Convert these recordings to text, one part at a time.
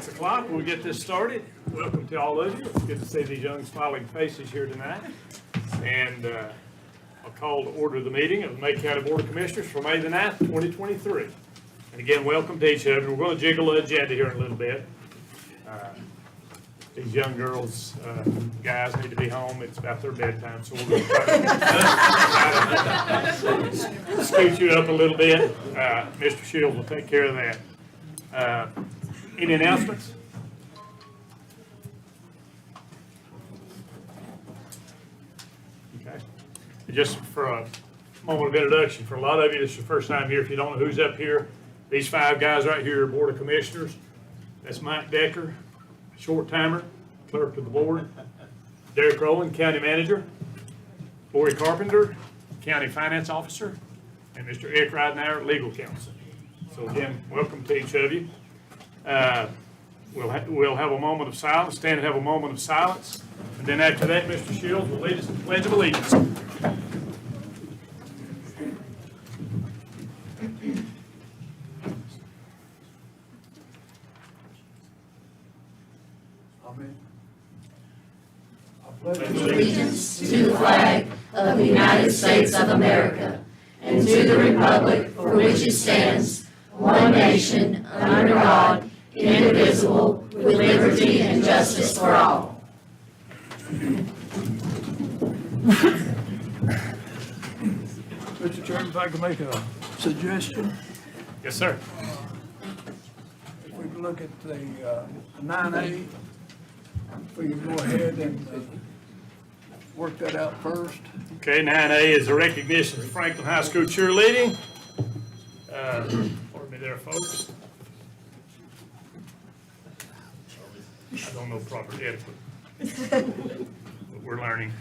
6 o'clock. We'll get this started. Welcome to all of you. It's good to see these young smiling faces here tonight. And I'll call to order the meeting of the Macon County Board of Commissioners for May the 9th, 2023. And again, welcome to each of you. We're going to jiggle the agenda here in a little bit. These young girls, guys need to be home. It's about their bedtime, so we're going to try to scoot you up a little bit. Mr. Shields will take care of that. Any announcements? Okay. Just for a moment of introduction, for a lot of you, this is your first time here. If you don't know who's up here, these 5 guys right here are Board of Commissioners. That's Mike Decker, short timer, clerk of the board. Derek Rowland, county manager. Lori Carpenter, county finance officer. And Mr. Eric Ridenauer, legal counsel. So again, welcome to each of you. We'll have a moment of silence, stand and have a moment of silence. And then after that, Mr. Shields will lead us in the Pledge of Allegiance. Allegiance to the flag of the United States of America and to the republic for which it stands, one nation, under God, indivisible, with liberty and justice for all. Mr. Chairman, if I could make a suggestion, Yes, sir. if we could look at the 9A, if we could go ahead and work that out first. Okay, 9A is a recognition of Franklin High School cheerleading. Pardon me there, folks. I don't know proper etiquette, but we're learning.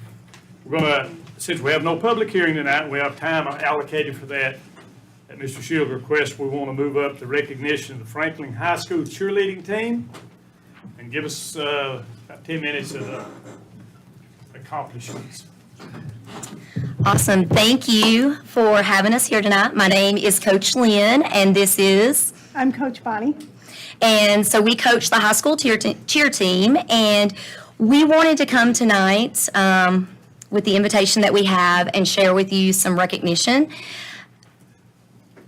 We're gonna, since we have no public hearing tonight, we have time allocated for that. At Mr. Shields' request, we want to move up the recognition of the Franklin High School cheerleading team and give us about 10 minutes of the accomplishments. Awesome. Thank you for having us here tonight. My name is Coach Lynn, and this is... I'm Coach Bonnie. And so we coach the high school cheer team, and we wanted to come tonight with the invitation that we have and share with you some recognition.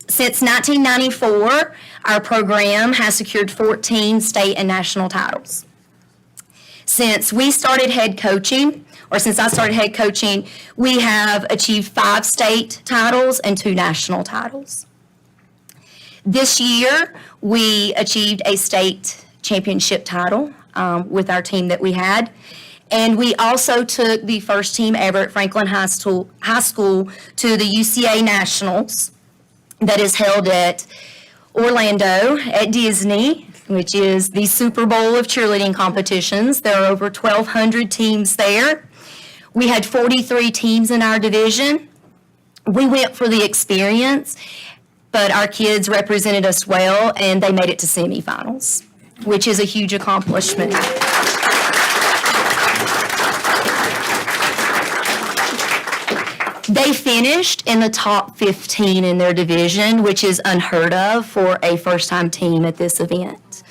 Since 1994, our program has secured 14 state and national titles. Since I started head coaching, we have achieved 5 state titles and 2 national titles. This year, we achieved a state championship title with our team that we had. And we also took the first team ever at Franklin High School to the UCA Nationals that is held at Orlando at Disney, which is the Super Bowl of cheerleading competitions. There are over 1,200 teams there. We had 43 teams in our division. We went for the experience, but our kids represented us well, and they made it to semifinals, which is a huge accomplishment. They finished in the top 15 in their division, which is unheard of for a first-time team at this event.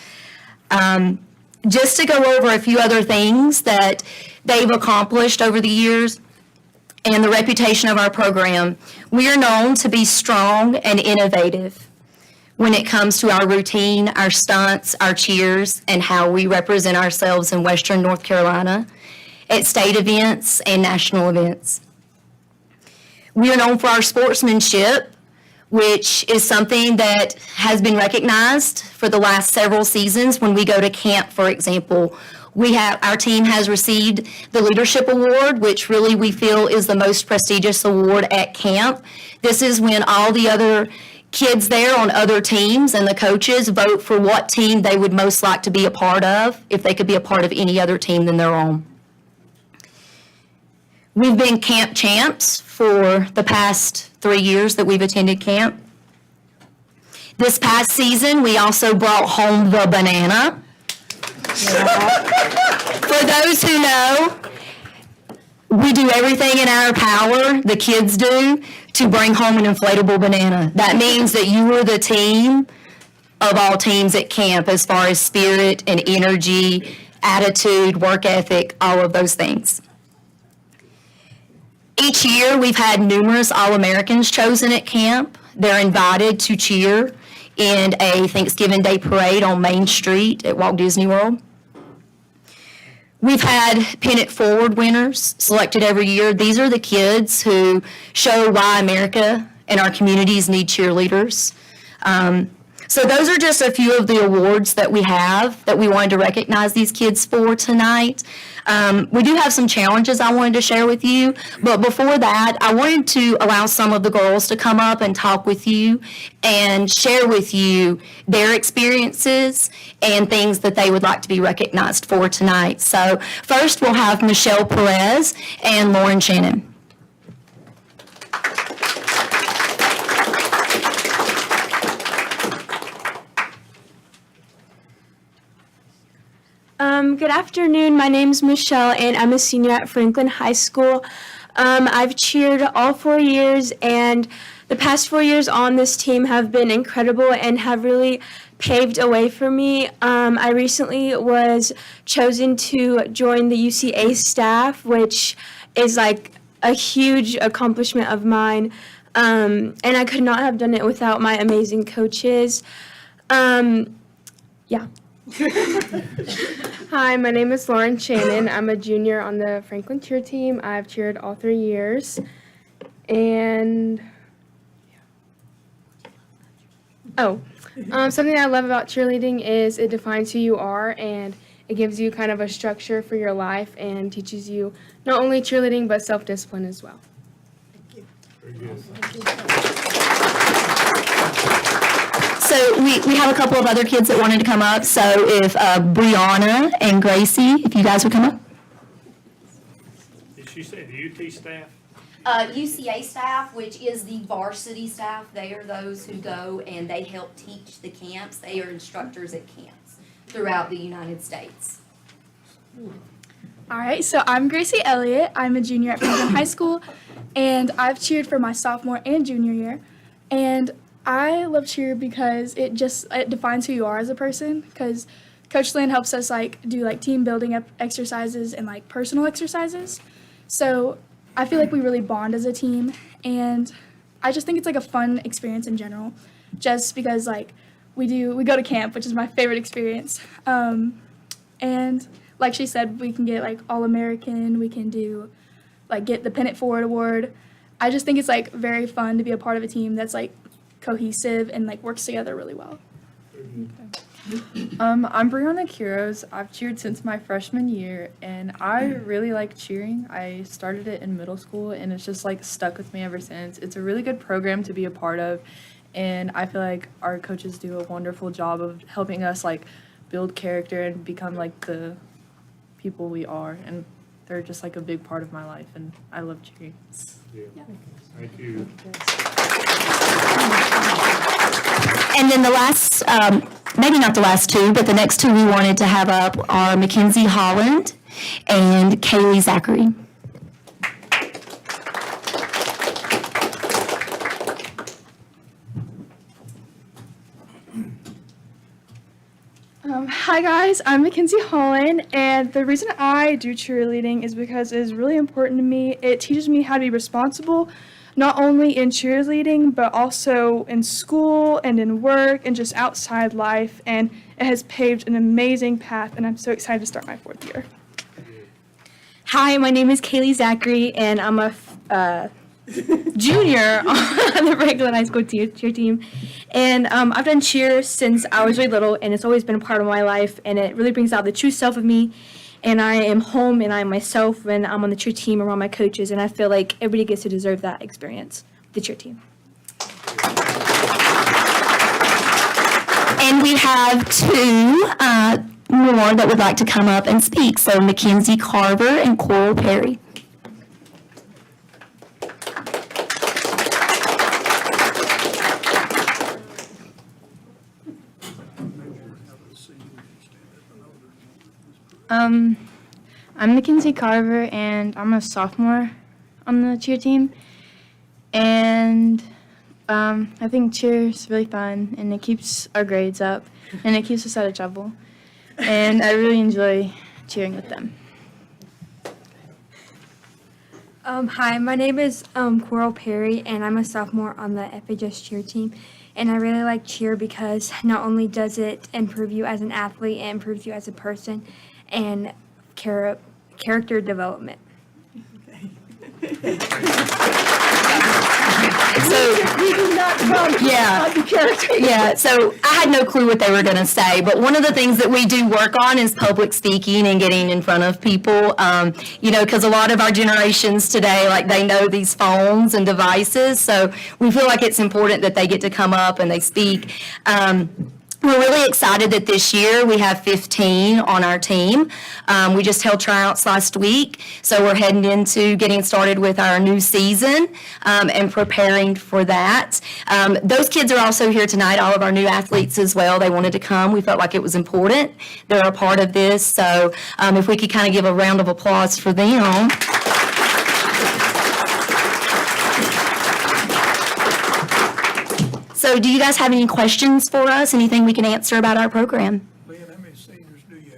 Just to go over a few other things that they've accomplished over the years and the reputation of our program, we are known to be strong and innovative when it comes to our routine, our stunts, our cheers, and how we represent ourselves in Western North Carolina at state events and national events. We are known for our sportsmanship, which is something that has been recognized for the last several seasons. When we go to camp, for example, our team has received the Leadership Award, which really we feel is the most prestigious award at camp. This is when all the other kids there on other teams and the coaches vote for what team they would most like to be a part of, if they could be a part of any other team than their own. We've been camp champs for the past 3 years that we've attended camp. This past season, we also brought home the banana. For those who know, we do everything in our power, the kids do, to bring home an inflatable banana. That means that you were the team of all teams at camp as far as spirit and energy, attitude, work ethic, all of those things. Each year, we've had numerous All-Americans chosen at camp. They're invited to cheer in a Thanksgiving Day parade on Main Street at Walt Disney World. We've had Pennant Forward winners selected every year. These are the kids who show why America and our communities need cheerleaders. So those are just a few of the awards that we have that we wanted to recognize these kids for tonight. We do have some challenges I wanted to share with you, but before that, I wanted to allow some of the girls to come up and talk with you and share with you their experiences and things that they would like to be recognized for tonight. So first, we'll have Michelle Perez and Lauren Shannon. Good afternoon. My name is Michelle, and I'm a senior at Franklin High School. I've cheered all 4 years, and the past 4 years on this team have been incredible and have really paved a way for me. I recently was chosen to join the UCA staff, which is like a huge accomplishment of mine, and I could not have done it without my amazing coaches. Yeah. Hi, my name is Lauren Shannon. I'm a junior on the Franklin cheer team. I've cheered all 3 years. And something I love about cheerleading is it defines who you are, and it gives you kind of a structure for your life and teaches you not only cheerleading but self-discipline as well. Very good. So we have a couple of other kids that wanted to come up. So if Brianna and Gracie, if you guys would come up. Did she say the UT staff? UCA staff, which is the varsity staff, they are those who go and they help teach the camps. They are instructors at camps throughout the United States. All right, so I'm Gracie Elliott. I'm a junior at Macon High School, and I've cheered for my sophomore and junior year. And I love cheer because it defines who you are as a person, because Coach Lynn helps us do team building exercises and personal exercises. So I feel like we really bond as a team, and I just think it's a fun experience in general, just because we go to camp, which is my favorite experience. And like she said, we can get All-American, we can do get the Pennant Forward Award. I just think it's very fun to be a part of a team that's cohesive and works together really well. I'm Brianna Quiroz. I've cheered since my freshman year, and I really like cheering. I started it in middle school, and it's just stuck with me ever since. It's a really good program to be a part of, and I feel like our coaches do a wonderful job of helping us build character and become the people we are, and they're just a big part of my life, and I love cheering. Yeah. Thank you. And then the last, maybe not the last two, but the next two we wanted to have up are Mackenzie Holland and Kaylee Zachary. Hi guys, I'm Mackenzie Holland, and the reason I do cheerleading is because it is really important to me. It teaches me how to be responsible, not only in cheerleading, but also in school and in work and just outside life, and it has paved an amazing path, and I'm so excited to start my 4th year. Hi, my name is Kaylee Zachary, and I'm a junior on the Franklin High School cheer team. And I've done cheer since I was really little, and it's always been a part of my life, and it really brings out the true self of me. And I am home, and I am myself when I'm on the cheer team around my coaches, and I feel like everybody gets to deserve that experience, the cheer team. And we have two more that would like to come up and speak. So Mackenzie Carver and Coral Perry. I'm Mackenzie Carver, and I'm a sophomore on the cheer team. And I think cheer is really fun, and it keeps our grades up, and it keeps us out of trouble. And I really enjoy cheering with them. Hi, my name is Coral Perry, and I'm a sophomore on the FHS cheer team. And I really like cheer because not only does it improve you as an athlete, it improves you as a person and character development. Yeah, so I had no clue what they were going to say, but one of the things that we do work on is public speaking and getting in front of people, because a lot of our generations today, like, they know these phones and devices, so we feel like it's important that they get to come up and they speak. We're really excited that this year we have 15 on our team. We just held tryouts last week, so we're heading into getting started with our new season and preparing for that. Those kids are also here tonight, all of our new athletes as well. They wanted to come. We felt like it was important. They're a part of this, so if we could kind of give a round of applause for them. So do you guys have any questions for us? Anything we can answer about our program? Lynn, how many seniors do you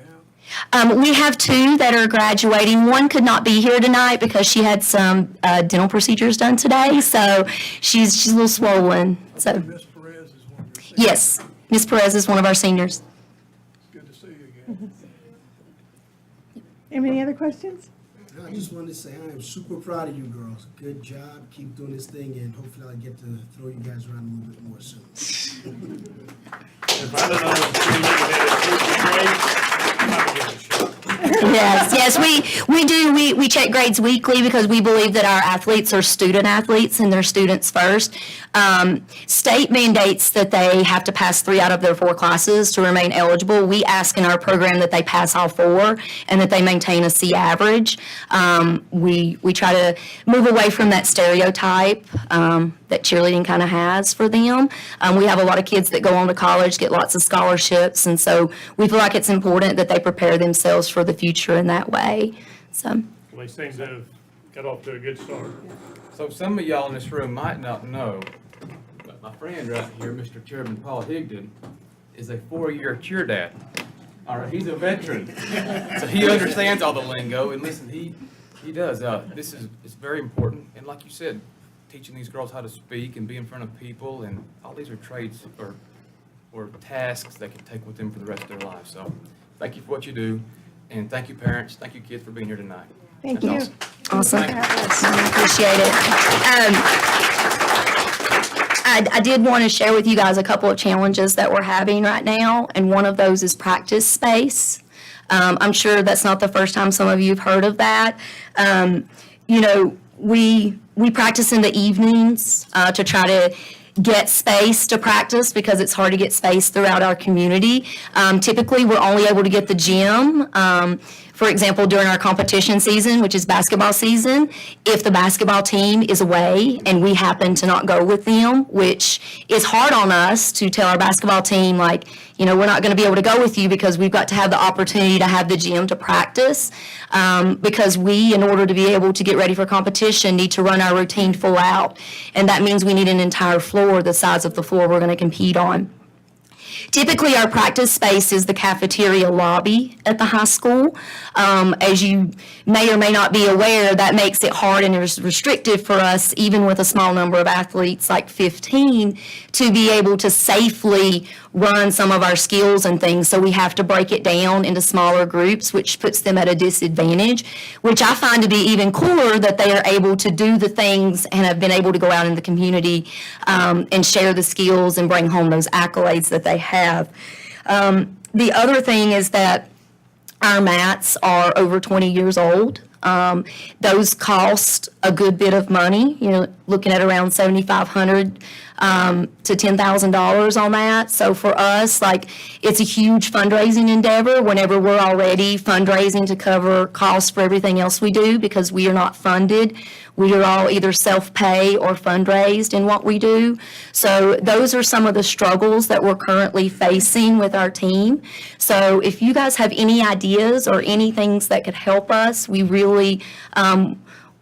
have? We have 2 that are graduating. One could not be here tonight because she had some dental procedures done today, so she's a little swollen. So Miss Perez is one of your seniors. yes, Miss Perez is one of our seniors. It's good to see you again. Any other questions? I just wanted to say I am super proud of you girls. Good job. Keep doing this thing, and hopefully I'll get to throw you guys around a little bit more soon. If I don't know if you had a 50 grade, I might give it a shot. Yes, we do. We check grades weekly because we believe that our athletes are student athletes and they're students first. State mandates that they have to pass 3 out of their 4 classes to remain eligible. We ask in our program that they pass all 4 and that they maintain a C average. We try to move away from that stereotype that cheerleading kind of has for them. We have a lot of kids that go on to college, get lots of scholarships, and so we feel like it's important that they prepare themselves for the future in that way. So. Well, these things have got off to a good start. So some of y'all in this room might not know, but my friend right here, Mr. Chairman Paul Higdon, is a 4-year cheer dad. All right, he's a veteran, so he understands all the lingo, and listen, he does. It's very important, and like you said, teaching these girls how to speak and be in front of people, and all these are trades or tasks they can take with them for the rest of their lives. So thank you for what you do, and thank you parents, thank you kids for being here tonight. Thank That's you. Awesome. Thank you. I appreciate it. I did want to share with you guys a couple of challenges that we're having right now, and one of those is practice space. I'm sure that's not the first time some of you have heard of that. We practice in the evenings to try to get space to practice because it's hard to get space throughout our community. Typically, we're only able to get the gym. For example, during our competition season, which is basketball season, if the basketball team is away and we happen to not go with them, which is hard on us to tell our basketball team, like, we're not going to be able to go with you because we've got to have the opportunity to have the gym to practice, because we, in order to be able to get ready for competition, need to run our routine full out. And that means we need an entire floor the size of the floor we're going to compete on. Typically, our practice space is the cafeteria lobby at the high school. As you may or may not be aware, that makes it hard and is restrictive for us, even with a small number of athletes, like 15, to be able to safely run some of our skills and things. So we have to break it down into smaller groups, which puts them at a disadvantage, which I find to be even cooler that they are able to do the things and have been able to go out in the community and share the skills and bring home those accolades that they have. The other thing is that our mats are over 20 years old. Those cost a good bit of money, looking at around $7,500 to $10,000 on that. So for us, it's a huge fundraising endeavor whenever we're already fundraising to cover costs for everything else we do, because we are not funded. We are all either self-pay or fundraised in what we do. So those are some of the struggles that we're currently facing with our team. So if you guys have any ideas or any things that could help us, we really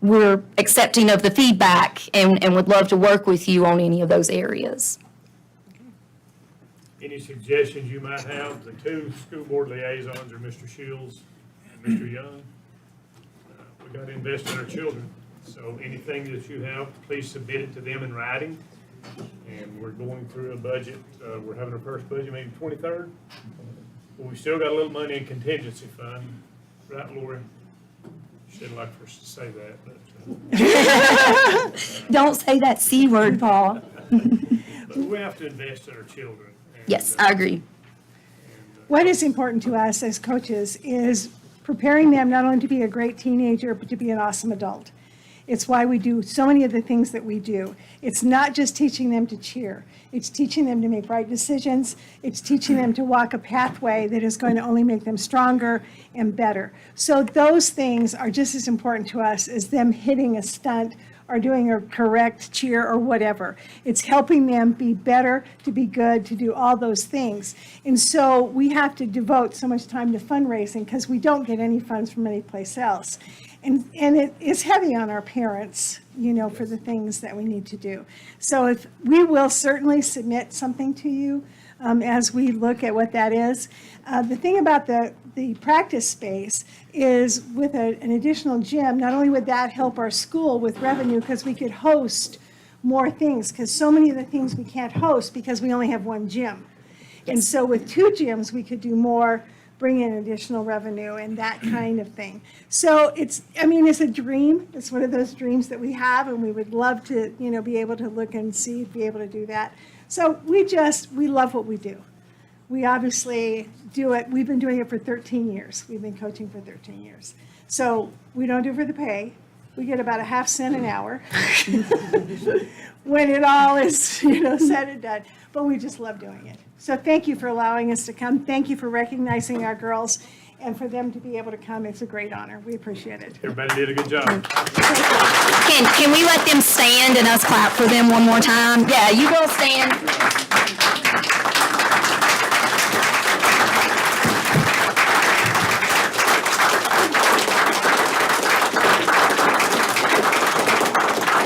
we're accepting of the feedback and would love to work with you on any of those areas. Any suggestions you might have? The two school board liaisons are Mr. Shields and Mr. Young. We got to invest in our children. So anything that you have, please submit it to them in writing. And we're going through a budget. We're having our first budget meeting 23rd. But we still got a little money in contingency fund. Right, Lori? Shouldn't like for us to say that, but. Don't say that C word, Paul. But we have to invest in our children. And, Yes, I agree. What is important to us as coaches is preparing them not only to be a great teenager, but to be an awesome adult. It's why we do so many of the things that we do. It's not just teaching them to cheer. It's teaching them to make right decisions. It's teaching them to walk a pathway that is going to only make them stronger and better. So those things are just as important to us as them hitting a stunt or doing a correct cheer or whatever. It's helping them be better, to be good, to do all those things. And so we have to devote so much time to fundraising because we don't get any funds from any place else. And it is heavy on our parents, you know, for the things that we need to do. So if we will certainly submit something to you as we look at what that is. The thing about the practice space is with an additional gym, not only would that help our school with revenue because we could host more things, because so many of the things we can't host because we only have one gym. And so with two gyms, we could do more, bring in additional revenue and that kind of thing. So it's a dream. It's one of those dreams that we have, and we would love to, you know, be able to look and see, be able to do that. So we love what we do. We obviously do it. We've been doing it for 13 years. We've been coaching for 13 years. So we don't do it for the pay. We get about a half cent an hour when it all is, you know, said and done. But we just love doing it. So thank you for allowing us to come. Thank you for recognizing our girls, and for them to be able to come. It's a great honor. We appreciate it. Everybody did a good job. Can we let them stand and us clap for them one more time? Yeah, you will stand.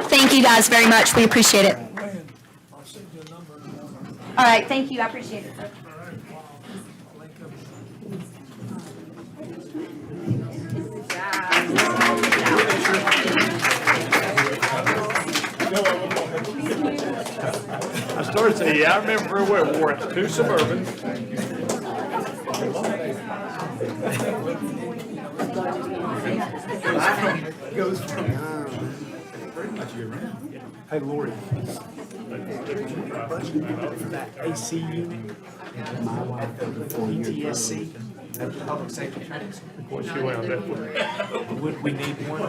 Thank you guys very much. We appreciate it. I'll send you a number. All right, thank you. I appreciate it. I started to say, yeah, I remember very well, we wore two Suburbans. Goes from Hey, Lori. That AC unit, my wife, PTSC, that's public safety training. What she wound up with. Would we need one?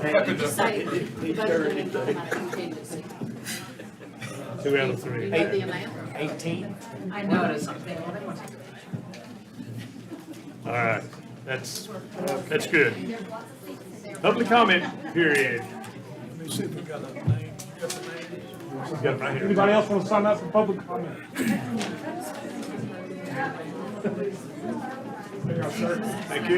2 out of 3. 18? All right, that's good. Public comment period. Let me see if we got a name. Got the name? She's got it right here. Anybody else want to sign up for public comment? Thank you.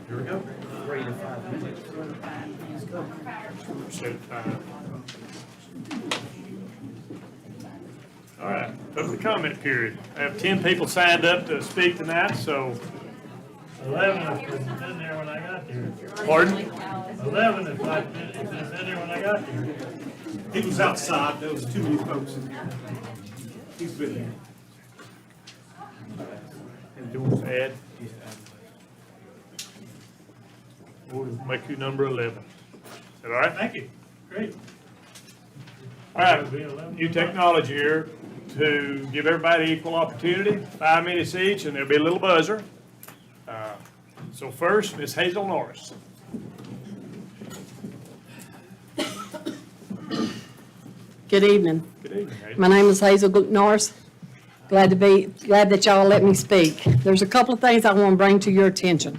Here we go. 3 to 5 minutes. Set time. All right, public comment period. I have 10 people signed up to speak tonight, so 11 has been there when I got here. pardon? 11 is like, it's been there when I got here. He was outside, there was too many folks in there. He's been there. And do we add? We'll make you number 11. Is that all right? Thank you. Great. All right, new technology here to give everybody equal opportunity, 5 minutes each, and there'll be a little buzzer. So first, Ms. Hazel Norris. Good evening. Good evening, Hazel. My name is Hazel Norris. Glad that y'all let me speak. There's a couple of things I want to bring to your attention.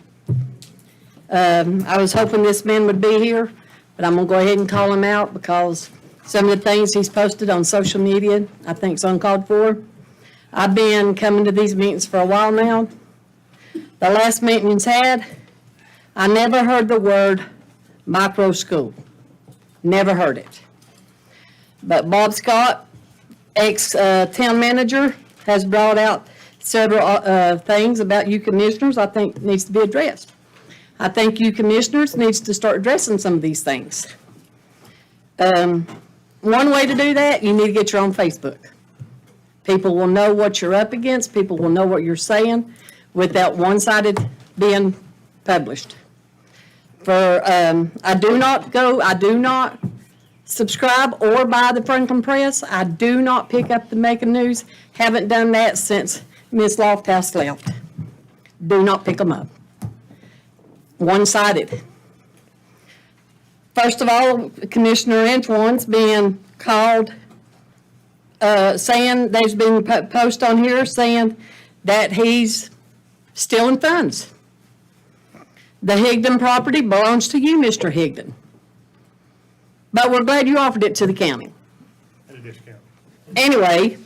I was hoping this man would be here, but I'm gonna go ahead and call him out because some of the things he's posted on social media, I think is uncalled for. I've been coming to these meetings for a while now. The last meetings had, I never heard the word micro school. Never heard it. But Bob Scott, ex-town manager, has brought out several things about you commissioners I think needs to be addressed. I think you commissioners needs to start addressing some of these things. One way to do that, you need to get your own Facebook. People will know what you're up against. People will know what you're saying without one-sided being published. I do not subscribe or buy the Franklin Press. I do not pick up the Macon News. Haven't done that since Ms. Lofthouse left. Do not pick them up. One-sided. First of all, Commissioner Antoine's being called, saying, there's been post on here saying that he's stealing funds. The Higdon property belongs to you, Mr. Higdon. But we're glad you offered it to the county. At a discount. Anyway,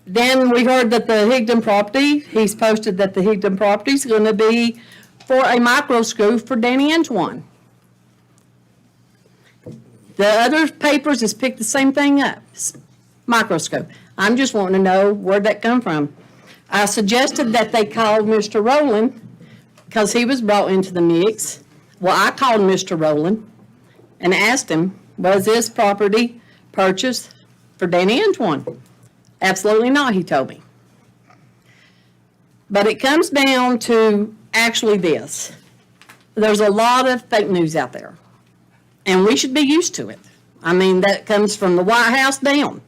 then we heard that the Higdon property, he's posted that the Higdon property is going to be for a micro school for Danny Antoine. The other papers has picked the same thing up, micro school. I'm just wanting to know where'd that come from. I suggested that they call Mr. Rowland because he was brought into the mix. Well, I called Mr. Rowland and asked him, was this property purchased for Danny Antoine? Absolutely not, he told me. But it comes down to actually this. There's a lot of fake news out there, and we should be used to it. I mean, that comes from the White House down.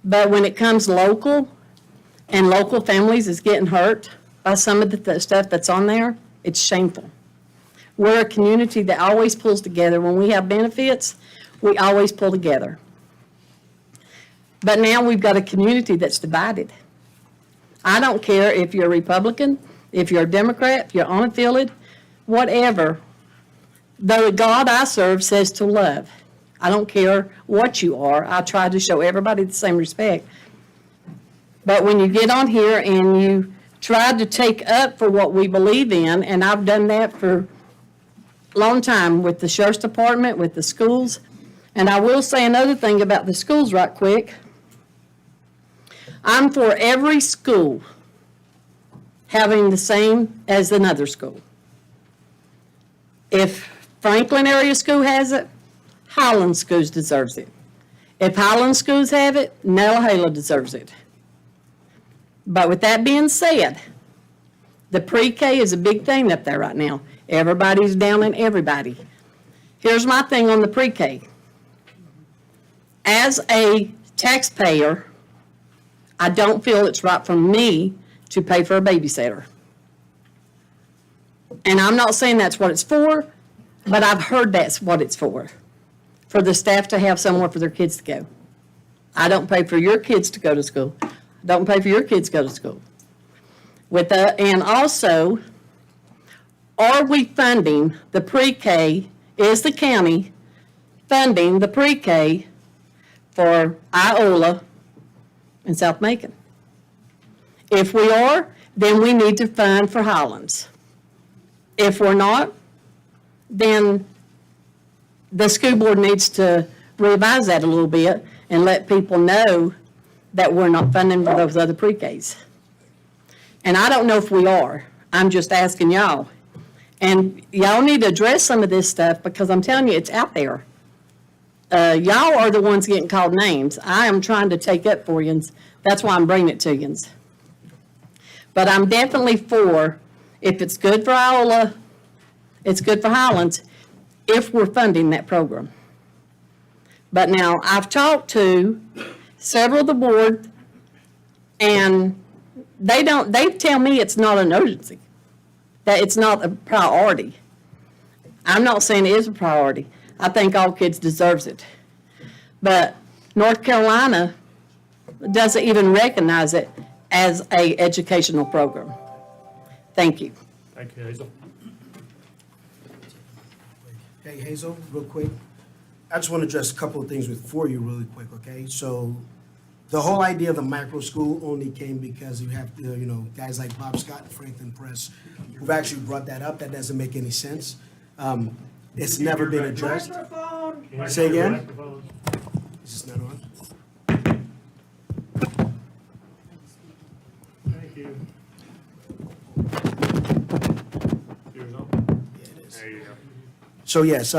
But when it comes local, and local families is getting hurt by some of the stuff that's on there, it's shameful. We're a community that always pulls together. When we have benefits, we always pull together. But now we've got a community that's divided. I don't care if you're a Republican, if you're a Democrat, if you're unaffiliated, whatever. The God I serve says to love. I don't care what you are. I try to show everybody the same respect. But when you get on here and you try to take up for what we believe in, and I've done that for a long time with the sheriff's department, with the schools, and I will say another thing about the schools right quick. I'm for every school having the same as another school. If Franklin area school has it, Highland Schools deserves it. If Highland Schools have it, Nellahela deserves it. But with that being said, the pre-K is a big thing up there right now. Everybody's down in everybody. Here's my thing on the pre-K. As a taxpayer, I don't feel it's right for me to pay for a babysitter. And I'm not saying that's what it's for, but I've heard that's what it's for the staff to have somewhere for their kids to go. I don't pay for your kids to go to school. Don't pay for your kids to go to school. And also, are we funding the pre-K, is the county funding the pre-K for Iola and South Macon? If we are, then we need to fund for Highlands. If we're not, then the school board needs to revise that a little bit and let people know that we're not funding for those other pre-Ks. And I don't know if we are. I'm just asking y'all. And y'all need to address some of this stuff because I'm telling you, it's out there. Y'all are the ones getting called names. I am trying to take up for you. That's why I'm bringing it to you. But I'm definitely for, if it's good for Iola, it's good for Highlands, if we're funding that program. But now, I've talked to several of the board, and they tell me it's not an urgency, that it's not a priority. I'm not saying it is a priority. I think all kids deserves it. But North Carolina doesn't even recognize it as a educational program. Thank you. Thank you, Hazel. Hey, Hazel, real quick. I just want to address a couple of things for you really quick, okay? So the whole idea of the micro school only came because you have, guys like Bob Scott and Franklin Press who've actually brought that up. That doesn't make any sense. It's never been addressed. Say again? Is this not on? Thank you. Yours on? Yeah, it is. There you go. So yes,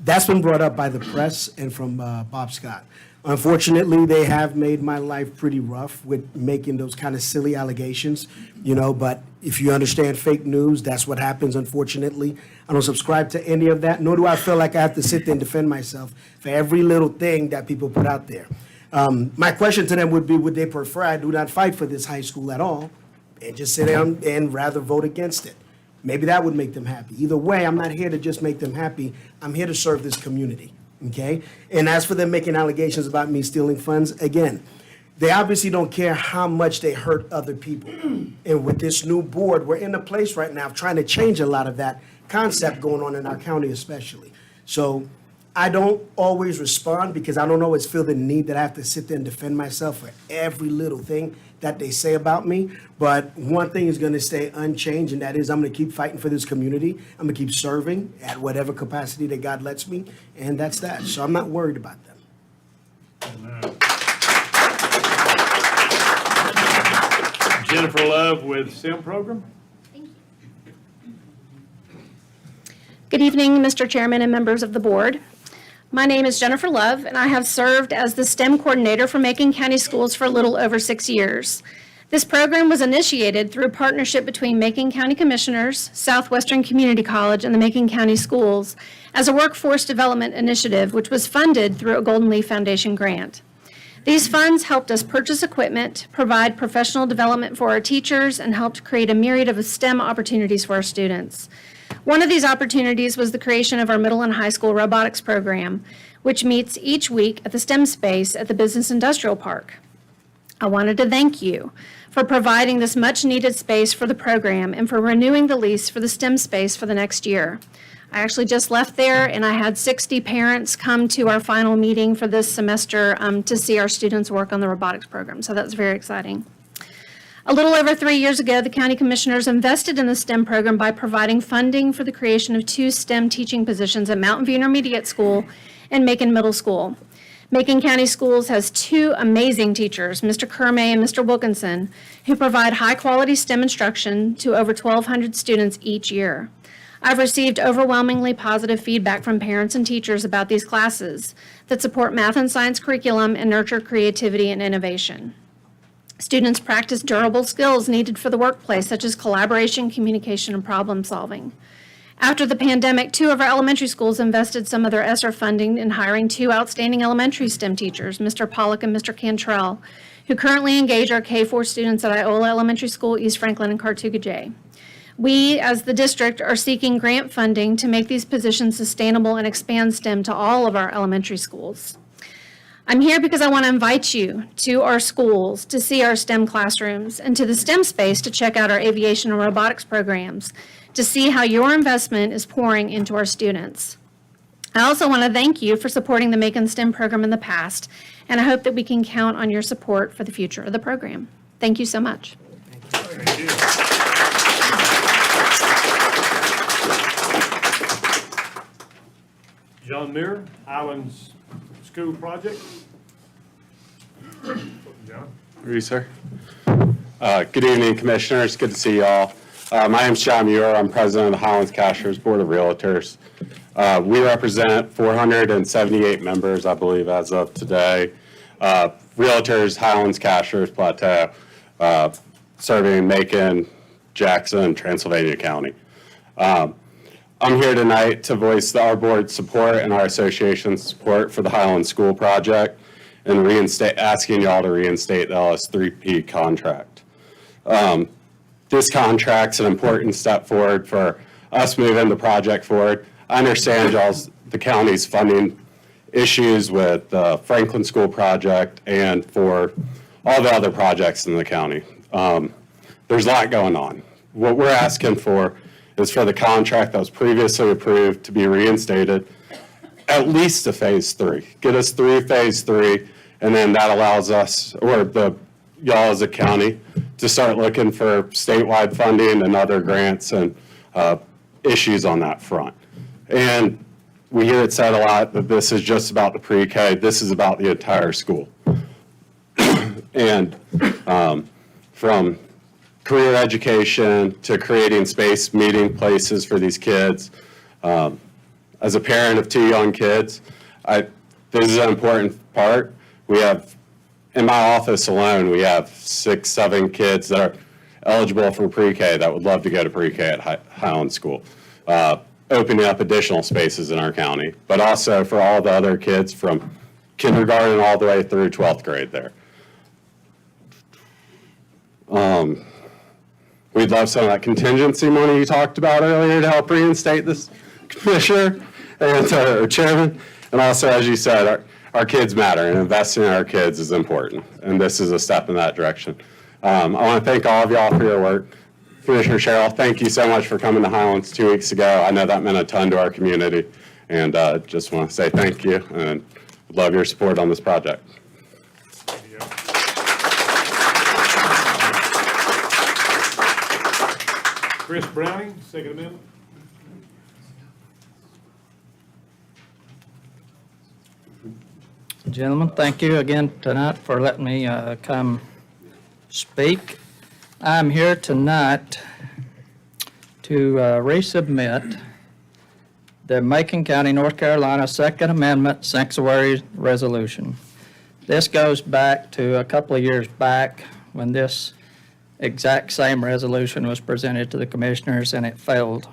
that's been brought up by the press and from Bob Scott. Unfortunately, they have made my life pretty rough with making those kind of silly allegations, but if you understand fake news, that's what happens, unfortunately. I don't subscribe to any of that, nor do I feel like I have to sit there and defend myself for every little thing that people put out there. My question to them would be, would they prefer I do not fight for this high school at all and just sit down and rather vote against it? Maybe that would make them happy. Either way, I'm not here to just make them happy. I'm here to serve this community, okay? And as for them making allegations about me stealing funds, again, they obviously don't care how much they hurt other people. And with this new board, we're in a place right now of trying to change a lot of that concept going on in our county especially. So I don't always respond because I don't always feel the need that I have to sit there and defend myself for every little thing that they say about me. But one thing is going to stay unchanged, and that is I'm going to keep fighting for this community. I'm going to keep serving at whatever capacity that God lets me, and that's that. So I'm not worried about them. Jennifer Love with STEM program. Good evening, Mr. Chairman and members of the board. My name is Jennifer Love, and I have served as the STEM coordinator for Macon County Schools for a little over 6 years. This program was initiated through a partnership between Macon County Commissioners, Southwestern Community College, and the Macon County Schools as a workforce development initiative, which was funded through a Golden Leaf Foundation grant. These funds helped us purchase equipment, provide professional development for our teachers, and helped create a myriad of STEM opportunities for our students. One of these opportunities was the creation of our middle and high school robotics program, which meets each week at the STEM space at the Business Industrial Park. I wanted to thank you for providing this much-needed space for the program and for renewing the lease for the STEM space for the next year. I actually just left there, and I had 60 parents come to our final meeting for this semester to see our students work on the robotics program, so that's very exciting. A little over 3 years ago, the county commissioners invested in the STEM program by providing funding for the creation of 2 STEM teaching positions at Mountain View Intermediate School and Macon Middle School. Macon County Schools has 2 amazing teachers, Mr. Kermay and Mr. Wilkinson, who provide high-quality STEM instruction to over 1,200 students each year. I've received overwhelmingly positive feedback from parents and teachers about these classes that support math and science curriculum and nurture creativity and innovation. Students practice durable skills needed for the workplace, such as collaboration, communication, and problem solving. After the pandemic, 2 of our elementary schools invested some of their ESSER funding in hiring 2 outstanding elementary STEM teachers, Mr. Pollock and Mr. Cantrell, who currently engage our K-4 students at Iola Elementary School, East Franklin, and Cartuga J. We, as the district, are seeking grant funding to make these positions sustainable and expand STEM to all of our elementary schools. I'm here because I want to invite you to our schools to see our STEM classrooms and to the STEM space to check out our aviation and robotics programs to see how your investment is pouring into our students. I also want to thank you for supporting the Macon STEM program in the past, and I hope that we can count on your support for the future of the program. Thank you so much. Thank you. John Muir, Highlands School Project. John. Ready, sir. Good evening, Commissioners. Good to see you all. My name is John Muir. I'm president of the Highlands Cashers Board of Realtors. We represent 478 members, I believe, as of today. Realtors, Highlands Cashers, Plateau, serving Macon, Jackson, Transylvania County. I'm here tonight to voice our board's support and our association's support for the Highlands School Project and asking y'all to reinstate the LS3P contract. This contract's an important step forward for us moving the project forward. I understand the county's funding issues with the Franklin School Project and for all the other projects in the county. There's a lot going on. What we're asking for is for the contract that was previously approved to be reinstated, at least to phase 3. Get us through phase 3, and then that allows us, or y'all as a county, to start looking for statewide funding and other grants and issues on that front. And we hear it said a lot that this is just about the pre-K. This is about the entire school. And from career education to creating space, meeting places for these kids. As a parent of 2 young kids, this is an important part. We have, in my office alone, we have 6, 7 kids that are eligible for pre-K that would love to go to pre-K at Highland School, opening up additional spaces in our county, but also for all the other kids from kindergarten all the way through 12th grade there. We'd love some of that contingency money you talked about earlier to help reinstate this commissioner and or chairman. And also, as you said, our kids matter, and investing in our kids is important. And this is a step in that direction. I want to thank all of y'all for your work. Commissioner Sherrill, thank you so much for coming to Highlands 2 weeks ago. I know that meant a ton to our community, and just want to say thank you and love your support on this project. Chris Browning, Second Amendment. Gentlemen, thank you again tonight for letting me come speak. I'm here tonight to resubmit the Macon County, North Carolina Second Amendment Sanctuary Resolution. This goes back to a couple of years back when this exact same resolution was presented to the commissioners and it failed.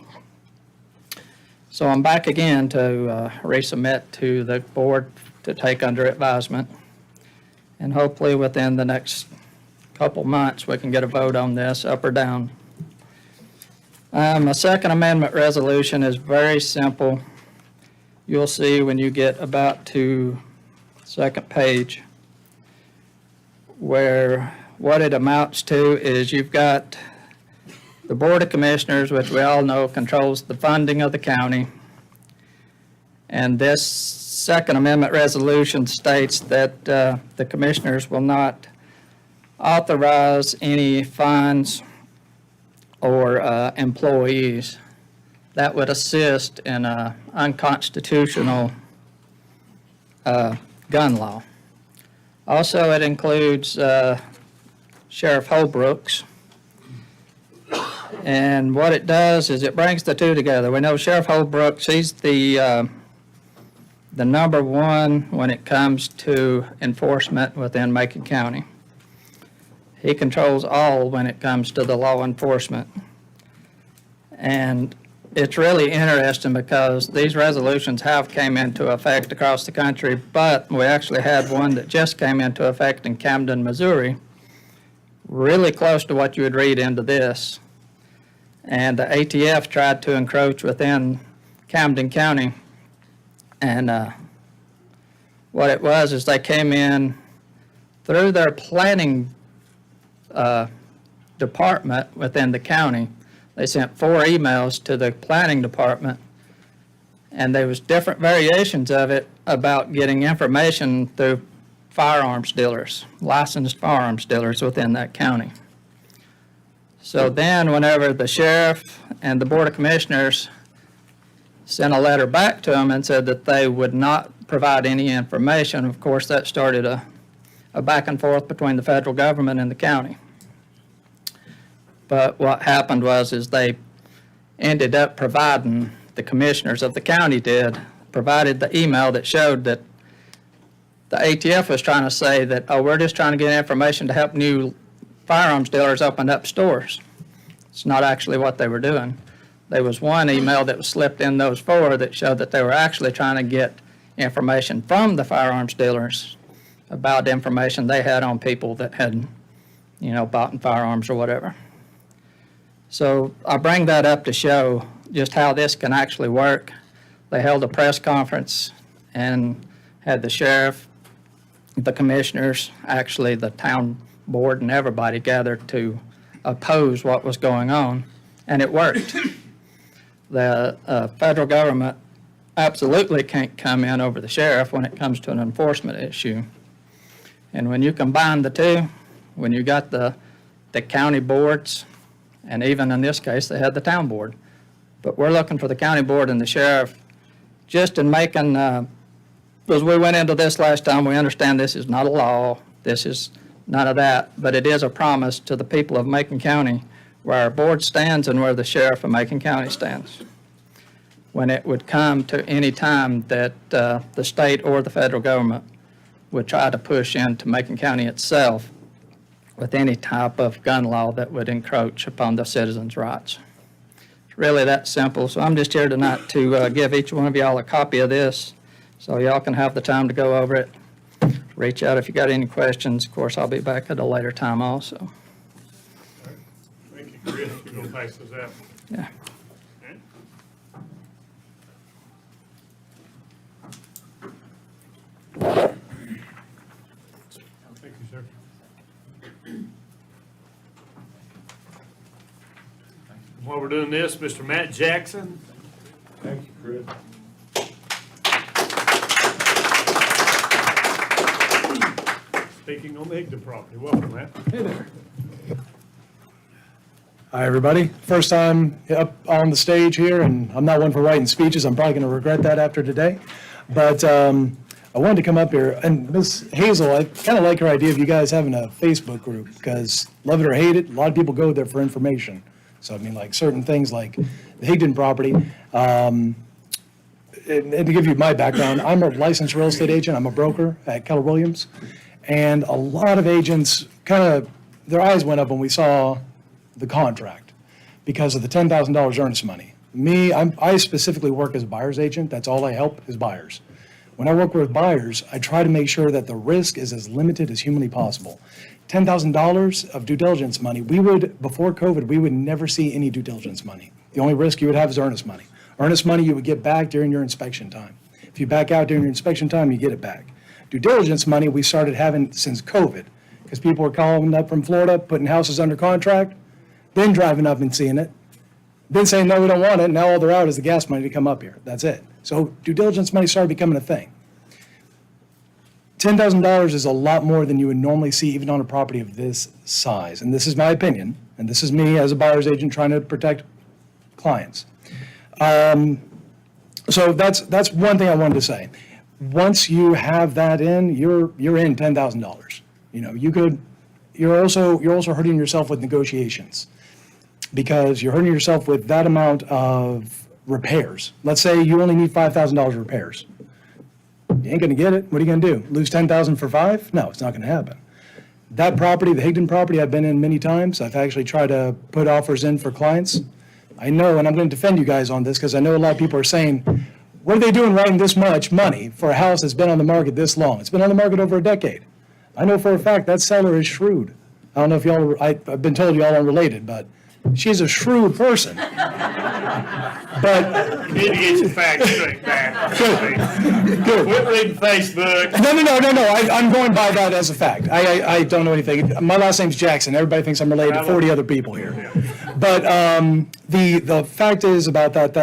So I'm back again to resubmit to the board to take under advisement. And hopefully within the next couple months, we can get a vote on this up or down. A Second Amendment resolution is very simple. You'll see when you get about to second page where what it amounts to is you've got the Board of Commissioners, which we all know controls the funding of the county. And this Second Amendment resolution states that the commissioners will not authorize any fines or employees that would assist in unconstitutional gun law. Also, it includes Sheriff Holbrook's. And what it does is it brings the two together. We know Sheriff Holbrook's, he's the number one when it comes to enforcement within Macon County. He controls all when it comes to the law enforcement. And it's really interesting because these resolutions have came into effect across the country, but we actually had one that just came into effect in Camden, Missouri, really close to what you would read into this. And the ATF tried to encroach within Camden County. And what it was is they came in through their planning department within the county. They sent 4 emails to the planning department, and there was different variations of it about getting information through firearms dealers, licensed firearms dealers within that county. So then whenever the sheriff and the Board of Commissioners sent a letter back to them and said that they would not provide any information, of course that started a back and forth between the federal government and the county. But what happened was they ended up providing, the commissioners of the county provided the email that showed that the ATF was trying to say that, oh, we're just trying to get information to help new firearms dealers open up stores. It's not actually what they were doing. There was one email that was slipped in those 4 that showed that they were actually trying to get information from the firearms dealers about information they had on people that had, bought firearms or whatever. So I bring that up to show just how this can actually work. They held a press conference and had the sheriff, the commissioners, actually the town board and everybody gathered to oppose what was going on, and it worked. the federal government absolutely can't come in over the sheriff when it comes to an enforcement issue. And when you combine the two, when you got the county boards, and even in this case, they had the town board. But we're looking for the county board and the sheriff just in Macon, because we went into this last time, we understand this is not a law, this is none of that, but it is a promise to the people of Macon County where our board stands and where the sheriff of Macon County stands. When it would come to any time that the state or the federal government would try to push into Macon County itself with any type of gun law that would encroach upon the citizens' rights. It's really that simple. So I'm just here tonight to give each one of y'all a copy of this so y'all can have the time to go over it. Reach out if you got any questions. Of course, I'll be back at a later time also. Thank you, Chris. You're going to pass those out. Yeah. Thank you, sir. While we're doing this, Mr. Matt Jackson. Thank you, Chris. Speaking on the Higdon property. Welcome, Matt. Hey there. Hi, everybody. First time up on the stage here, and I'm not one for writing speeches. I'm probably going to regret that after today. But I wanted to come up here, and Ms. Hazel, I kind of like her idea of you guys having a Facebook group, because love it or hate it, a lot of people go there for information. So, I mean, like certain things like the Higdon property. And to give you my background, I'm a licensed real estate agent. I'm a broker at Keller Williams. And a lot of agents kind of, their eyes went up when we saw the contract because of the $10,000 earnest money. Me, I specifically work as a buyer's agent. That's all I help is buyers. When I work with buyers, I try to make sure that the risk is as limited as humanly possible. $10,000 of due diligence money, before COVID, we would never see any due diligence money. The only risk you would have is earnest money. Earnest money you would get back during your inspection time. If you back out during your inspection time, you get it back. Due diligence money we started having since COVID, because people were calling up from Florida, putting houses under contract, then driving up and seeing it, then saying, no, we don't want it. Now all they're out is the gas money to come up here. That's it. So due diligence money started becoming a thing. $10,000 is a lot more than you would normally see even on a property of this size. And this is my opinion, and this is me as a buyer's agent trying to protect clients. So that's one thing I wanted to say. Once you have that in, you're in $10,000. You know, you're also hurting yourself with negotiations, because you're hurting yourself with that amount of repairs. Let's say you only need $5,000 repairs. You ain't gonna get it. What are you gonna do? Lose $10,000 for $5,000? No, it's not gonna happen. That property, the Higdon property, I've been in many times. I've actually tried to put offers in for clients. I know, and I'm gonna defend you guys on this, because I know a lot of people are saying, what are they doing writing this much money for a house that's been on the market this long? It's been on the market over a decade. I know for a fact that seller is shrewd. I don't know if y'all, I've been told y'all are related, but she's a shrewd person. But You need to get your facts straight back. Good. Quit reading Facebook. No. I'm going by that as a fact. I don't know anything. My last name's Jackson. Everybody thinks I'm related to 40 other people here. But the fact is about that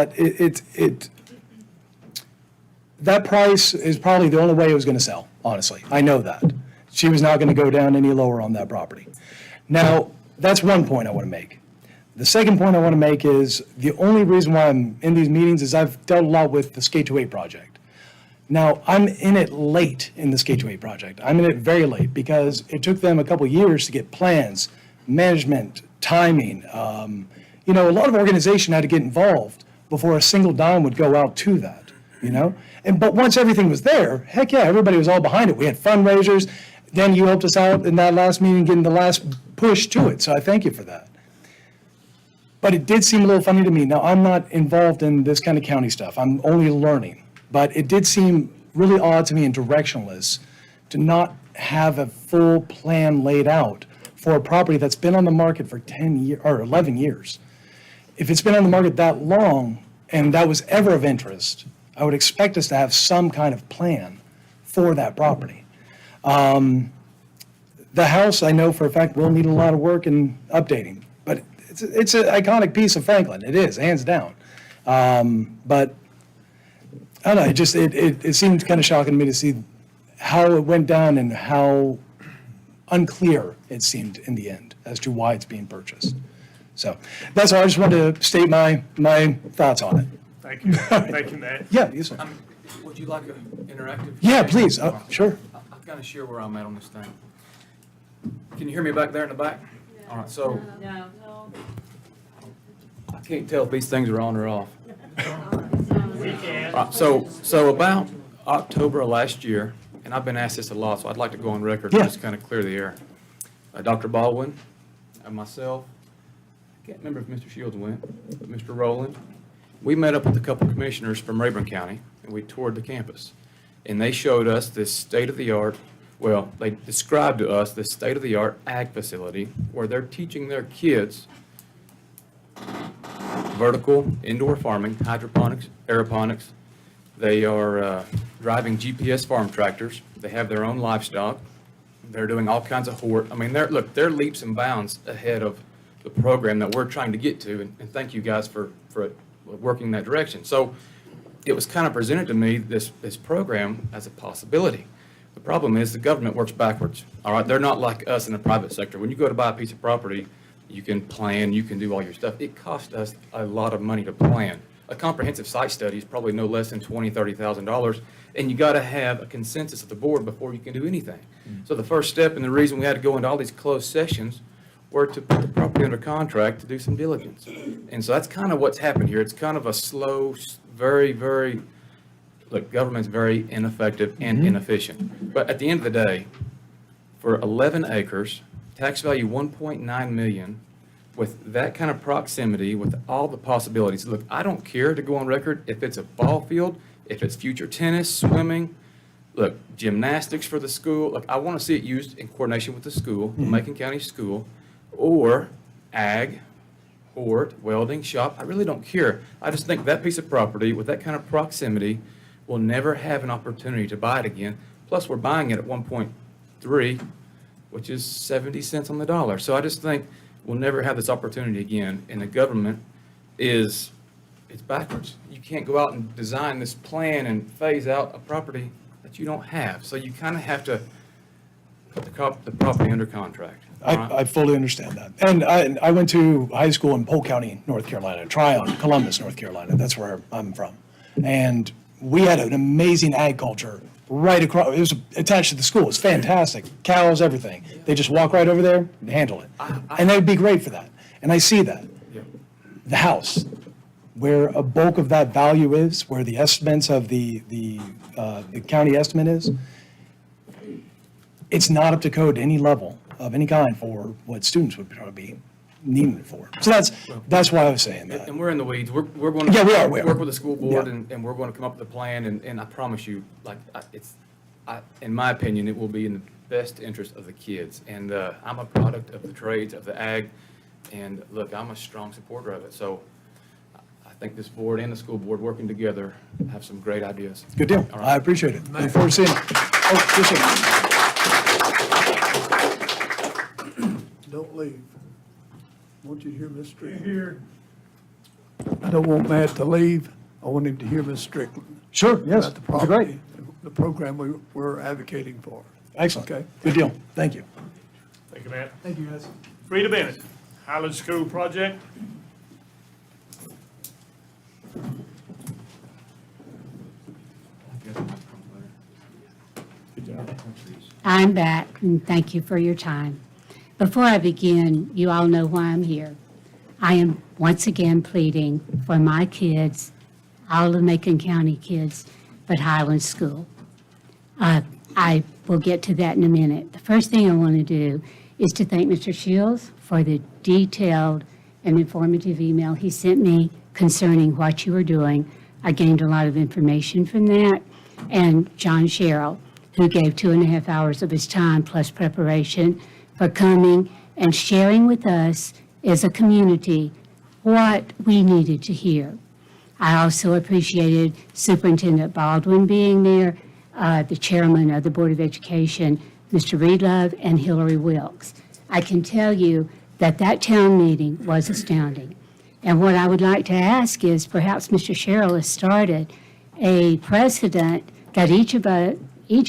that price is probably the only way it was going to sell, honestly. I know that. She was not going to go down any lower on that property. Now, that's one point I want to make. The second point I want to make is the only reason why I'm in these meetings is I've dealt a lot with the Skate 28 project. Now, I'm in it late in the Skate 28 project. I'm in it very late because it took them a couple years to get plans, management, timing. A lot of organization had to get involved before a single dime would go out to that, But once everything was there, heck yeah, everybody was all behind it. We had fundraisers. Then you helped us out in that last meeting getting the last push to it, so I thank you for that. But it did seem a little funny to me. Now, I'm not involved in this kind of county stuff. I'm only learning. But it did seem really odd to me and directionless to not have a full plan laid out for a property that's been on the market for 10 years or 11 years. If it's been on the market that long and that was ever of interest, I would expect us to have some kind of plan for that property. The house, I know for a fact, will need a lot of work and updating, but it's an iconic piece of Franklin. It is, hands down. But I don't know, it seemed kind of shocking to me to see how it went down and how unclear it seemed in the end as to why it's being purchased. So that's all. I just wanted to state my thoughts on it. Thank you. Thank you, Matt. Yeah, yes, sir. Would you like an interactive? Yeah, please. Sure. I'll kind of share where I'm at on this thing. Can you hear me back there in the back? All right, so. No. I can't tell if these things are on or off. We can. So about October of last year, and I've been asked this a lot, so I'd like to go on record and just kind of clear the air. Dr. Baldwin and myself, I can't remember if Mr. Shields went, but Mr. Rowland, we met up with a couple commissioners from Rayburn County, and we toured the campus. And they showed us this state-of-the-art, well, they described to us this state-of-the-art ag facility where they're teaching their kids vertical indoor farming, hydroponics, aeroponics. They are driving GPS farm tractors. They have their own livestock. They're doing all kinds of hort. I mean, they're leaps and bounds ahead of the program that we're trying to get to. And thank you guys for working in that direction. So it was kind of presented to me, this program, as a possibility. The problem is the government works backwards. All right, they're not like us in the private sector. When you go to buy a piece of property, you can plan, you can do all your stuff. It costs us a lot of money to plan. A comprehensive site study is probably no less than $20,000, $30,000, and you got to have a consensus of the board before you can do anything. So the first step, and the reason we had to go into all these closed sessions, were to put the property under contract to do some diligence. And so that's kind of what's happened here. It's kind of a slow, very, very, look, government's very ineffective and inefficient. But at the end of the day, for 11 acres, tax value 1.9 million, with that kind of proximity, with all the possibilities. Look, I don't care to go on record if it's a ball field, if it's future tennis, swimming, look, gymnastics for the school. Look, I want to see it used in coordination with the school, Macon County School, or ag, hort, welding, shop. I really don't care. I just think that piece of property with that kind of proximity will never have an opportunity to buy it again. Plus, we're buying it at 1.3, which is 70 cents on the dollar. So I just think we'll never have this opportunity again. And the government it's backwards. You can't go out and design this plan and phase out a property that you don't have. So you kind of have to put the property under contract. I fully understand that. And I went to high school in Polk County, North Carolina, Tryon, Columbus, North Carolina. That's where I'm from. And we had an amazing ag culture right across. It was attached to the school. It's fantastic. Cows, everything. They just walk right over there and handle it. And they would be great for that. And I see that. The house, where a bulk of that value is, where the estimates of the county estimate is, it's not up to code to any level of any kind for what students would probably be needing it for. So that's why I was saying that. And we're in the weeds. We're going to we are. work with the school board, and we're going to come up with a plan. And I promise you, like, in my opinion, it will be in the best interest of the kids. And I'm a product of the trades, of the ag. And look, I'm a strong supporter of it. So I think this board and the school board working together have some great ideas. Good deal. All right. I appreciate it. Look forward to seeing it. Oh, yes, sir. Don't leave. I want you to hear Ms. Strickland. I don't want Matt to leave. I want him to hear Ms. Strickland. Sure, yes. About the That'd be property, the program we're advocating for. Excellent. Okay. Good deal. Thank you. Thank you, Matt. Thank you, guys. Rita Bennett, Highland School Project. I'm back, and thank you for your time. Before I begin, you all know why I'm here. I am once again pleading for my kids, all the Macon County kids, but Highland School. I will get to that in a minute. The first thing I want to do is to thank Mr. Shields for the detailed and informative email he sent me concerning what you were doing. I gained a lot of information from that. And John Sherrill, who gave 2.5 hours of his time plus preparation for coming and sharing with us as a community what we needed to hear. I also appreciated Superintendent Baldwin being there, the chairman of the Board of Education, Mr. Reedlove, and Hillary Wilkes. I can tell you that that town meeting was astounding. And what I would like to ask is perhaps Mr. Sherrill has started a precedent that each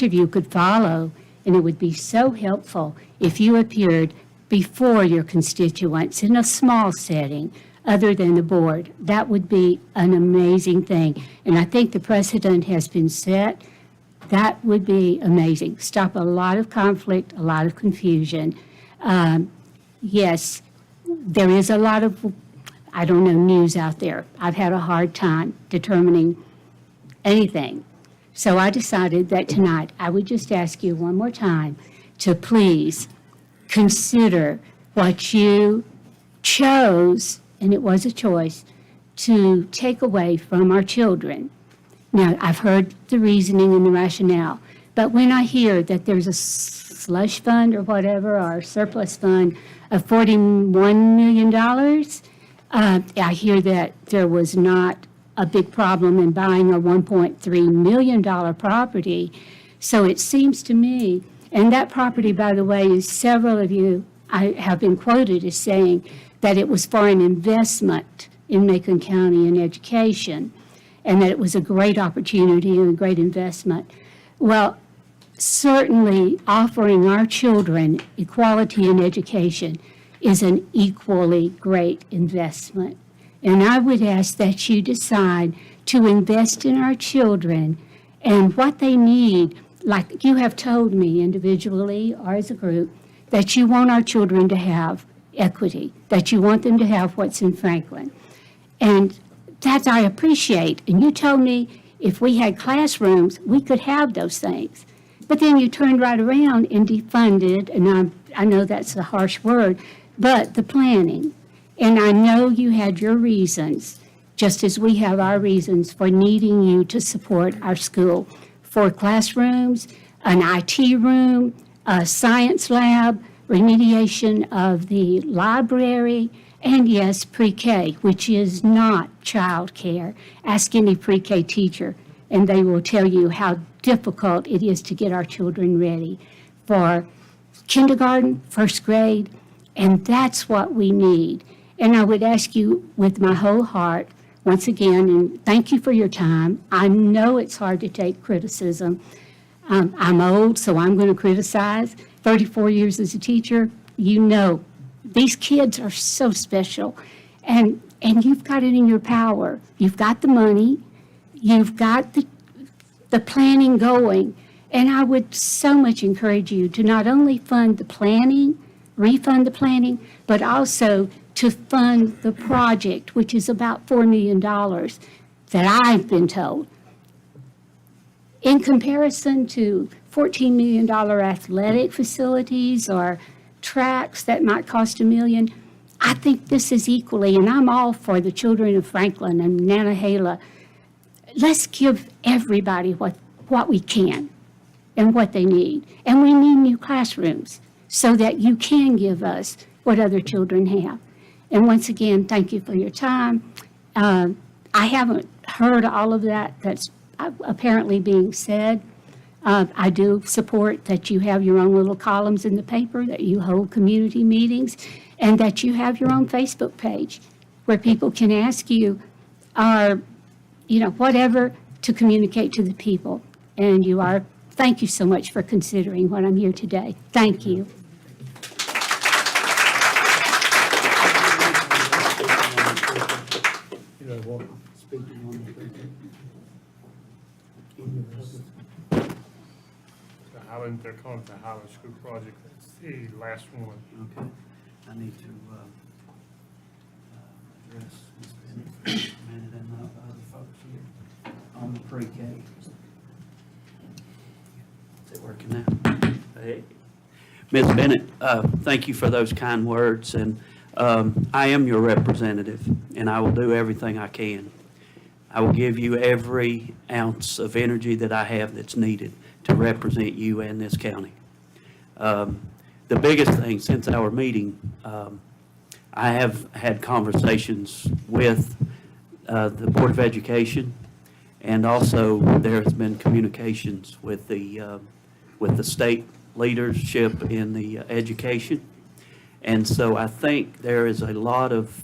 of you could follow, and it would be so helpful if you appeared before your constituents in a small setting other than the board. That would be an amazing thing. And I think the precedent has been set. That would be amazing. Stop a lot of conflict, a lot of confusion. Yes, there is a lot of, I don't know, news out there. I've had a hard time determining anything. So I decided that tonight I would just ask you one more time to please consider what you chose, and it was a choice, to take away from our children. Now, I've heard the reasoning and the rationale, but when I hear that there's a slush fund or whatever, or a surplus fund of $41 million, I hear that there was not a big problem in buying a $1.3 million property. So it seems to me, and that property, by the way, is several of you, I have been quoted as saying that it was for an investment in Macon County in education, and that it was a great opportunity and a great investment. Well, certainly offering our children equality in education is an equally great investment. And I would ask that you decide to invest in our children and what they need, like you have told me individually or as a group, that you want our children to have equity, that you want them to have what's in Franklin. And that I appreciate. And you told me if we had classrooms, we could have those things. But then you turned right around and defunded, and I know that's a harsh word, but the planning. And I know you had your reasons, just as we have our reasons for needing you to support our school. 4 classrooms, an IT room, a science lab, remediation of the library, and yes, pre-K, which is not childcare. Ask any pre-K teacher, and they will tell you how difficult it is to get our children ready for kindergarten, first grade, and that's what we need. And I would ask you with my whole heart, once again, and thank you for your time. I know it's hard to take criticism. I'm old, so I'm going to criticize. 34 years as a teacher, you know, these kids are so special. And you've got it in your power. You've got the money. You've got the planning going. And I would so much encourage you to not only fund the planning, refund the planning, but also to fund the project, which is about $4 million that I've been told. In comparison to $14 million athletic facilities or tracks that might cost $1 million, I think this is equally, and I'm all for the children of Franklin and Nantahala. Let's give everybody what we can and what they need. And we need new classrooms so that you can give us what other children have. And once again, thank you for your time. I haven't heard all of that's apparently being said. I do support that you have your own little columns in the paper, that you hold community meetings, and that you have your own Facebook page where people can ask you, whatever to communicate to the people. And thank you so much for considering what I'm here today. Thank you. They're calling it the Highland School Project. That's the last one. Okay, I need to address Ms. Bennett and the other folks here on the pre-K. Is it working now? Hey. Ms. Bennett, thank you for those kind words, and I am your representative, and I will do everything I can. I will give you every ounce of energy that I have that's needed to represent you and this county. The biggest thing since our meeting, I have had conversations with the Board of Education, and also there has been communications with the state leadership in the education. And so I think there is a lot of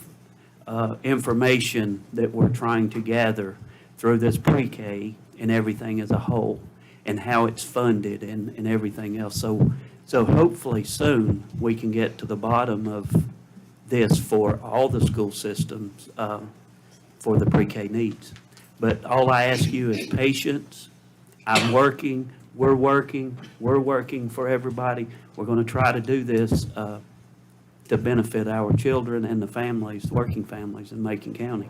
information that we're trying to gather through this pre-K and everything as a whole, and how it's funded and everything else. So hopefully soon, we can get to the bottom of this for all the school systems for the pre-K needs. But all I ask you is patience. I'm working, we're working for everybody. We're going to try to do this to benefit our children and the families, working families in Macon County.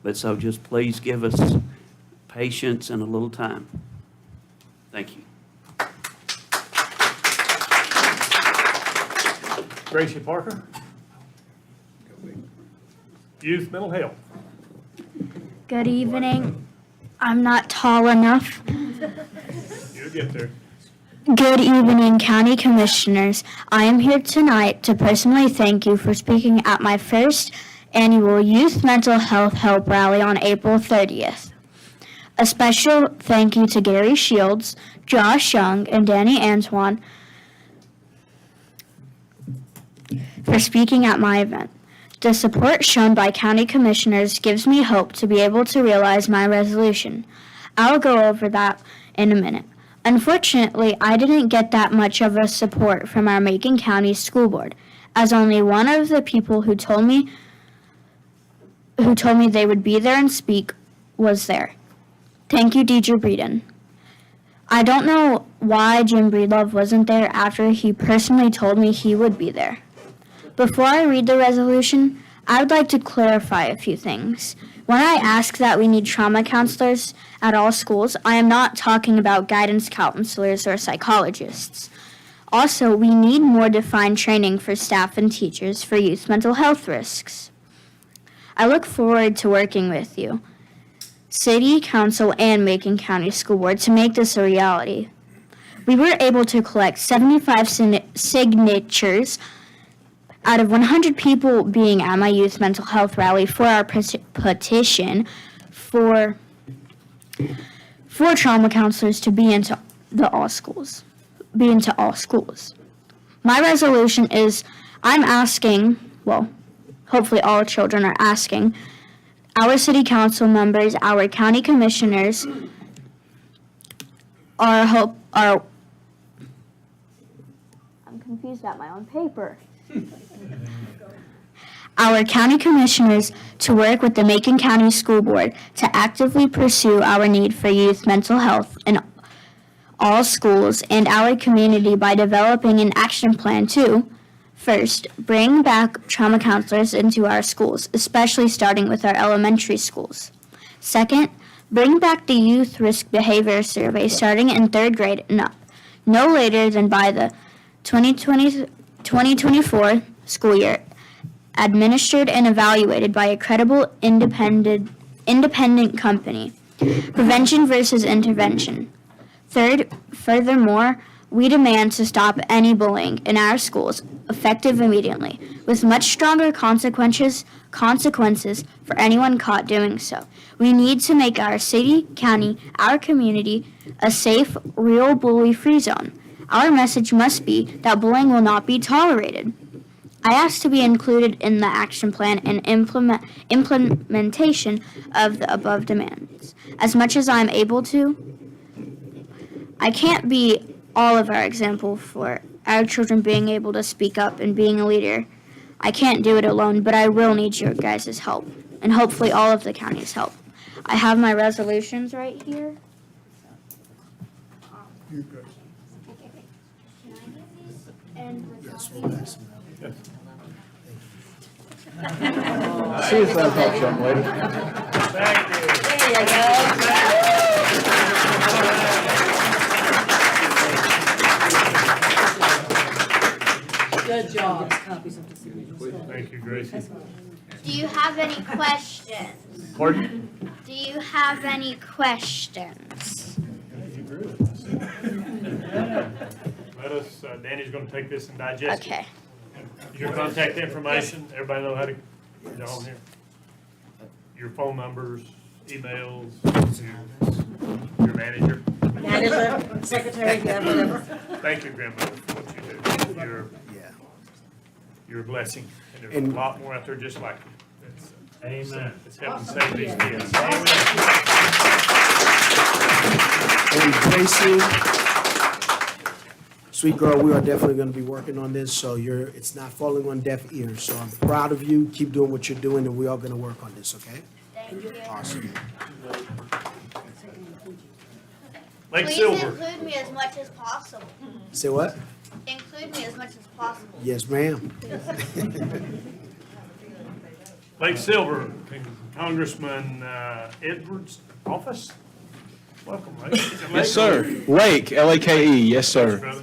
But so just please give us patience and a little time. Thank you. Gracie Parker. Youth Mental Health. Good evening. I'm not tall enough. You'll get there. Good evening, County Commissioners. I am here tonight to personally thank you for speaking at my first annual Youth Mental Health Help Rally on April 30th. A special thank you to Gary Shields, Josh Young, and Danny Antoine for speaking at my event. The support shown by County Commissioners gives me hope to be able to realize my resolution. I'll go over that in a minute. Unfortunately, I didn't get that much of a support from our Macon County School Board, as only one of the people who told me they would be there and speak was there. Thank you, Deidre Breeden. I don't know why Jim Breedlove wasn't there after he personally told me he would be there. Before I read the resolution, I would like to clarify a few things. When I ask that we need trauma counselors at all schools, I am not talking about guidance counselors or psychologists. Also, we need more defined training for staff and teachers for youth mental health risks. I look forward to working with you, City Council and Macon County School Board, to make this a reality. We were able to collect 75 signatures out of 100 people being at my youth mental health rally for our petition for trauma counselors to be into all schools. My resolution is I'm asking, well, hopefully all children are asking, our city council members, our county commissioners, I'm confused at my own paper. Our county commissioners to work with the Macon County School Board to actively pursue our need for youth mental health in all schools and our community by developing an action plan to, first, bring back trauma counselors into our schools, especially starting with our elementary schools. Second, bring back the youth risk behavior survey starting in 3rd grade and up, no later than by the 2024 school year, administered and evaluated by a credible independent company. Prevention versus intervention. Third, furthermore, we demand to stop any bullying in our schools, effective immediately, with much stronger consequences for anyone caught doing so. We need to make our city, county, our community a safe, real bully-free zone. Our message must be that bullying will not be tolerated. I ask to be included in the action plan and implementation of the above demands. As much as I'm able to, I can't be all of our example for our children being able to speak up and being a leader. I can't do it alone, but I will need your guys' help, and hopefully all of the county's help. I have my resolutions right here. You're good. See if that helps, young lady. Thank you. Good job. Thank you, Gracie. Do you have any questions? Pardon? Do you have any questions? Let us, Danny's gonna take this and digest it. Okay. Your contact information, everybody know how to get on here. Your phone numbers, emails, your manager. Manager, secretary, yeah, whatever. Thank you, grandmother, for what you do. You're a blessing, and there's a And- lot more out there just like you. That's, Amen. Let's help them save these kids. And Gracie, sweet girl, we are definitely going to be working on this, so it's not falling on deaf ears. So I'm proud of you. Keep doing what you're doing, and we are going to work on this, okay? Thank you. Awesome. Lake Please Silver. include me as much as possible. Say what? Include me as much as possible. Yes, ma'am. Lake Silver, Congressman Edwards' office. Welcome, Lake. Is it Lake? Yes, sir. Lake, L-A-K-E, yes, sir.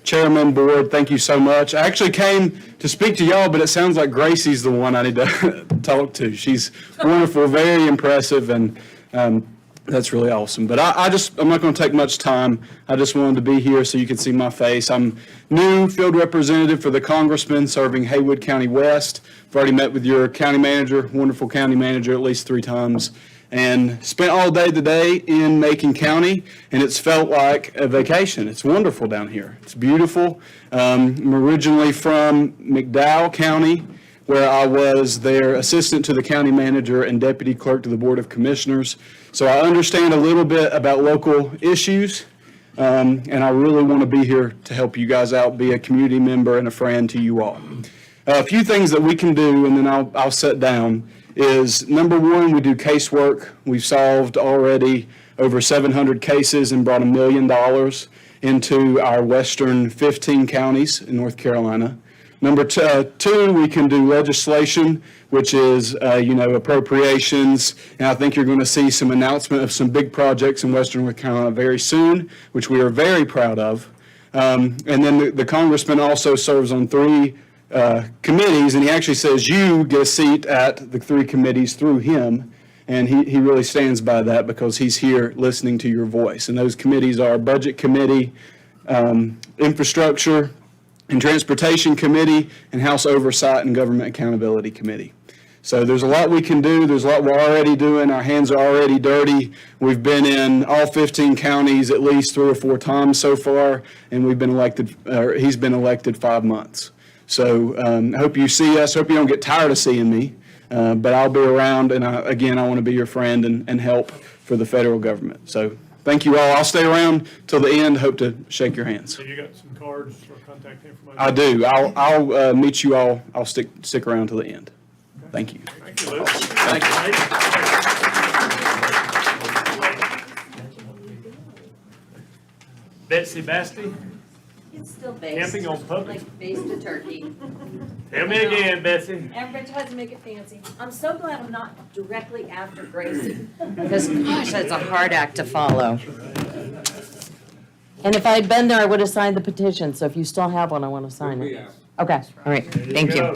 Chairman, board, thank you so much. I actually came to speak to y'all, but it sounds like Gracie's the one I need to talk to. She's wonderful, very impressive, and that's really awesome. But I'm not going to take much time. I just wanted to be here so you can see my face. I'm new field representative for the congressman serving Haywood County West. I've already met with your county manager, wonderful county manager, at least 3 times. And spent all day today in Macon County, and it's felt like a vacation. It's wonderful down here. It's beautiful. I'm originally from McDowell County, where I was their assistant to the county manager and deputy clerk to the Board of Commissioners. So I understand a little bit about local issues, and I really want to be here to help you guys out, be a community member and a friend to you all. A few things that we can do, and then I'll sit down, is number one, we do casework. We've solved already over 700 cases and brought $1 million into our western 15 counties in North Carolina. Number two, we can do legislation, which is, appropriations. And I think you're going to see some announcement of some big projects in western North Carolina very soon, which we are very proud of. And then the congressman also serves on 3 committees, and he actually says you get a seat at the 3 committees through him, and he really stands by that because he's here listening to your voice. And those committees are Budget Committee, Infrastructure and Transportation Committee, and House Oversight and Government Accountability Committee. So there's a lot we can do. There's a lot we're already doing. Our hands are already dirty. We've been in all 15 counties at least 3 or 4 times so far, and we've been elected, or he's been elected 5 months. So I hope you see us. Hope you don't get tired of seeing me, but I'll be around, and I want to be your friend and help for the federal government. So thank you all. I'll stay around till the end. Hope to shake your hands. So you got some cards or contact information? I do. I'll meet you all. I'll stick around till the end. Thank you. Thank you, Luke. Thank you. Betsy Basti? It's still based. Camping on public? Like based to turkey. Tell me again, Betsy. Everybody tries to make it fancy. I'm so glad I'm not directly after Gracie, because gosh, that's a hard act to follow. And if I had been there, I would have signed the petition, so if you still have one, I want to sign it. Okay, all right, thank you.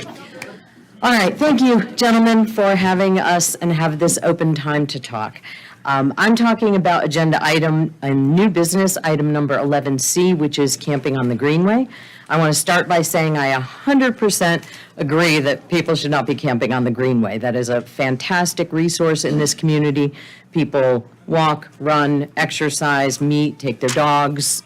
All right, thank you, gentlemen, for having us and have this open time to talk. I'm talking about agenda item, a new business, item number 11C, which is camping on the Greenway. I want to start by saying I 100% agree that people should not be camping on the Greenway. That is a fantastic resource in this community. People walk, run, exercise, meet, take their dogs.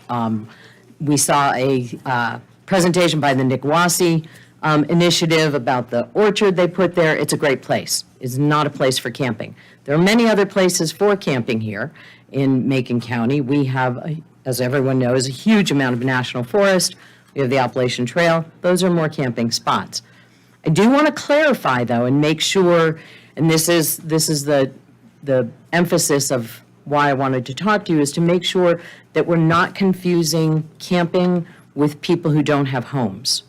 We saw a presentation by the Nick Wassey initiative about the orchard they put there. It's a great place. It's not a place for camping. There are many other places for camping here in Macon County. We have, as everyone knows, a huge amount of national forest. We have the Appalachian Trail. Those are more camping spots. I do want to clarify, though, and make sure, and this is the emphasis of why I wanted to talk to you, is to make sure that we're not confusing camping with people who don't have homes.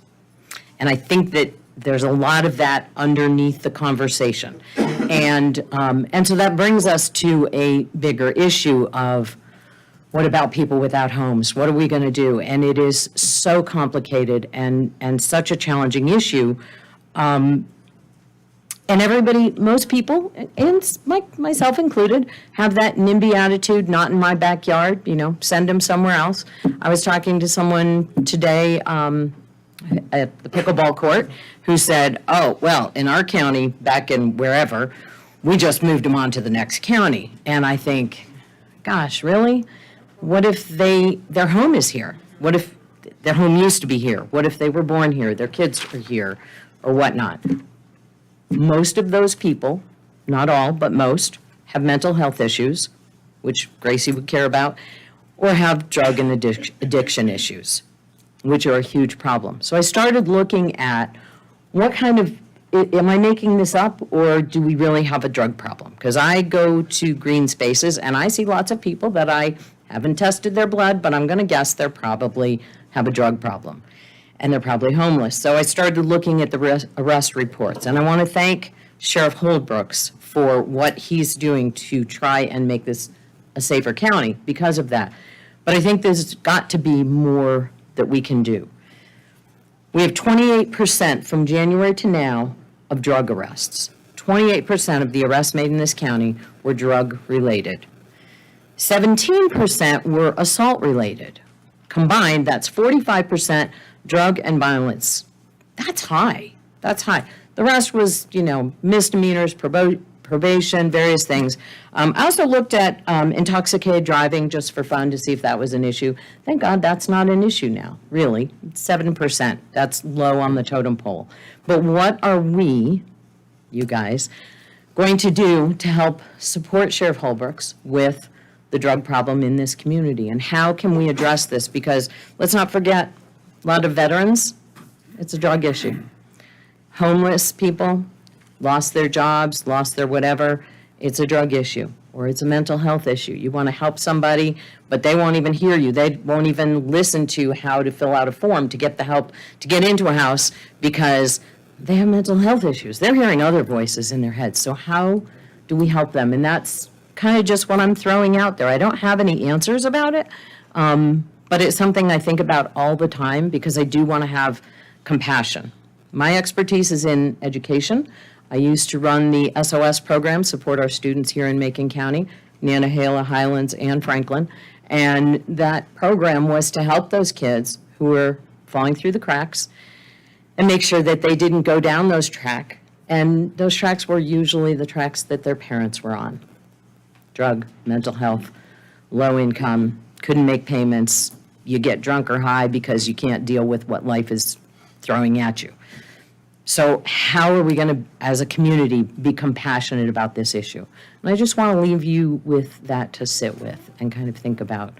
And I think that there's a lot of that underneath the conversation. And so that brings us to a bigger issue of, what about people without homes? What are we going to do? And it is so complicated and such a challenging issue. And everybody, most people, and myself included, have that NIMBY attitude, not in my backyard, send them somewhere else. I was talking to someone today at the pickleball court who said, oh, well, in our county, back in wherever, we just moved them on to the next county. And I think, gosh, really? What if their home is here? What if their home used to be here? What if they were born here, their kids are here, or whatnot? Most of those people, not all, but most, have mental health issues, which Gracie would care about, or have drug and addiction issues, which are a huge problem. So I started looking at what kind of, am I making this up, or do we really have a drug problem? Because I go to green spaces and I see lots of people that I haven't tested their blood, but I'm going to guess they're probably have a drug problem. And they're probably homeless. So I started looking at the arrest reports. And I want to thank Sheriff Holdbrooks for what he's doing to try and make this a safer county because of that. But I think there's got to be more that we can do. We have 28% from January to now of drug arrests. 28% of the arrests made in this county were drug-related. 17% were assault-related. Combined, that's 45% drug and violence. That's high. That's high. The rest was, misdemeanors, probation, various things. I also looked at intoxicated driving just for fun to see if that was an issue. Thank God that's not an issue now, really. It's 7%. That's low on the totem pole. But what are we, you guys, going to do to help support Sheriff Holbrooks with the drug problem in this community? And how can we address this? Because let's not forget, a lot of veterans, it's a drug issue. Homeless people lost their jobs, lost their whatever, it's a drug issue, or it's a mental health issue. You want to help somebody, but they won't even hear you. They won't even listen to how to fill out a form to get the help to get into a house because they have mental health issues. They're hearing other voices in their heads. So how do we help them? And that's kind of just what I'm throwing out there. I don't have any answers about it, but it's something I think about all the time because I do want to have compassion. My expertise is in education. I used to run the SOS program, support our students here in Macon County, Nantahala, Highlands, and Franklin. And that program was to help those kids who were falling through the cracks and make sure that they didn't go down those tracks. And those tracks were usually the tracks that their parents were on. Drug, mental health, low income, couldn't make payments. You get drunk or high because you can't deal with what life is throwing at you. So how are we going to, as a community, be compassionate about this issue? And I just want to leave you with that to sit with and kind of think about.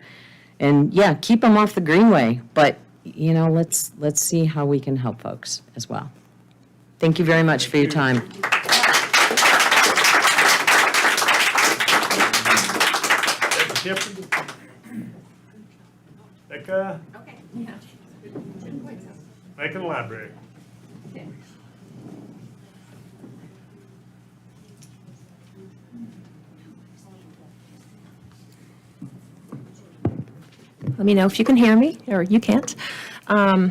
And yeah, keep them off the greenway, but let's see how we can help folks as well. Thank you very much for your time. Becca? Macon Library. Let me know if you can hear me, or you can't. My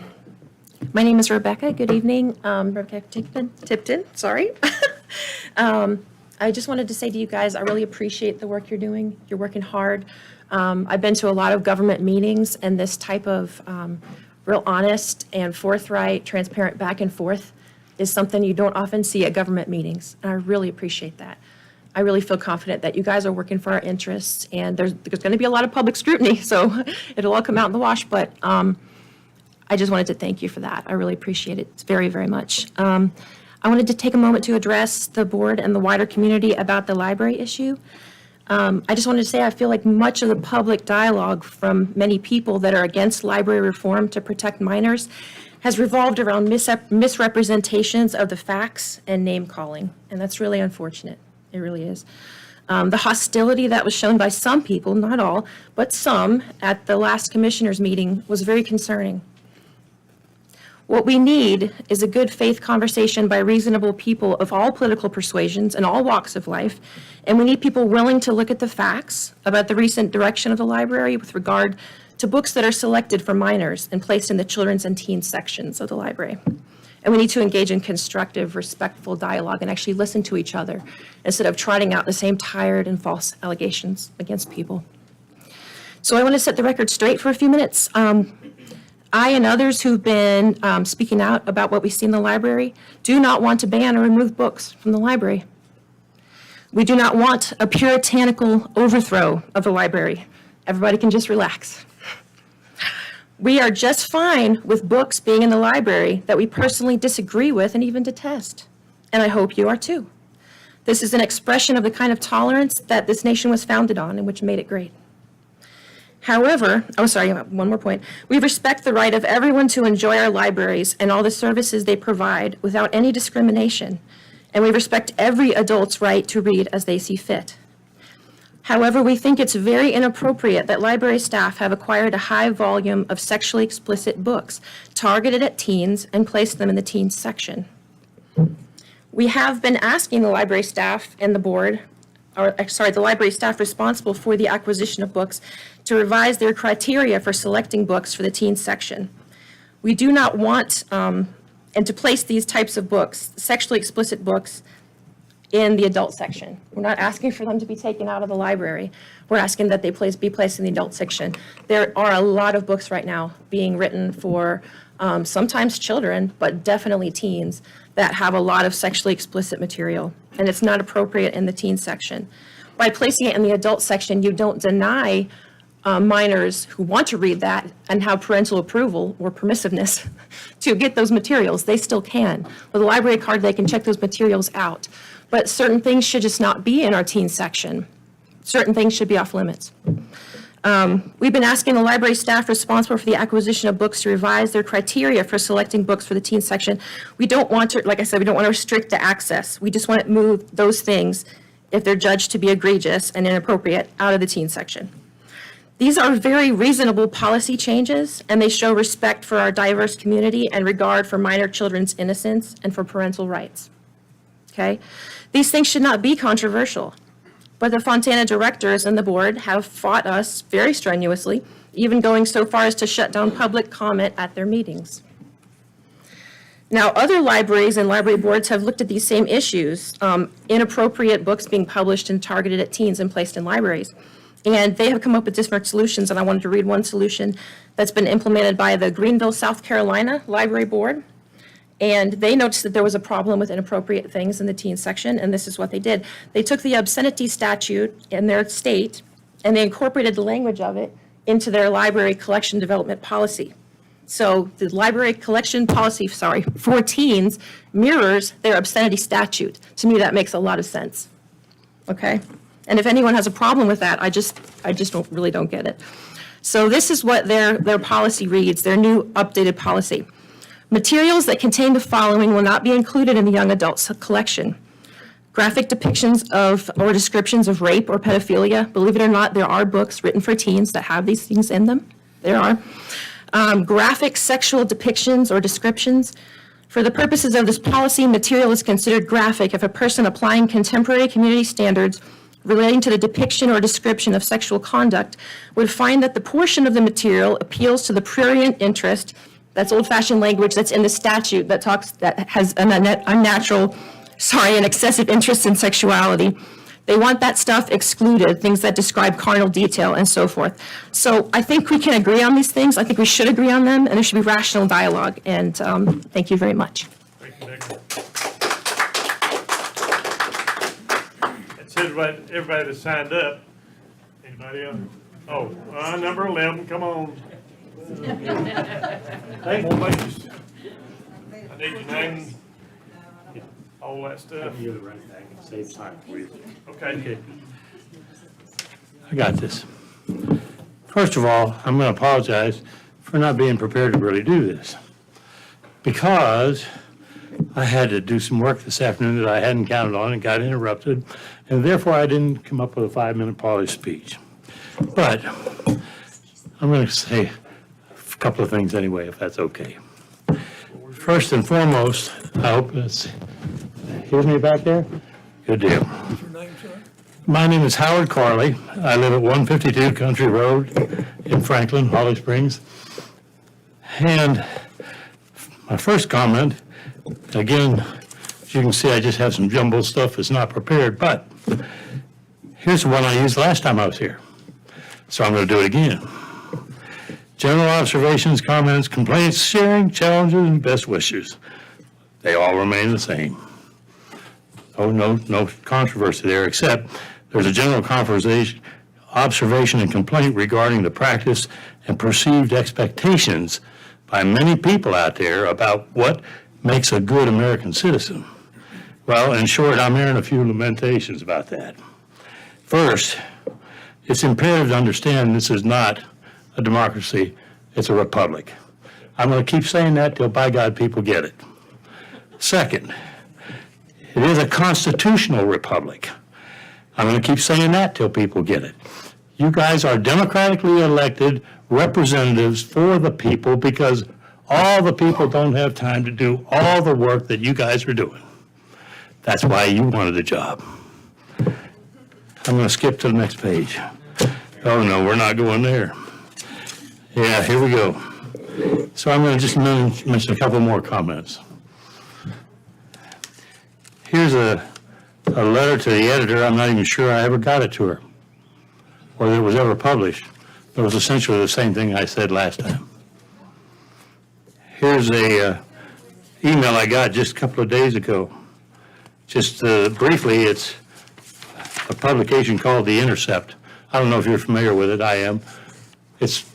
name is Rebecca. Good evening. Rebecca Tipton, sorry. I just wanted to say to you guys, I really appreciate the work you're doing. You're working hard. I've been to a lot of government meetings, and this type of real honest and forthright, transparent back and forth is something you don't often see at government meetings, and I really appreciate that. I really feel confident that you guys are working for our interests, and there's going to be a lot of public scrutiny, so it'll all come out in the wash, but I just wanted to thank you for that. I really appreciate it very, very much. I wanted to take a moment to address the board and the wider community about the library issue. I just wanted to say I feel like much of the public dialogue from many people that are against library reform to protect minors has revolved around misrepresentations of the facts and name-calling, and that's really unfortunate. It really is. The hostility that was shown by some people, not all, but some, at the last commissioners' meeting was very concerning. What we need is a good faith conversation by reasonable people of all political persuasions and all walks of life, and we need people willing to look at the facts about the recent direction of the library with regard to books that are selected for minors and placed in the children's and teens sections of the library. And we need to engage in constructive, respectful dialogue and actually listen to each other instead of trotting out the same tired and false allegations against people. So I want to set the record straight for a few minutes. I and others who've been speaking out about what we see in the library do not want to ban or remove books from the library. We do not want a puritanical overthrow of the library. Everybody can just relax. We are just fine with books being in the library that we personally disagree with and even detest. and I hope you are too. This is an expression of the kind of tolerance that this nation was founded on and which made it great. However, one more point. We respect the right of everyone to enjoy our libraries and all the services they provide without any discrimination, and we respect every adult's right to read as they see fit. However, we think it's very inappropriate that library staff have acquired a high volume of sexually explicit books targeted at teens and placed them in the teens section. We have been asking the library staff and the board, the library staff responsible for the acquisition of books to revise their criteria for selecting books for the teens section. We do not want, and to place these types of books, sexually explicit books, in the adult section. We're not asking for them to be taken out of the library. We're asking that they be placed in the adult section. There are a lot of books right now being written for sometimes children, but definitely teens, that have a lot of sexually explicit material, and it's not appropriate in the teen section. By placing it in the adult section, you don't deny minors who want to read that and have parental approval or permissiveness to get those materials. They still can. With a library card, they can check those materials out. But certain things should just not be in our teen section. Certain things should be off limits. We've been asking the library staff responsible for the acquisition of books to revise their criteria for selecting books for the teen section. We don't want to, like I said, we don't want to restrict the access. We just want to move those things, if they're judged to be egregious and inappropriate, out of the teen section. These are very reasonable policy changes, and they show respect for our diverse community and regard for minor children's innocence and for parental rights. Okay? These things should not be controversial, but the Fontana directors and the board have fought us very strenuously, even going so far as to shut down public comment at their meetings. Now, other libraries and library boards have looked at these same issues, inappropriate books being published and targeted at teens and placed in libraries. And they have come up with different solutions, and I wanted to read one solution that's been implemented by the Greenville, South Carolina Library Board. And they noticed that there was a problem with inappropriate things in the teen section, and this is what they did. They took the obscenity statute in their state, and they incorporated the language of it into their library collection development policy. So the library collection policy, for teens mirrors their obscenity statute. To me, that makes a lot of sense. Okay? And if anyone has a problem with that, I just really don't get it. So this is what their policy reads, their new updated policy. Materials that contain the following will not be included in the young adults collection. Graphic depictions of or descriptions of rape or pedophilia. Believe it or not, there are books written for teens that have these things in them. There are. Graphic sexual depictions or descriptions. For the purposes of this policy, material is considered graphic if a person applying contemporary community standards relating to the depiction or description of sexual conduct would find that the portion of the material appeals to the prurient interest. That's old-fashioned language that's in the statute that has an excessive interest in sexuality. They want that stuff excluded, things that describe carnal detail and so forth. So I think we can agree on these things. I think we should agree on them, and there should be rational dialogue. And thank you very much. Thank you, Nick. That's everybody that signed up. Anybody else? Oh, number 11, come on. Hey, more ladies. I need your name, all that stuff. You're the right back and save time for you. Okay. I got this. First of all, I'm going to apologize for not being prepared to really do this, because I had to do some work this afternoon that I hadn't counted on and got interrupted, and therefore I didn't come up with a 5-minute policy speech. But I'm going to say a couple of things anyway, if that's okay. First and foremost, I hope that's, hear me back there? Good deal. What's your name, sir? My name is Howard Carley. I live at 152 Country Road in Franklin, Holly Springs. And my first comment, again, as you can see, I just have some jumbled stuff that's not prepared, but here's the one I used last time I was here. So I'm going to do it again. General observations, comments, complaints, sharing, challenges, and best wishes. They all remain the same. Oh, no controversy there, except there's a general observation and complaint regarding the practice and perceived expectations by many people out there about what makes a good American citizen. Well, in short, I'm hearing a few lamentations about that. First, it's imperative to understand this is not a democracy, it's a republic. I'm going to keep saying that till by God people get it. Second, it is a constitutional republic. I'm going to keep saying that till people get it. You guys are democratically elected representatives for the people because all the people don't have time to do all the work that you guys are doing. That's why you wanted the job. I'm going to skip to the next page. Oh, no, we're not going there. Yeah, here we go. So I'm going to just mention a couple more comments. Here's a letter to the editor. I'm not even sure I ever got it to her or that it was ever published. It was essentially the same thing I said last time. Here's a email I got just a couple of days ago. Just briefly, it's a publication called The Intercept. I don't know if you're familiar with it. I am. It's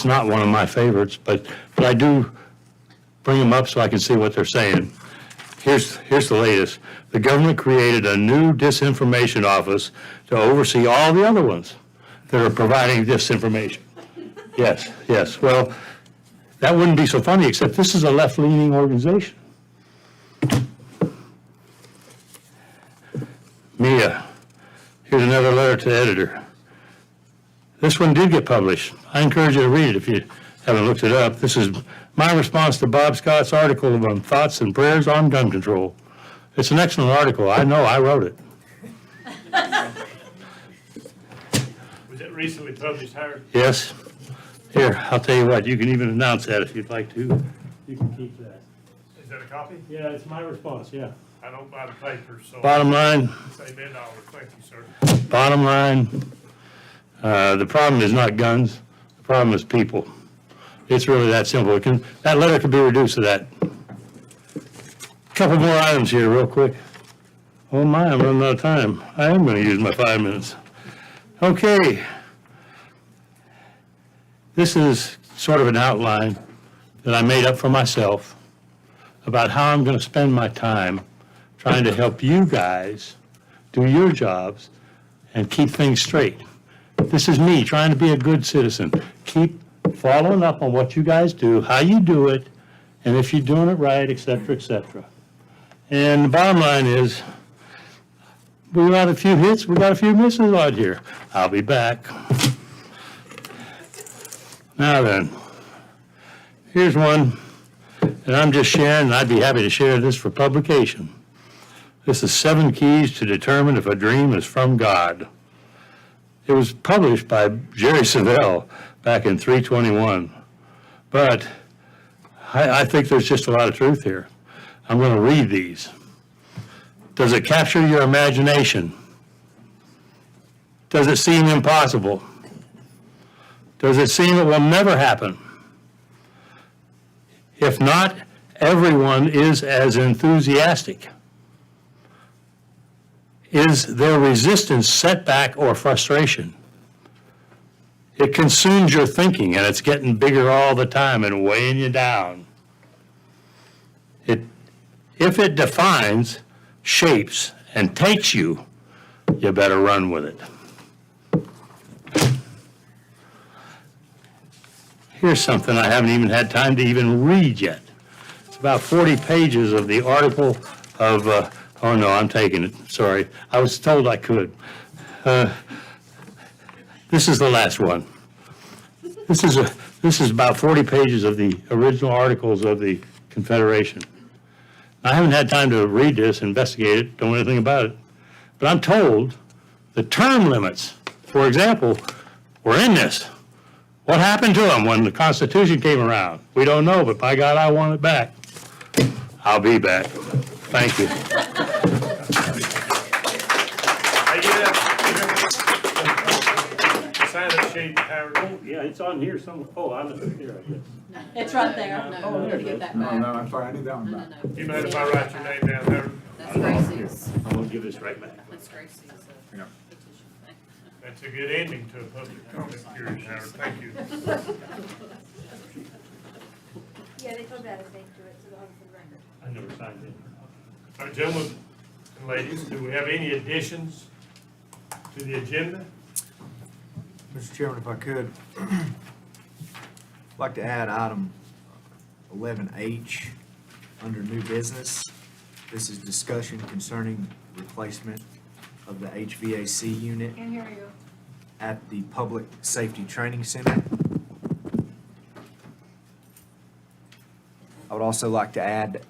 not one of my favorites, but I do bring them up so I can see what they're saying. Here's the latest. The government created a new disinformation office to oversee all the other ones that are providing disinformation. Yes, yes. Well, that wouldn't be so funny, except this is a left-leaning organization. Mia, here's another letter to the editor. This one did get published. I encourage you to read it if you haven't looked it up. This is my response to Bob Scott's article on thoughts and prayers on gun control. It's an excellent article. I know, I wrote it. Was it recently published, Howard? Yes. Here, I'll tell you what, you can even announce that if you'd like to. You can keep that. Is that a copy? Yeah, it's my response, yeah. I don't buy the paper, so. Bottom line. Say $10. Thank you, sir. Bottom line, the problem is not guns, the problem is people. It's really that simple. That letter can be reduced to that. Couple more items here real quick. Oh my, I'm running out of time. I am going to use my 5 minutes. Okay. This is sort of an outline that I made up for myself about how I'm going to spend my time trying to help you guys do your jobs and keep things straight. This is me trying to be a good citizen. Keep following up on what you guys do, how you do it, and if you're doing it right, et cetera, et cetera. And the bottom line is, we got a few hits, we got a few misses out here. I'll be back. Now then, here's one that I'm just sharing, and I'd be happy to share this for publication. This is 7 keys to determine if a dream is from God. It was published by Jerry Savelle back in 321. But I think there's just a lot of truth here. I'm going to read these. Does it capture your imagination? Does it seem impossible? Does it seem it will never happen? If not, everyone is as enthusiastic. Is there resistance, setback, or frustration? It consumes your thinking, and it's getting bigger all the time and weighing you down. If it defines, shapes, and takes you, you better run with it. Here's something I haven't even had time to even read yet. It's about 40 pages of the article of, oh no, I'm taking it, sorry. I was told I could. This is the last one. This is about 40 pages of the original articles of the Confederation. I haven't had time to read this, investigate it, don't know anything about it. But I'm told the term limits, for example, were in this. What happened to them when the Constitution came around? We don't know, but by God, I want it back. I'll be back. Thank you. Sign that sheet, Howard. Oh, yeah, it's on here somewhere. Oh, I left it here, I guess. It's right there. Oh, there it is. No, I'm sorry, I need that one back. You mind if I write your name down, Howard? That's Gracie's. I'm going to give this right back. That's Gracie's petition thing. That's a good ending to a public comment period, Howard. Thank you. Yeah, they told me how to think to it, so they'll have it for the record. I never signed it. All right, gentlemen and ladies, do we have any additions to the agenda? Mr. Chairman, if I could, I'd like to add item 11H under new business. This is discussion concerning replacement of the HVAC unit Can't hear you. at the Public Safety Training Center. I would also like to add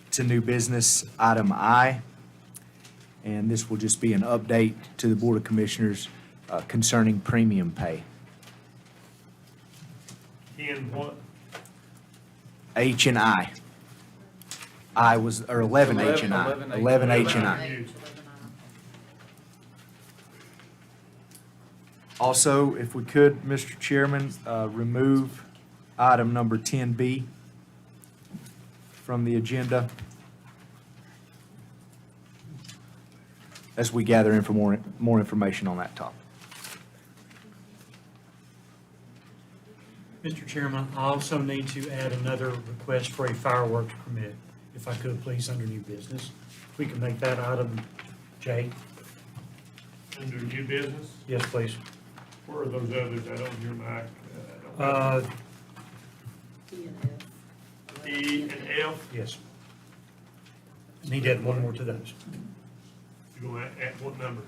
to new business item I, and this will just be an update to the Board of Commissioners concerning premium pay. In what? H and I. I was, or 11H and I. 11H and I. Also, if we could, Mr. Chairman, remove item number 10B from the agenda as we gather more information on that topic. Mr. Chairman, I also need to add another request for a fireworks permit, if I could, please, under new business. If we can make that item J. Under new business? Yes, please. Where are those others? I don't hear Mike. E and F? Yes. Need to add one more to those. You going to add what number?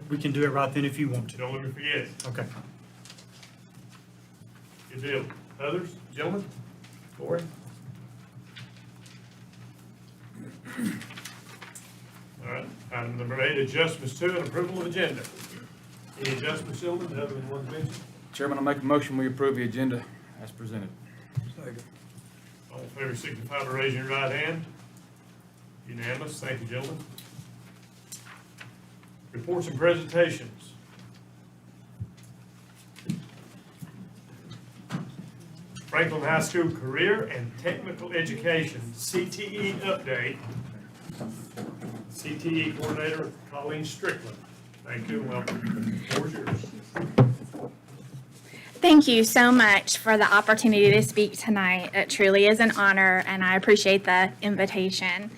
We can do it right then if you want to. Don't let me forget. Okay. Good deal. Others, gentlemen? Corey? All right, item number 8, adjustments to and approval of agenda. Any adjustments, gentlemen, other than ones mentioned? Chairman, I make a motion, we approve the agenda as presented. All in favor, signify by raising your right hand. Unanimous. Thank you, gentlemen. Reports and presentations. Franklin High School Career and Technical Education, CTE update. CTE Coordinator Colleen Strickland. Thank you and welcome. The floor is yours. Thank you so much for the opportunity to speak tonight. It truly is an honor, and I appreciate the invitation.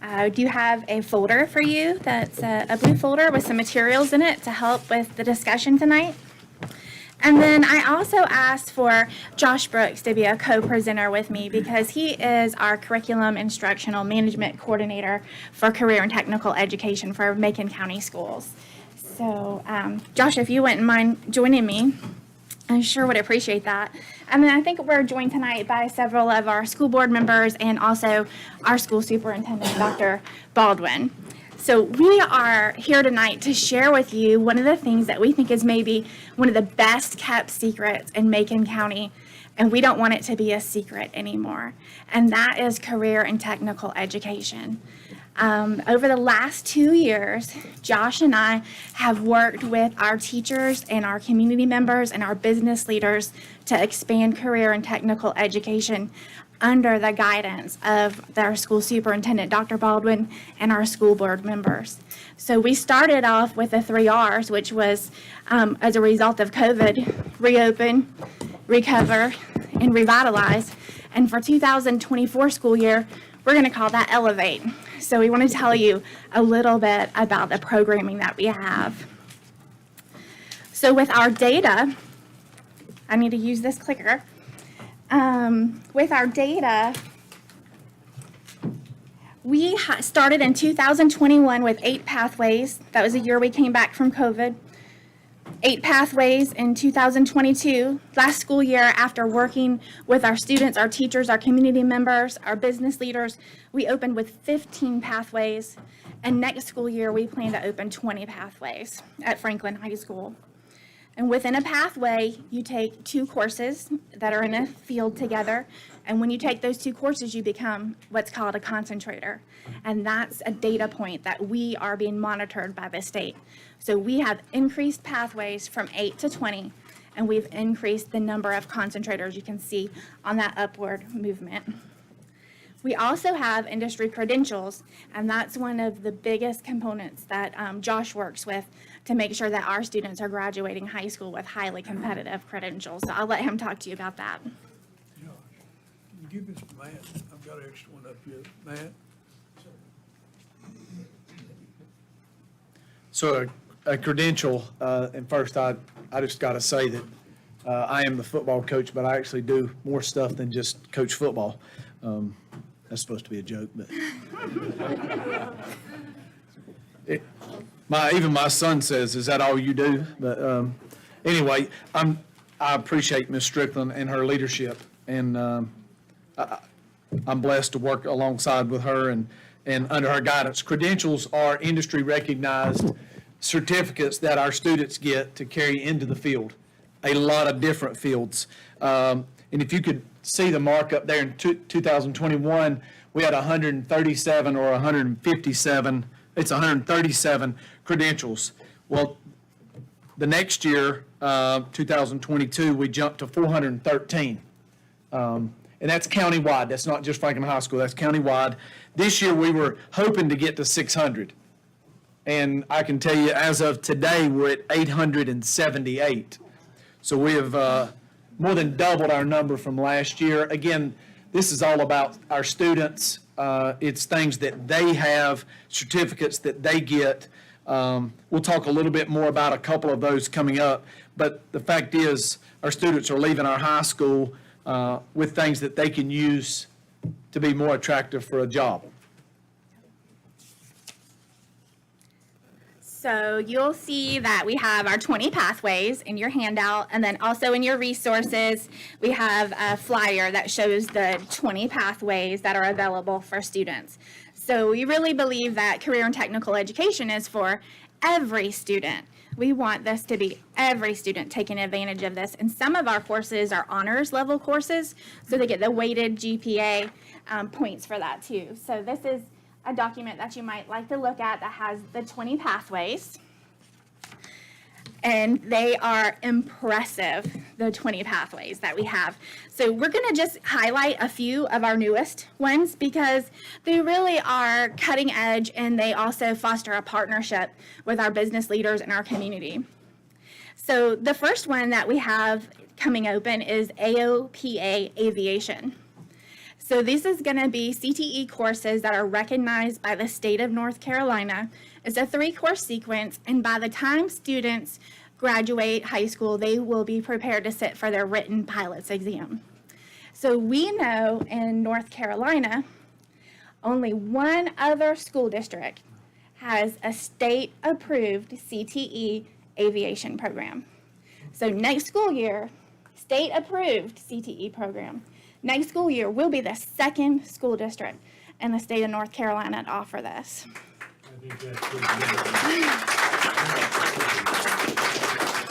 I do have a folder for you that's a blue folder with some materials in it to help with the discussion tonight. And then I also asked for Josh Brooks to be a co-presenter with me because he is our Curriculum Instructional Management Coordinator for Career and Technical Education for Macon County Schools. So, Josh, if you wouldn't mind joining me, I sure would appreciate that. And then I think we're joined tonight by several of our school board members and also our school superintendent, Dr. Baldwin. So we are here tonight to share with you one of the things that we think is maybe one of the best kept secrets in Macon County, and we don't want it to be a secret anymore, and that is career and technical education. Over the last 2 years, Josh and I have worked with our teachers and our community members and our business leaders to expand career and technical education under the guidance of our school superintendent, Dr. Baldwin, and our school board members. So we started off with the 3 R's, which was, as a result of COVID, reopen, recover, and revitalize. And for 2024 school year, we're going to call that Elevate. So we want to tell you a little bit about the programming that we have. So with our data, I need to use this clicker. With our data, we started in 2021 with 8 pathways. That was the year we came back from COVID. 8 pathways in 2022. Last school year, after working with our students, our teachers, our community members, our business leaders, we opened with 15 pathways. And next school year, we plan to open 20 pathways at Franklin High School. And within a pathway, you take 2 courses that are in a field together. And when you take those 2 courses, you become what's called a concentrator. And that's a data point that we are being monitored by the state. So we have increased pathways from 8 to 20, and we've increased the number of concentrators you can see on that upward movement. We also have industry credentials, and that's one of the biggest components that Josh works with to make sure that our students are graduating high school with highly competitive credentials. So I'll let him talk to you about that. Give this to Matt. I've got an extra one up here. Matt, So a credential, and first I just got to say that I am the football coach, but I actually do more stuff than just coach football. That's supposed to be a joke, but even my son says, "Is that all you do?" But anyway, I appreciate Ms. Strickland and her leadership, and I'm blessed to work alongside with her and under her guidance. Credentials are industry-recognized certificates that our students get to carry into the field, a lot of different fields. And if you could see the mark up there in 2021, we had 137 or 157, it's 137 credentials. Well, the next year, 2022, we jumped to 413. And that's countywide. That's not just Franklin High School. That's countywide. This year, we were hoping to get to 600. And I can tell you, as of today, we're at 878. So we have more than doubled our number from last year. Again, this is all about our students. It's things that they have, certificates that they get. We'll talk a little bit more about a couple of those coming up. But the fact is, our students are leaving our high school with things that they can use to be more attractive for a job. So you'll see that we have our 20 pathways in your handout, and then also in your resources, we have a flyer that shows the 20 pathways that are available for students. So we really believe that career and technical education is for every student. We want this to be every student taking advantage of this. And some of our courses are honors level courses, so they get the weighted GPA points for that too. So this is a document that you might like to look at that has the 20 pathways. And they are impressive, the 20 pathways that we have. So we're going to just highlight a few of our newest ones because they really are cutting edge, and they also foster a partnership with our business leaders in our community. So the first one that we have coming open is AOPA Aviation. So this is going to be CTE courses that are recognized by the state of North Carolina. It's a 3-course sequence, and by the time students graduate high school, they will be prepared to sit for their written pilot's exam. So we know in North Carolina, only one other school district has a state-approved CTE aviation program. So next school year, state-approved CTE program. Next school year, we'll be the second school district in the state of North Carolina to offer this.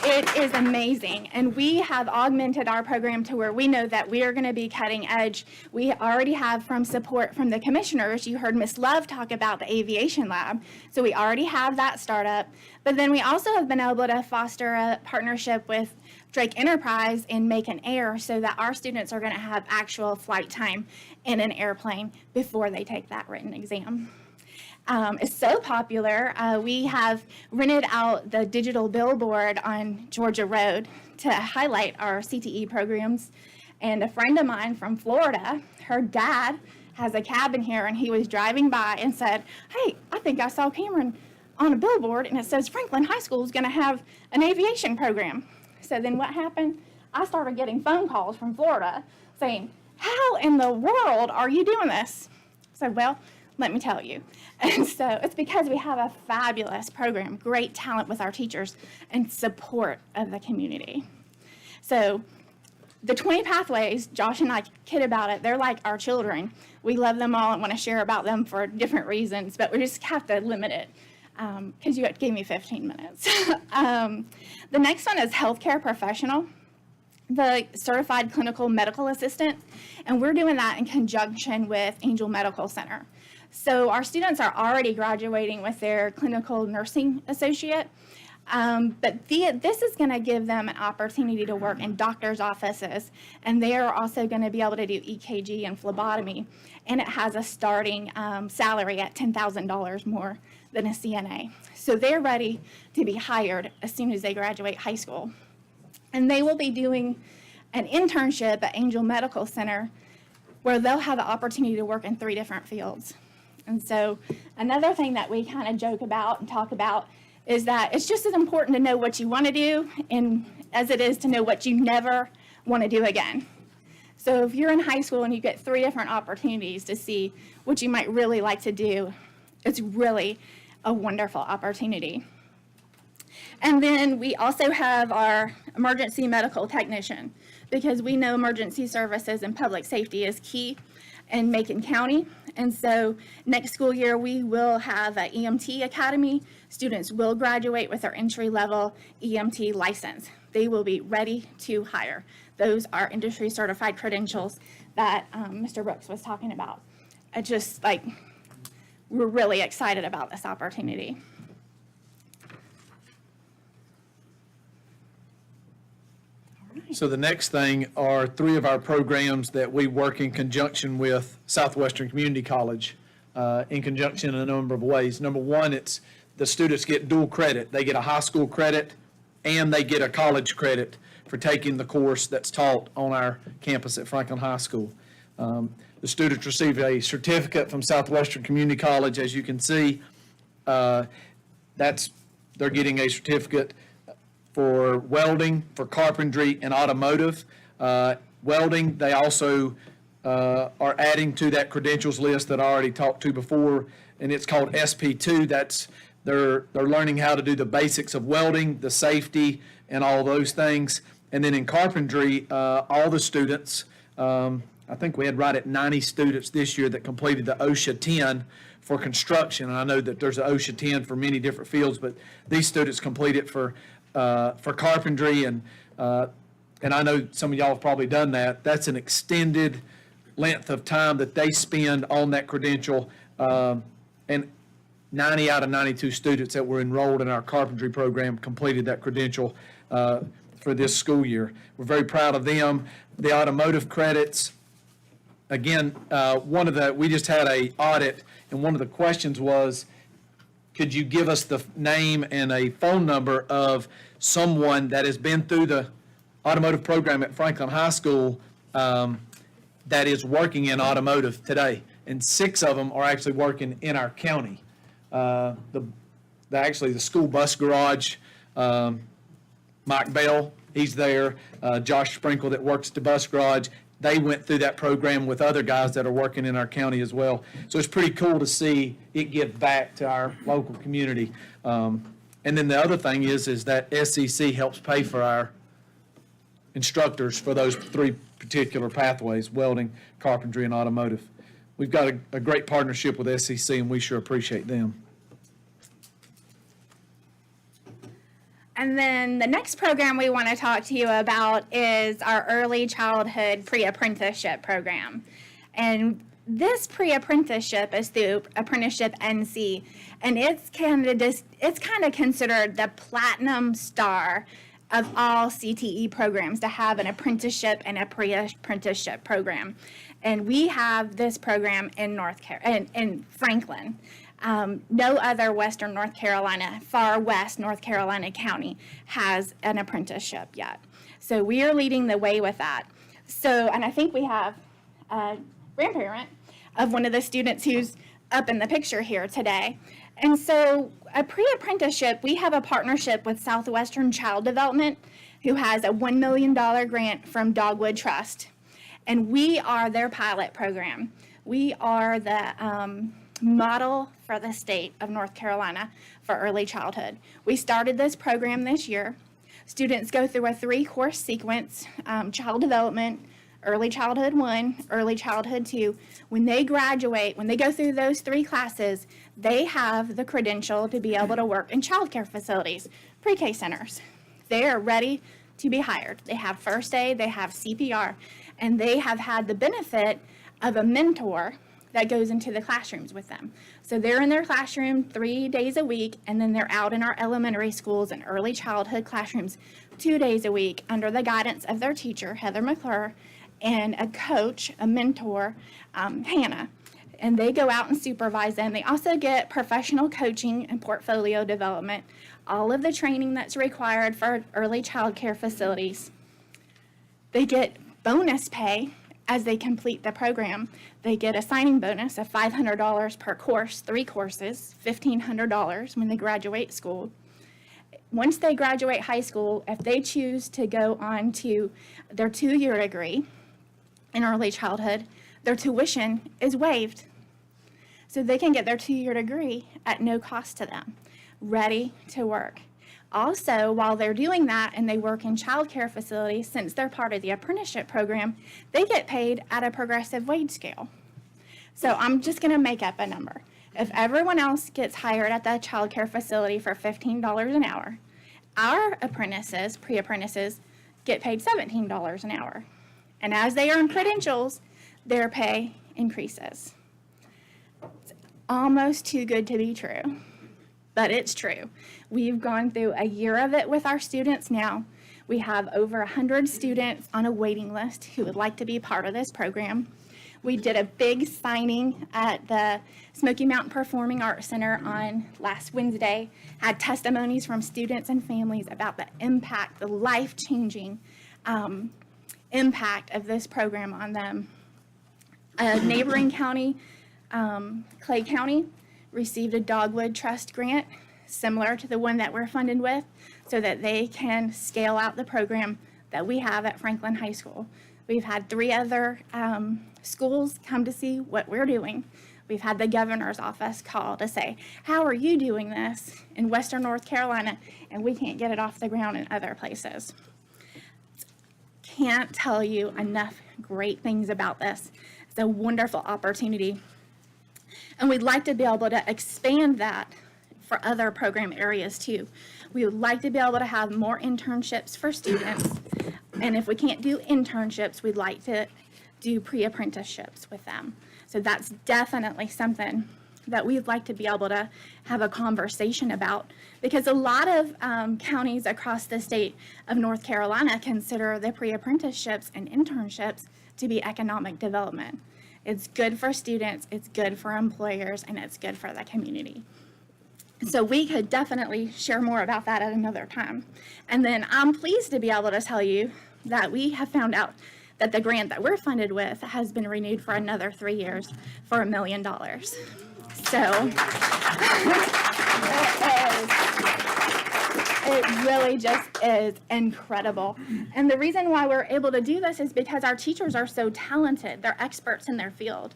It is amazing, and we have augmented our program to where we know that we are going to be cutting edge. We already have from support from the commissioners. You heard Ms. Love talk about the aviation lab, so we already have that startup. But then we also have been able to foster a partnership with Drake Enterprise and Macon Air so that our students are going to have actual flight time in an airplane before they take that written exam. It's so popular. We have rented out the digital billboard on Georgia Road to highlight our CTE programs. And a friend of mine from Florida, her dad has a cabin here, and he was driving by and said, "Hey, I think I saw Cameron on a billboard, and it says Franklin High School is going to have an aviation program." So then what happened? I started getting phone calls from Florida saying, "How in the world are you doing this?" I said, "Well, let me tell you." And so it's because we have a fabulous program, great talent with our teachers, and support of the community. So the 20 pathways, Josh and I kid about it, they're like our children. We love them all and want to share about them for different reasons, but we just have to limit it because you gave me 15 minutes. The next one is healthcare professional, the certified clinical medical assistant, and we're doing that in conjunction with Angel Medical Center. So our students are already graduating with their clinical nursing associate, but this is going to give them an opportunity to work in doctor's offices, and they are also going to be able to do EKG and phlebotomy, and it has a starting salary at $10,000 more than a CNA. So they're ready to be hired as soon as they graduate high school. And they will be doing an internship at Angel Medical Center where they'll have the opportunity to work in 3 different fields. And so another thing that we kind of joke about and talk about is that it's just as important to know what you want to do and as it is to know what you never want to do again. So if you're in high school and you get 3 different opportunities to see what you might really like to do, it's really a wonderful opportunity. And then we also have our emergency medical technician, because we know emergency services and public safety is key in Macon County. And so next school year, we will have an EMT academy. Students will graduate with their entry-level EMT license. They will be ready to hire. Those are industry certified credentials that Mr. Brooks was talking about. We're really excited about this opportunity. So the next thing are 3 of our programs that we work in conjunction with Southwestern Community College, in conjunction in a number of ways. Number one, it's the students get dual credit. They get a high school credit and they get a college credit for taking the course that's taught on our campus at Franklin High School. The students receive a certificate from Southwestern Community College. As you can see, they're getting a certificate for welding, for carpentry, and automotive. Welding, they also are adding to that credentials list that I already talked to before, and it's called SP2. They're learning how to do the basics of welding, the safety, and all those things. And then in carpentry, all the students, I think we had right at 90 students this year that completed the OSHA 10 for construction. And I know that there's an OSHA 10 for many different fields, but these students complete it for carpentry, and I know some of y'all have probably done that. That's an extended length of time that they spend on that credential, and 90 out of 92 students that were enrolled in our carpentry program completed that credential for this school year. We're very proud of them. The automotive credits, again, we just had an audit, and one of the questions was, could you give us the name and a phone number of someone that has been through the automotive program at Franklin High School that is working in automotive today? And 6 of them are actually working in our county. Actually, the school bus garage, Mike Bell, he's there. Josh Sprinkle that works at the bus garage. They went through that program with other guys that are working in our county as well. So it's pretty cool to see it give back to our local community. And then the other thing is that SEC helps pay for our instructors for those 3 particular pathways: welding, carpentry, and automotive. We've got a great partnership with SEC, and we sure appreciate them. And then the next program we want to talk to you about is our early childhood pre-apprenticeship program. And this pre-apprenticeship is through Apprenticeship NC, and it's kind of considered the platinum star of all CTE programs to have an apprenticeship and a pre-apprenticeship program. And we have this program in in Franklin. No other Western North Carolina, far west North Carolina county has an apprenticeship yet. So we are leading the way with that. And I think we have a grandparent of one of the students who's up in the picture here today. And so a pre-apprenticeship, we have a partnership with Southwestern Child Development, who has a $1 million grant from Dogwood Trust. And we are their pilot program. We are the model for the state of North Carolina for early childhood. We started this program this year. Students go through a 3-course sequence: child development, early childhood 1, early childhood 2. When they graduate, when they go through those 3 classes, they have the credential to be able to work in child care facilities, pre-K centers. They are ready to be hired. They have first aid, they have CPR, and they have had the benefit of a mentor that goes into the classrooms with them. So they're in their classroom 3 days a week, and then they're out in our elementary schools and early childhood classrooms 2 days a week under the guidance of their teacher, Heather McClure, and a coach, a mentor, Hannah. And they go out and supervise them. They also get professional coaching and portfolio development, all of the training that's required for early child care facilities. They get bonus pay as they complete the program. They get a signing bonus of $500 per course, 3 courses, $1,500 when they graduate school. once they graduate high school, if they choose to go on to their 2-year degree in early childhood, their tuition is waived. So they can get their 2-year degree at no cost to them, ready to work. Also, while they're doing that and they work in childcare facilities, since they're part of the apprenticeship program, they get paid at a progressive wage scale. So I'm just going to make up a number. If everyone else gets hired at the childcare facility for $15 an hour, our apprentices, pre-apprentices, get paid $17 an hour. And as they earn credentials, their pay increases. It's almost too good to be true, but it's true. We've gone through a year of it with our students now. We have over 100 students on a waiting list who would like to be part of this program. We did a big signing at the Smoky Mountain Performing Arts Center on last Wednesday, had testimonies from students and families about the impact, the life-changing impact of this program on them. A neighboring county, Clay County, received a Dogwood Trust grant similar to the one that we're funded with so that they can scale out the program that we have at Franklin High School. We've had 3 other schools come to see what we're doing. We've had the governor's office call to say, how are you doing this in Western North Carolina? And we can't get it off the ground in other places. Can't tell you enough great things about this. It's a wonderful opportunity. And we'd like to be able to expand that for other program areas too. We would like to be able to have more internships for students. And if we can't do internships, we'd like to do pre-apprenticeships with them. So that's definitely something that we'd like to be able to have a conversation about, because a lot of counties across the state of North Carolina consider the pre-apprenticeships and internships to be economic development. It's good for students, it's good for employers, and it's good for the community. So we could definitely share more about that at another time. And then I'm pleased to be able to tell you that we have found out that the grant that we're funded with has been renewed for another 3 years for $1 million. So it really just is incredible. And the reason why we're able to do this is because our teachers are so talented. They're experts in their field.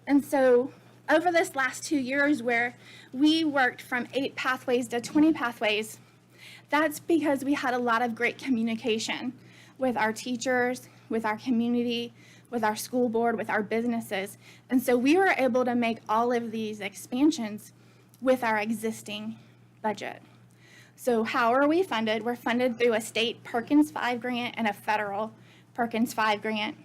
And so over this last 2 years where we worked from 8 pathways to 20 pathways, that's because we had a lot of great communication with our teachers, with our community, with our school board, with our businesses. And so we were able to make all of these expansions with our existing budget. So how are we funded? We're funded through a state Perkins 5 grant and a federal Perkins 5 grant.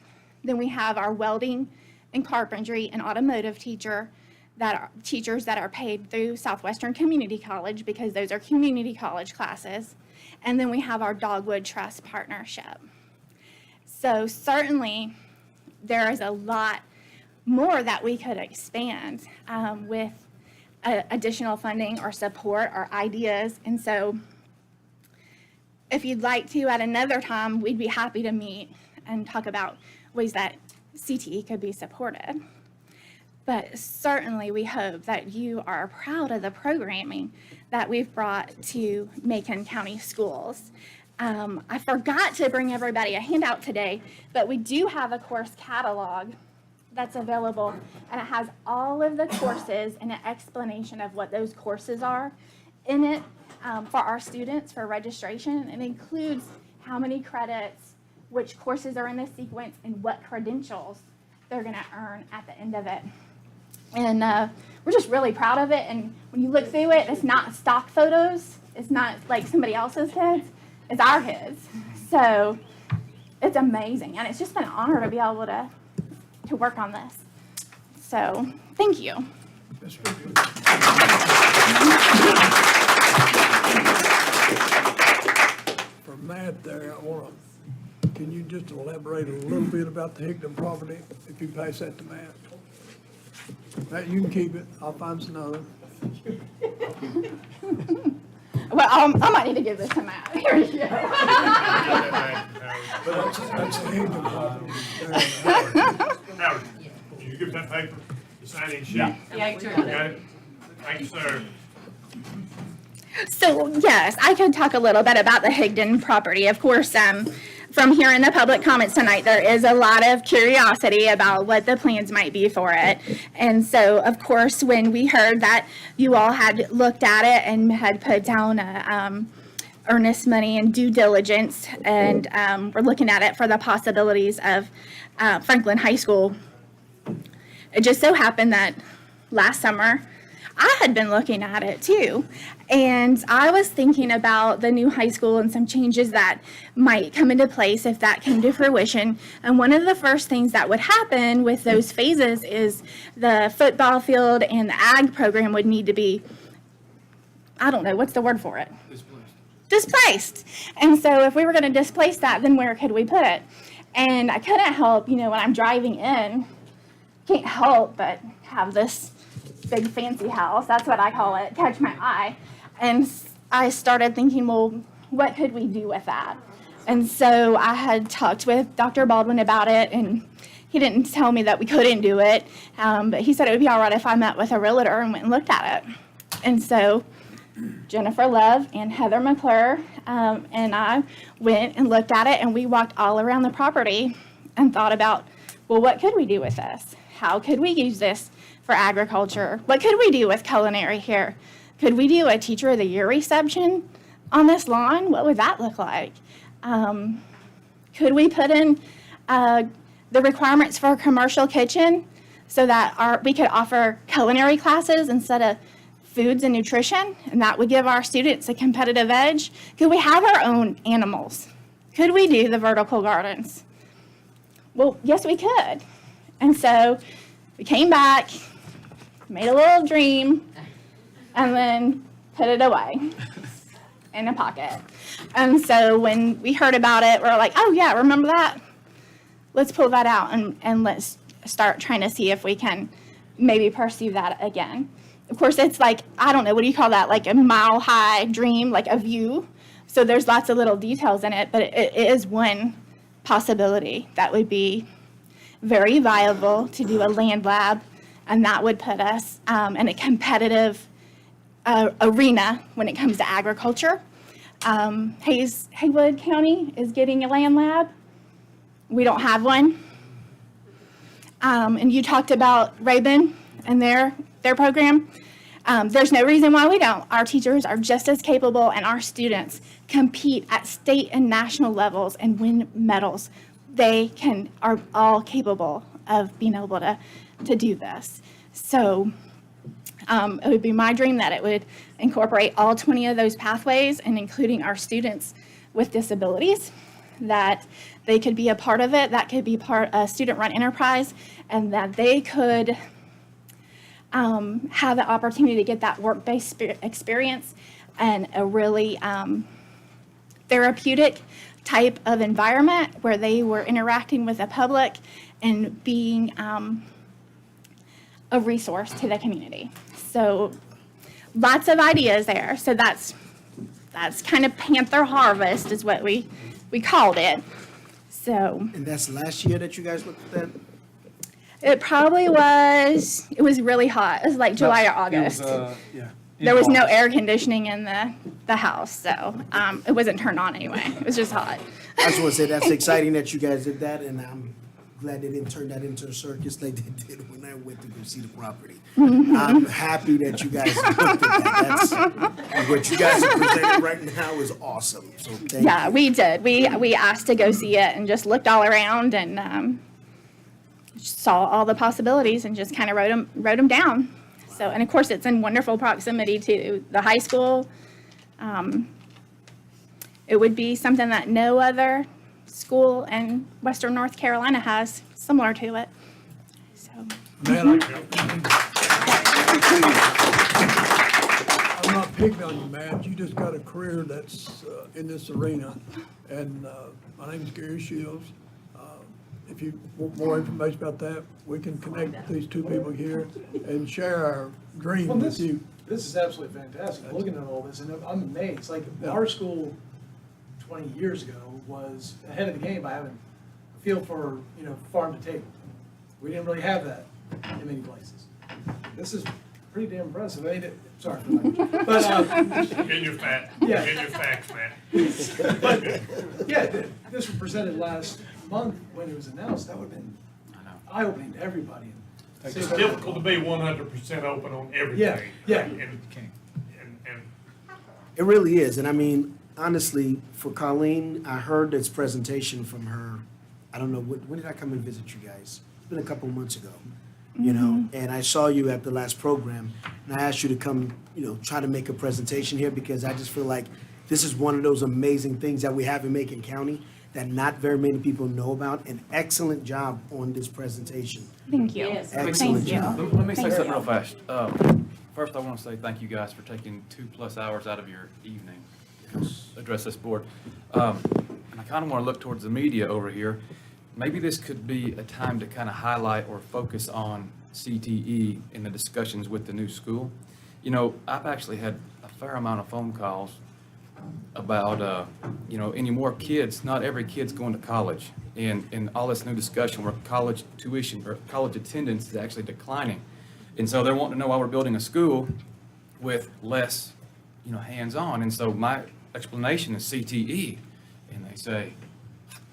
Then we have our welding and carpentry and automotive teachers that are paid through Southwestern Community College, because those are community college classes. And then we have our Dogwood Trust partnership. So certainly there is a lot more that we could expand with additional funding or support or ideas. And so if you'd like to at another time, we'd be happy to meet and talk about ways that CTE could be supported. But certainly we hope that you are proud of the programming that we've brought to Macon County schools. I forgot to bring everybody a handout today, but we do have a course catalog that's available, and it has all of the courses and an explanation of what those courses are in it for our students for registration. It includes how many credits, which courses are in the sequence, and what credentials they're going to earn at the end of it. And we're just really proud of it. And when you look through it, it's not stock photos. It's not like somebody else's kids. It's our kids. So it's amazing. And it's just been an honor to be able to work on this. So thank you. For Matt there, can you just elaborate a little bit about the Higdon property, if you pass that to Matt? Matt, you can keep it. I'll find some other. Well, I might need to give this to Matt. Here you go. That's a Higdon property. Howard, can you give that paper, the sign-in sheet? Yeah, sure. Okay, thank you, sir. So, yes, I could talk a little bit about the Higdon property. Of course, from hearing the public comments tonight, there is a lot of curiosity about what the plans might be for it. And so, of course, when we heard that you all had looked at it and had put down earnest money and due diligence, and we're looking at it for the possibilities of Franklin High School, it just so happened that last summer, I had been looking at it too. And I was thinking about the new high school and some changes that might come into place if that came to fruition. And one of the first things that would happen with those phases is the football field and the ag program would need to be, I don't know, what's the word for it? Displaced. And so if we were going to displace that, then where could we put it? And I couldn't help, when I'm driving in, can't help but have this big fancy house, that's what I call it, catch my eye. And I started thinking, well, what could we do with that? And so I had talked with Dr. Baldwin about it, and he didn't tell me that we couldn't do it, but he said it would be all right if I met with a realtor and went and looked at it. And so Jennifer Love and Heather McClure and I went and looked at it, and we walked all around the property and thought about, well, what could we do with this? How could we use this for agriculture? What could we do with culinary here? Could we do a Teacher of the Year reception on this lawn? What would that look like? Could we put in the requirements for a commercial kitchen so that we could offer culinary classes instead of foods and nutrition, and that would give our students a competitive edge? Could we have our own animals? Could we do the vertical gardens? Well, yes, we could. And so we came back, made a little dream, and then put it away in a pocket. And so when we heard about it, we were like, oh yeah, remember that? Let's pull that out and let's start trying to see if we can maybe pursue that again. Of course, it's like, I don't know, what do you call that? Like a mile-high dream, like a view. So there's lots of little details in it, but it is one possibility that would be very viable to do a land lab, and that would put us in a competitive arena when it comes to agriculture. Haywood County is getting a land lab. We don't have one. And you talked about Rabin and their program. There's no reason why we don't. Our teachers are just as capable, and our students compete at state and national levels and win medals. They are all capable of being able to do this. So it would be my dream that it would incorporate all 20 of those pathways, and including our students with disabilities, that they could be a part of it, that could be a student-run enterprise, and that they could have the opportunity to get that work-based experience and a really therapeutic type of environment where they were interacting with the public and being a resource to the community. So lots of ideas there. So that's kind of Panther Harvest is what we called it. So. And that's last year that you guys looked at that? It probably was, it was really hot. It was like July or August. There was no air conditioning in the house, so it wasn't turned on anyway. It was just hot. I just want to say that's exciting that you guys did that, and I'm glad they didn't turn that into a circus like they did when I went to go see the property. I'm happy that you guys looked at that. That's what you guys are presenting right now is awesome. So thank you. We did. We asked to go see it and just looked all around and saw all the possibilities and just kind of wrote them down. So, and of course, it's in wonderful proximity to the high school. It would be something that no other school in Western North Carolina has similar to it. So. Man, I'm not picking on you, man. You just got a career that's in this arena. And my name is Gary Shields. If you want more information about that, we can connect with these two people here and share our dream with you. This is absolutely fantastic, looking at all this, and I'm amazed. Like, our school 20 years ago was ahead of the game by having a field for, farm to table. We didn't really have that in many places. This is pretty damn impressive, ain't it? Sorry for that. But, Get your fact, Yeah. get your facts, man. but, yeah, this was presented last month when it was announced. That would have been eye-opening to everybody. It's difficult to be 100% open on everything. Yeah, yeah. And It really is, and I mean, honestly, for Colleen, I heard this presentation from her, I don't know, when did I come and visit you guys? It's been a couple months ago, you know, and I saw you at the last program, and I asked you to come, you know, try to make a presentation here, because I just feel like this is one of those amazing things that we have in Macon County that not very many people know about. An excellent job on this presentation. Thank you. Excellent Thank you. job. Let me say Thank something you. real fast. First, I want to say thank you guys for taking 2+ hours out of your evening to address this board. And I kind of want to look towards the media over here. Maybe this could be a time to kind of highlight or focus on CTE in the discussions with the new school. You know, I've actually had a fair amount of phone calls about, you know, any more kids. Not every kid's going to college. And all this new discussion where college tuition or college attendance is actually declining. And so they're wanting to know why we're building a school with less, you know, hands-on. And so my explanation is CTE. And they say,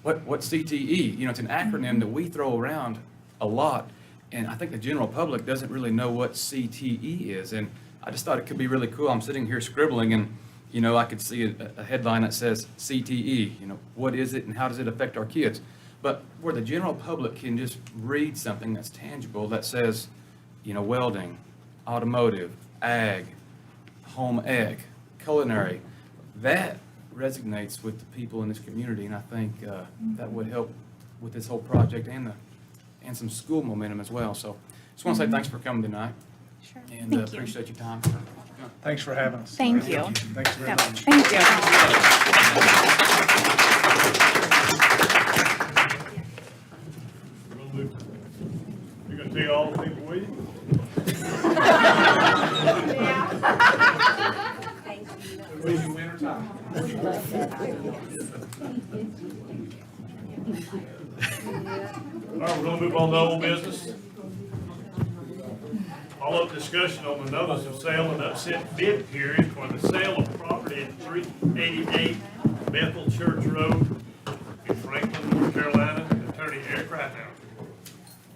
what's CTE? You know, it's an acronym that we throw around a lot. And I think the general public doesn't really know what CTE is. And I just thought it could be really cool. I'm sitting here scribbling and, you know, I could see a headline that says CTE, you know, what is it and how does it affect our kids? But where the general public can just read something that's tangible that says, you know, welding, automotive, ag, home ec, culinary, that resonates with the people in this community, and I think that would help with this whole project and some school momentum as well. So just want to say thanks for coming tonight. Sure. And Thank you. appreciate your time. Thanks for having us. Thank you. Thanks very Yep. much. Thank you. you're gonna take all the people with you? With you winter time. All right, we're gonna move on to old business. Follow-up discussion on the notice of sale and upset bid period for the sale of property at 388 Bethel Church Road in Franklin, North Carolina. Attorney Eric Reithour.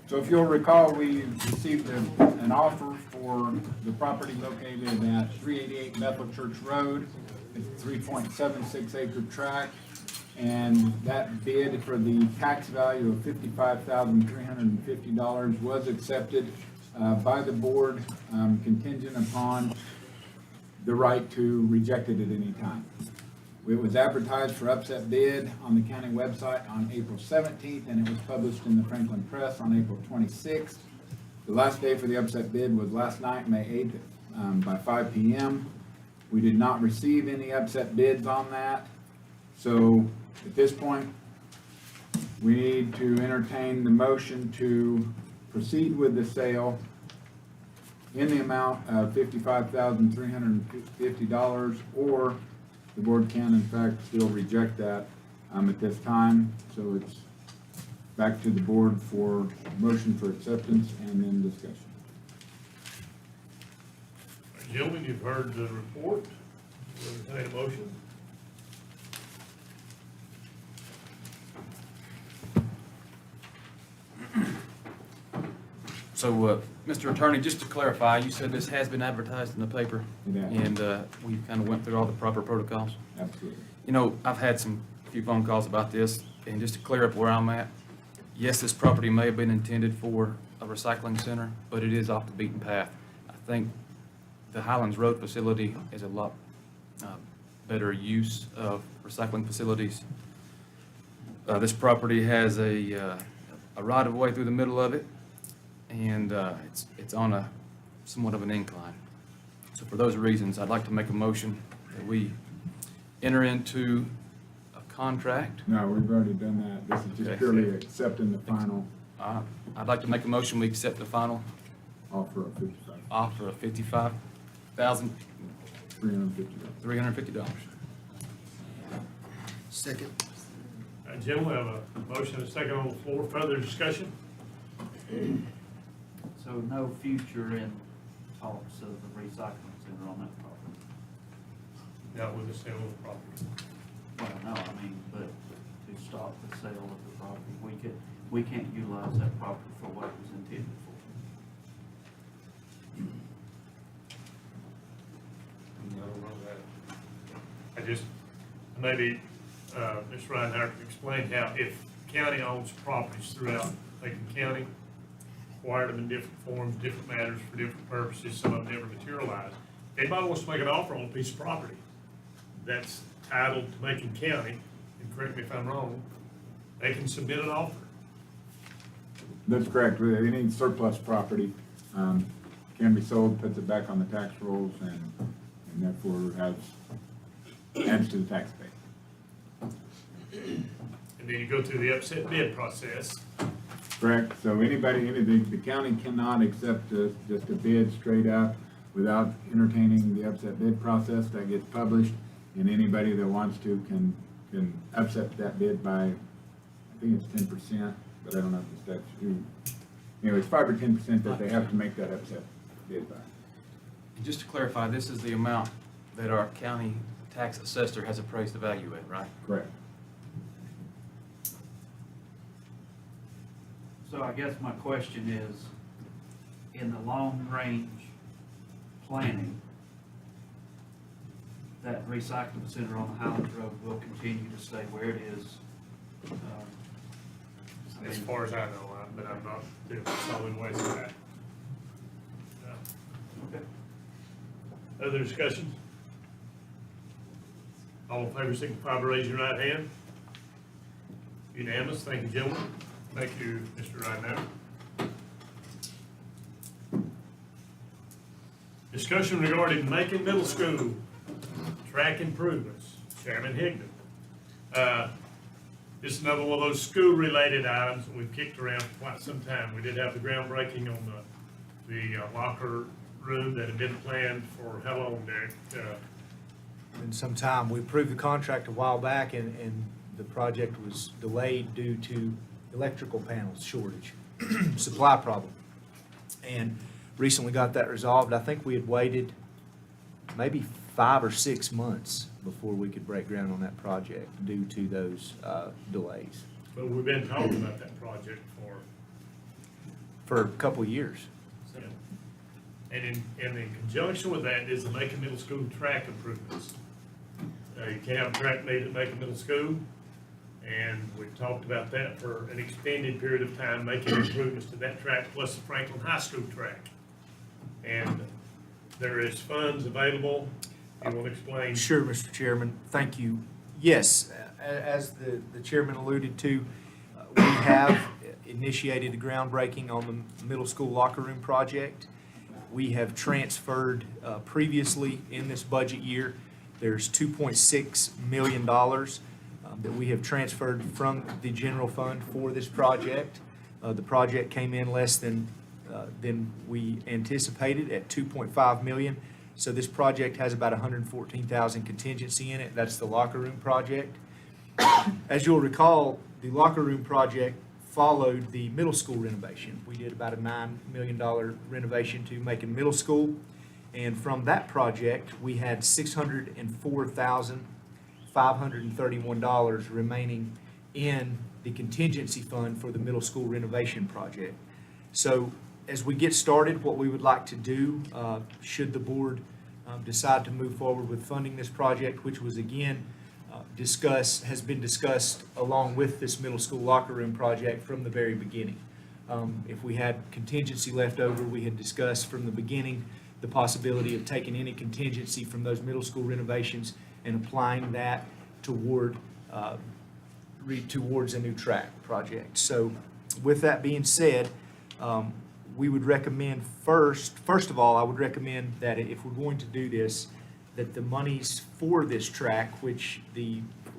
So if you'll recall, we received an offer for the property located at 388 Bethel Church Road. It's a 3.76 acre tract, and that bid for the tax value of $55,350 was accepted by the board, contingent upon the right to reject it at any time. It was advertised for upset bid on the county website on April 17th, and it was published in the Franklin Press on April 26th. The last day for the upset bid was last night, May 8th, by 5 p.m. We did not receive any upset bids on that. So at this point, we need to entertain the motion to proceed with the sale in the amount of $55,350, or the board can in fact still reject that at this time. So it's back to the board for motion for acceptance and then discussion. Gentlemen, you've heard the report. Will you entertain a motion? So, Mr. Attorney, just to clarify, you said this has been advertised in the paper? Yeah. And we kind of went through all the proper protocols? Absolutely. You know, I've had a few phone calls about this, and just to clear up where I'm at, yes, this property may have been intended for a recycling center, but it is off the beaten path. I think the Highlands Road facility is a lot better use of recycling facilities. This property has a right-of-way through the middle of it, and it's on a somewhat of an incline. So for those reasons, I'd like to make a motion that we enter into a contract. No, we've already done that. This is just Okay. purely accepting the final I'd like to make a motion, we accept the final offer of $55,350. offer of $55,350. Second. Gentlemen, we have a motion and a second on the floor. Further discussion? So no future in talks of the recycling center on that property. Not with the sale of the property. Well, no, I mean, but to stop the sale of the property, we can't utilize that property for what it was intended for. I don't know that. I just, maybe, Ms. Reinhardt can explain how if county owns properties throughout Macon County, acquired them in different forms, different matters, for different purposes, some of them never materialize. Anybody wants to make an offer on a piece of property that's titled to Macon County, and correct me if I'm wrong, they can submit an offer. That's correct. With any surplus property can be sold, puts it back on the tax rolls, and therefore adds to the tax base. And then you go through the upset bid process. Correct. So the county cannot accept just a bid straight up without entertaining the upset bid process. That gets published, and anybody that wants to can upset that bid by, I think it's 10%, but I don't know if it's that. Anyway, it's 5 or 10% that they have to make that upset bid by. And just to clarify, this is the amount that our county tax assessor has appraised the value at, right? Correct. So I guess my question is, in the long-range planning, that recycling center on Highlands Road will continue to stay where it is? As far as I know, but I'm not doing solid waste of that. Okay. Other discussions? All in favor, signify by raising your right hand. Unanimous. Thank you, gentlemen. Thank you, Mr. Reinhardt. Discussion regarding Macon Middle School track improvements. Chairman Higdon. This is another one of those school-related items that we've kicked around for quite some time. We did have the groundbreaking on the locker room that had been planned for how long, Derek? In some time. We approved the contract a while back, and the project was delayed due to electrical panels shortage, supply problem. And recently got that resolved. I think we had waited maybe 5 or 6 months before we could break ground on that project due to those delays. But we've been talking about that project For a couple of years. and in conjunction with that is the Macon Middle School track improvements. You can't have a track meet at Macon Middle School, and we've talked about that for an extended period of time, making improvements to that track plus the Franklin High School track. And there is funds available. You want to explain? Sure, Mr. Chairman. Thank you. Yes, as the chairman alluded to, we have initiated a groundbreaking on the middle school locker room project. We have transferred previously in this budget year, there's $2.6 million that we have transferred from the general fund for this project. The project came in less than we anticipated at $2.5 million. So this project has about $114,000 contingency in it. That's the locker room project. As you'll recall, the locker room project followed the middle school renovation. We did about a $9 million renovation to Macon Middle School. And from that project, we had $604,531 remaining in the contingency fund for the middle school renovation project. So as we get started, what we would like to do, should the board decide to move forward with funding this project, which was again has been discussed along with this middle school locker room project from the very beginning. If we had contingency left over, we had discussed from the beginning the possibility of taking any contingency from those middle school renovations and applying that towards a new track project. So with that being said, we would recommend first of all, I would recommend that if we're going to do this, that the monies for this track, which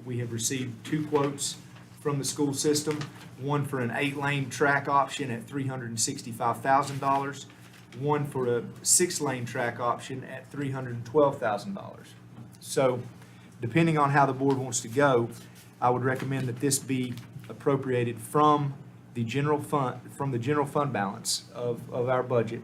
we have received 2 quotes from the school system, one for an 8-lane track option at $365,000, one for a 6-lane track option at $312,000. So depending on how the board wants to go, I would recommend that this be appropriated from the general fund balance of our budget.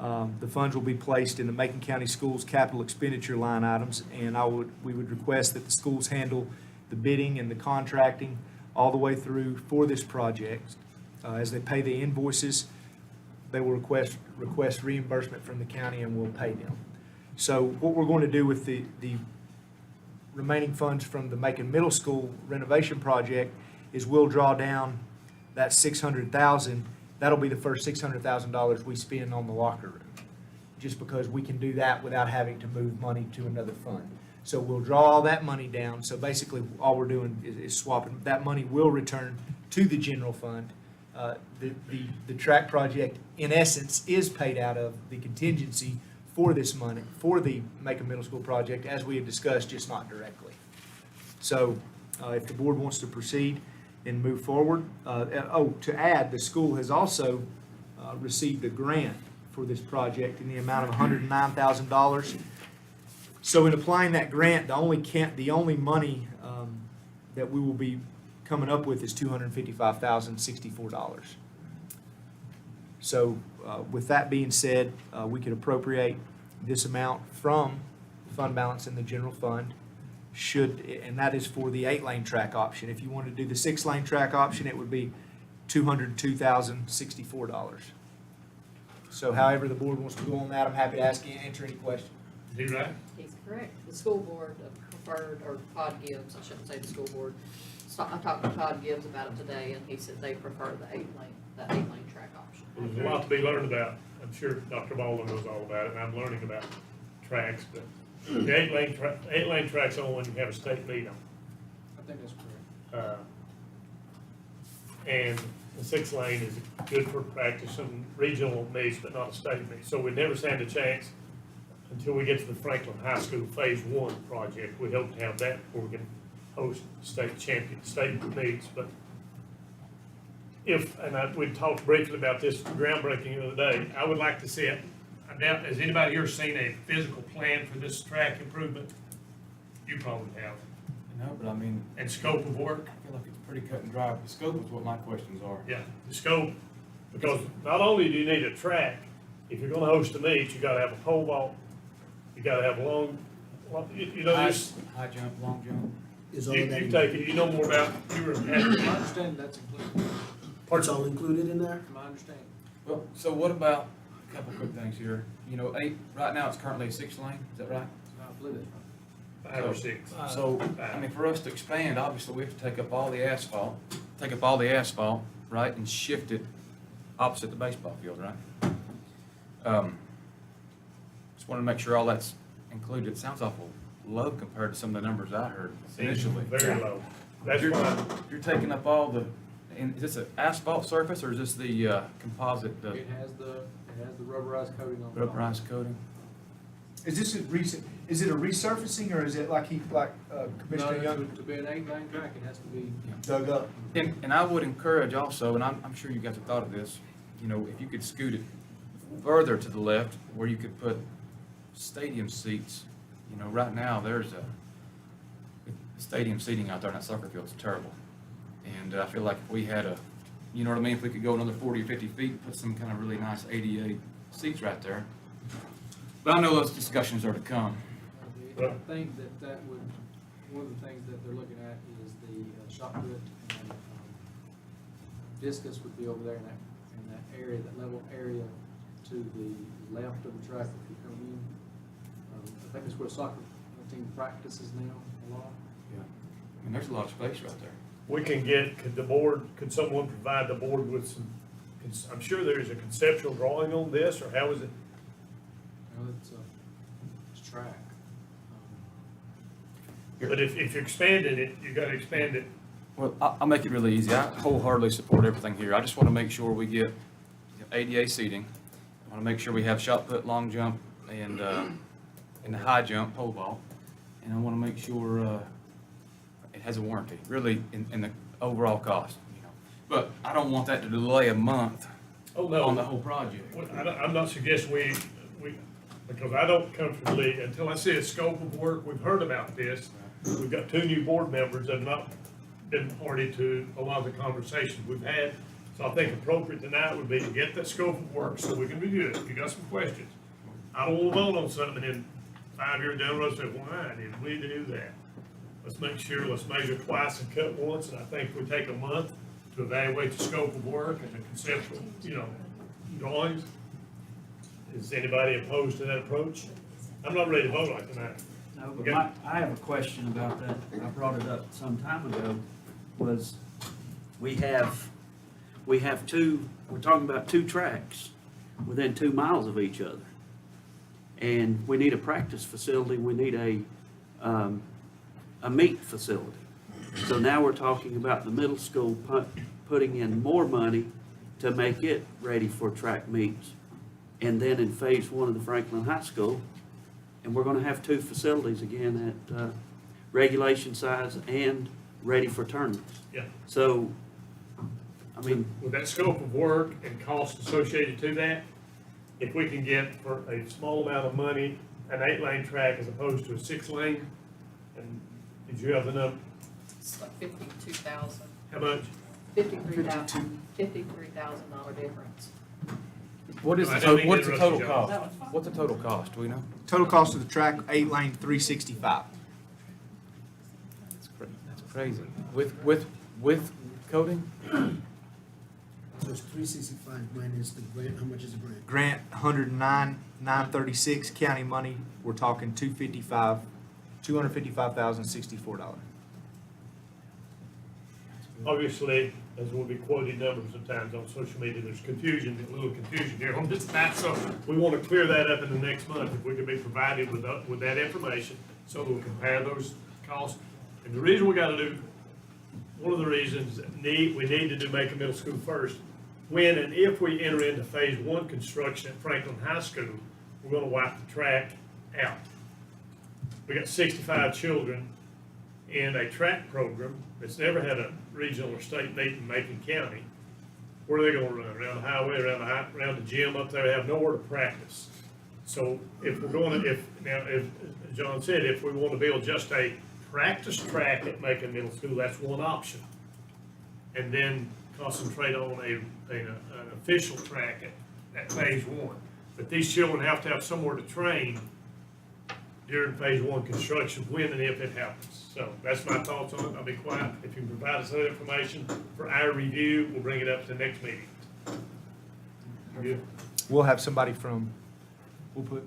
The funds will be placed in the Macon County Schools capital expenditure line items, and we would request that the schools handle the bidding and the contracting all the way through for this project. As they pay the invoices, they will request reimbursement from the county and we'll pay them. So what we're going to do with the remaining funds from the Macon Middle School renovation project is we'll draw down that $600,000. That'll be the first $600,000 we spend on the locker room, just because we can do that without having to move money to another fund. So we'll draw all that money down. So basically, all we're doing is swapping. That money will return to the general fund. The track project, in essence, is paid out of the contingency for this money, for the Macon Middle School project, as we had discussed, just not directly. So if the board wants to proceed and move forward. To add, the school has also received a grant for this project in the amount of $109,000. So in applying that grant, the only money that we will be coming up with is $255,064. So with that being said, we could appropriate this amount from fund balance in the general fund, and that is for the 8-lane track option. If you want to do the 6-lane track option, it would be $202,064. So however the board wants to go on that, I'm happy to answer any questions. Is he right? He's correct. The school board preferred, or Todd Gibbs, I shouldn't say the school board. So I talked to Todd Gibbs about it today, and he said they prefer the 8-lane track option. Well, there's a lot to be learned about. I'm sure Dr. Baldwin knows all about it, and I'm learning about tracks, but the 8-lane track's only one you have a state meet on. I think that's correct. And the 6-lane is good for practicing regional meets, but not a state meet. So we never stand a chance until we get to the Franklin High School Phase 1 project. We hope to have that before we can host state meets. But we talked briefly about this groundbreaking the other day. I would like to see it. I doubt, has anybody here seen a physical plan for this track improvement? You probably have. No, but I mean. And scope of work? I feel like it's pretty cut and dry. The scope is what my questions are. Yeah, the scope, because not only do you need a track, if you're gonna host a meet, you gotta have a pole vault, you gotta have long, you know, this. High jump, long jump. You take it, you know more about, you were. My understanding that's included. It's all included in there? My understanding. Well, so what about, a couple quick things here. You know, right now it's currently a 6-lane, is that right? I believe that's right. 5 or 6. So, I mean, for us to expand, obviously, we have to take up all the asphalt, right, and shift it opposite the baseball field, right? Just wanted to make sure all that's included. It sounds awful low compared to some of the numbers I heard initially. Very low. That's why. You're taking up all the, and is this an asphalt surface, or is this the composite? It has the rubberized coating on it. Rubberized coating? Is this a resurfacing, or is it like Commissioner No, Young to be an 8-lane track, it has to be. dug up? And I would encourage also, and I'm sure you guys have thought of this, you know, if you could scoot it further to the left where you could put stadium seats. You know, right now, there's a stadium seating out there in that soccer field is terrible. And I feel like if we had you know what I mean, if we could go another 40 or 50 feet and put some kind of really nice ADA seats right there. But I know those discussions are to come. I think that would, one of the things that they're looking at is the shot put, and discus would be over there in that area, that level area to the left of the track if you come in. I think that's where soccer team practices now a lot. Yeah. I mean, there's a lot of space right there. We can could someone provide the board with some, I'm sure there's a conceptual drawing on this, or how is it? Well, it's track. But if you're expanding it, you gotta expand it. Well, I'll make it really easy. I wholeheartedly support everything here. I just want to make sure we get ADA seating. I want to make sure we have shot put, long jump, and the high jump, pole vault. And I want to make sure it has a warranty, really, in the overall cost, you know. But I don't want that to delay a month on the whole project. I'm not suggesting we, because I don't comfortably, until I see a scope of work, we've heard about this. We've got 2 new board members that have not been party to a lot of the conversations we've had. So I think appropriate tonight would be to get that scope of work so we can review it. If you got some questions, I don't want to vote on something and then 5 years down the road say, why did we do that? Let's make sure, let's measure twice and cut once, and I think if we take a month to evaluate the scope of work and the conceptual, drawings. Is anybody opposed to that approach? I'm not ready to vote like tonight. No, but Okay. I have a question about that. I brought it up some time ago, was we have two, we're talking about two tracks within 2 miles of each other. And we need a practice facility, we need a meat facility. So now we're talking about the middle school putting in more money to make it ready for track meets. And then in phase 1 of the Franklin High School, and we're gonna have 2 facilities again at regulation size and ready for tournaments. Yeah. So, I mean, With that scope of work and cost associated to that, if we can get for a small amount of money, an 8-lane track as opposed to a 6-lane, and did you have the number? It's like 52,000, How much? $53,000 difference. What is I the didn't mean to what's the interrupt total you, cost? John. What's the total cost, do we know? Total cost of the track, 8-lane, 365. That's crazy. With coding? So it's 365 minus the grant, how much is the grant? Grant, 109, 936, county money, we're talking $255,064. Obviously, as we'll be quoting numbers sometimes on social media, there's confusion, a little confusion here on this matter, so we want to clear that up in the next month, if we can be provided with that information, so that we compare those costs. And the reason we gotta do, one of the reasons we need to do Macon Middle School first, when and if we enter into phase 1 construction at Franklin High School, we're gonna wipe the track out. We got 65 children in a track program that's never had a regional or state meet in Macon County. Where are they gonna run? Around the highway, around the gym up there, they have nowhere to practice. So if we're going to, if John said, if we want to build just a practice track at Macon Middle School, that's one option. And then concentrate on an official track at phase 1. But these children have to have somewhere to train during phase 1 construction, when and if it happens. So that's my thoughts on it. I'll be quiet. If you can provide us that information for our review, we'll bring it up to the next meeting. Good? We'll have somebody we'll put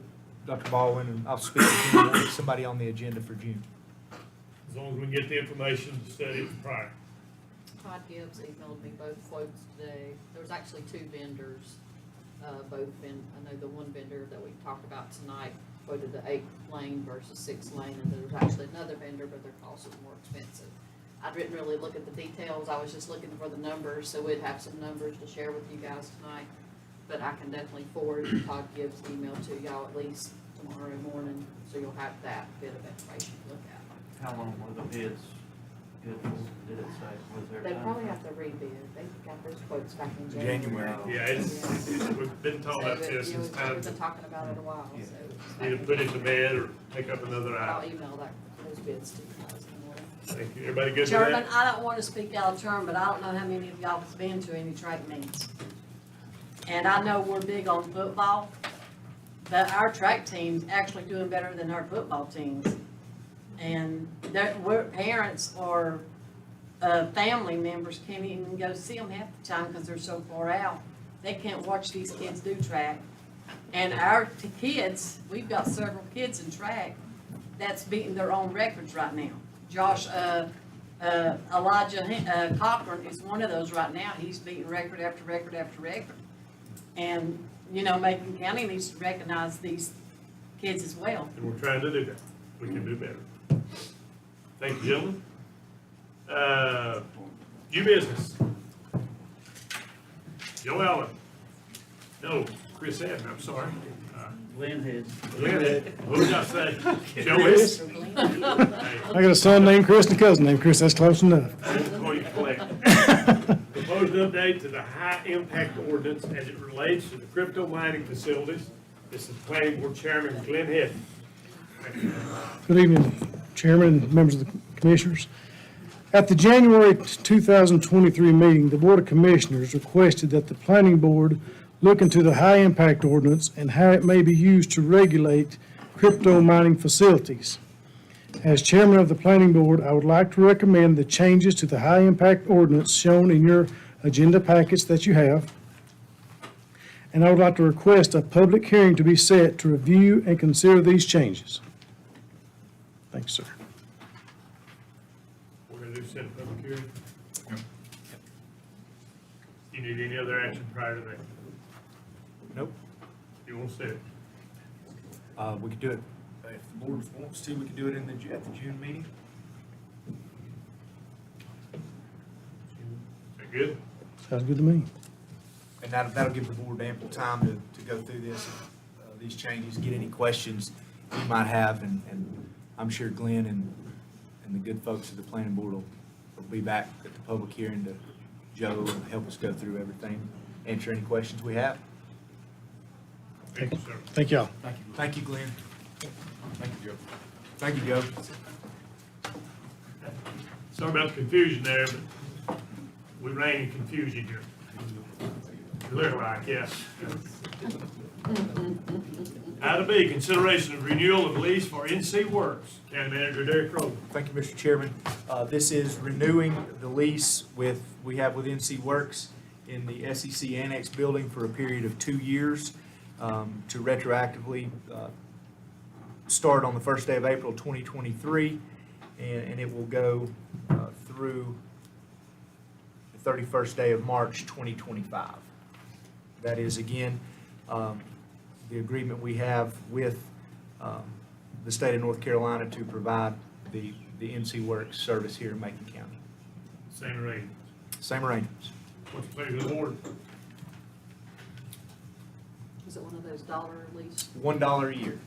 Dr. Baldwin, and I'll speak to him, we'll get somebody on the agenda for June. As long as we can get the information to study it prior. Todd Gibbs emailed me both quotes today. There was actually 2 vendors, I know the one vendor that we talked about tonight quoted the 8-lane versus 6-lane, and there was actually another vendor, but their cost was more expensive. I didn't really look at the details, I was just looking for the numbers, so we'd have some numbers to share with you guys tonight. But I can definitely forward Todd Gibbs' email to y'all at least tomorrow morning, so you'll have that bit of information to look at. how long were the bids good for? Did it say, was there? They time probably frame? have to rebid, they got those quotes back in January. Yeah, we've been talking about this since time. We've been talking about it a while, so. Either put it to bed or take up another I'll item. email those bids to you guys in the morning. Thank you. Everybody good with Chairman, that? I don't want to speak out of turn, but I don't know how many of y'all has been to any track meets. And I know we're big on football, but our track team's actually doing better than our football teams. And we're parents or family members can't even go see them half the time because they're so far out. They can't watch these kids do track. And our kids, we've got several kids in track that's beating their own records right now. Josh, Elijah Cochran is one of those right now. He's beating record after record after record. And, Macon County needs to recognize these kids as well. And we're trying to do that. We can do better. Thank you, gentlemen. New business. Joe Allen. No, Chris Evans, I'm sorry. Glenn Head. Glenn Head. What did I say? Joe is? I got a son named Chris and a cousin named Chris, that's close enough. Before you collect. Proposed update to the high impact ordinance as it relates to the crypto mining facilities. This is Planning Board Chairman Glenn Head. Good evening, Chairman and members of the Commissioners. At the January 2023 meeting, the Board of Commissioners requested that the Planning Board look into the high-impact ordinance and how it may be used to regulate crypto mining facilities. As Chairman of the Planning Board, I would like to recommend the changes to the high-impact ordinance shown in your agenda packets that you have. And I would like to request a public hearing to be set to review and consider these changes. Thanks, sir. We're gonna do set a public hearing. You need any other action prior to that? Nope. You want to set it? We could do it, if the board wants to, we could do it at the June meeting. Is that good? Sounds good to me. And that'll give the board ample time to go through this, these changes, get any questions you might have, and I'm sure Glenn and the good folks of the planning board will be back at the public hearing to Joe and help us go through everything, answer any questions we have. Thank you, sir. Thank y'all. Thank you. Thank you, Glenn. Thank you, Joe. Thank you, Joe. Sorry about the confusion there, but we reign in confusion here. You look like, yeah. Item B, consideration of renewal of lease for NC Works. County Manager Derek Rowe. Thank you, Mr. Chairman. This is renewing the lease we have with NC Works in the SEC Annex building for a period of 2 years to retroactively start on the first day of April 2023, and it will go through the 31st day of March 2025. That is, again, the agreement we have with the state of North Carolina to provide the NC Works service here in Macon County. Same arrangements. Same arrangements. What's the pleasure of the board? Is it one of those dollar lease? $1 a year.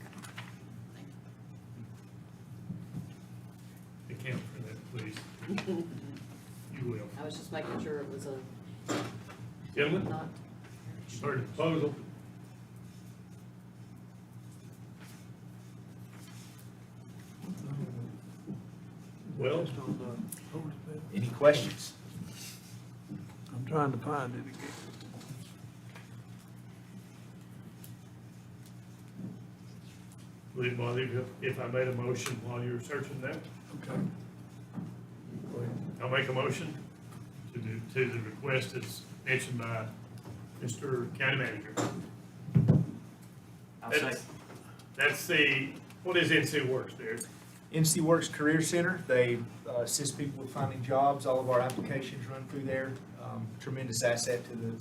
Account for that, please. You will. I was just making sure it was a, Gentlemen, not, heard the proposal. Well, Any questions? I'm trying to find it again. would it bother you if I made a motion while you were searching that? Okay. I'll make a motion to the request as mentioned by Mr. County Manager. That's the, what is NC Works, Derek? NC Works Career Center, they assist people with finding jobs. All of our applications run through there. Tremendous asset to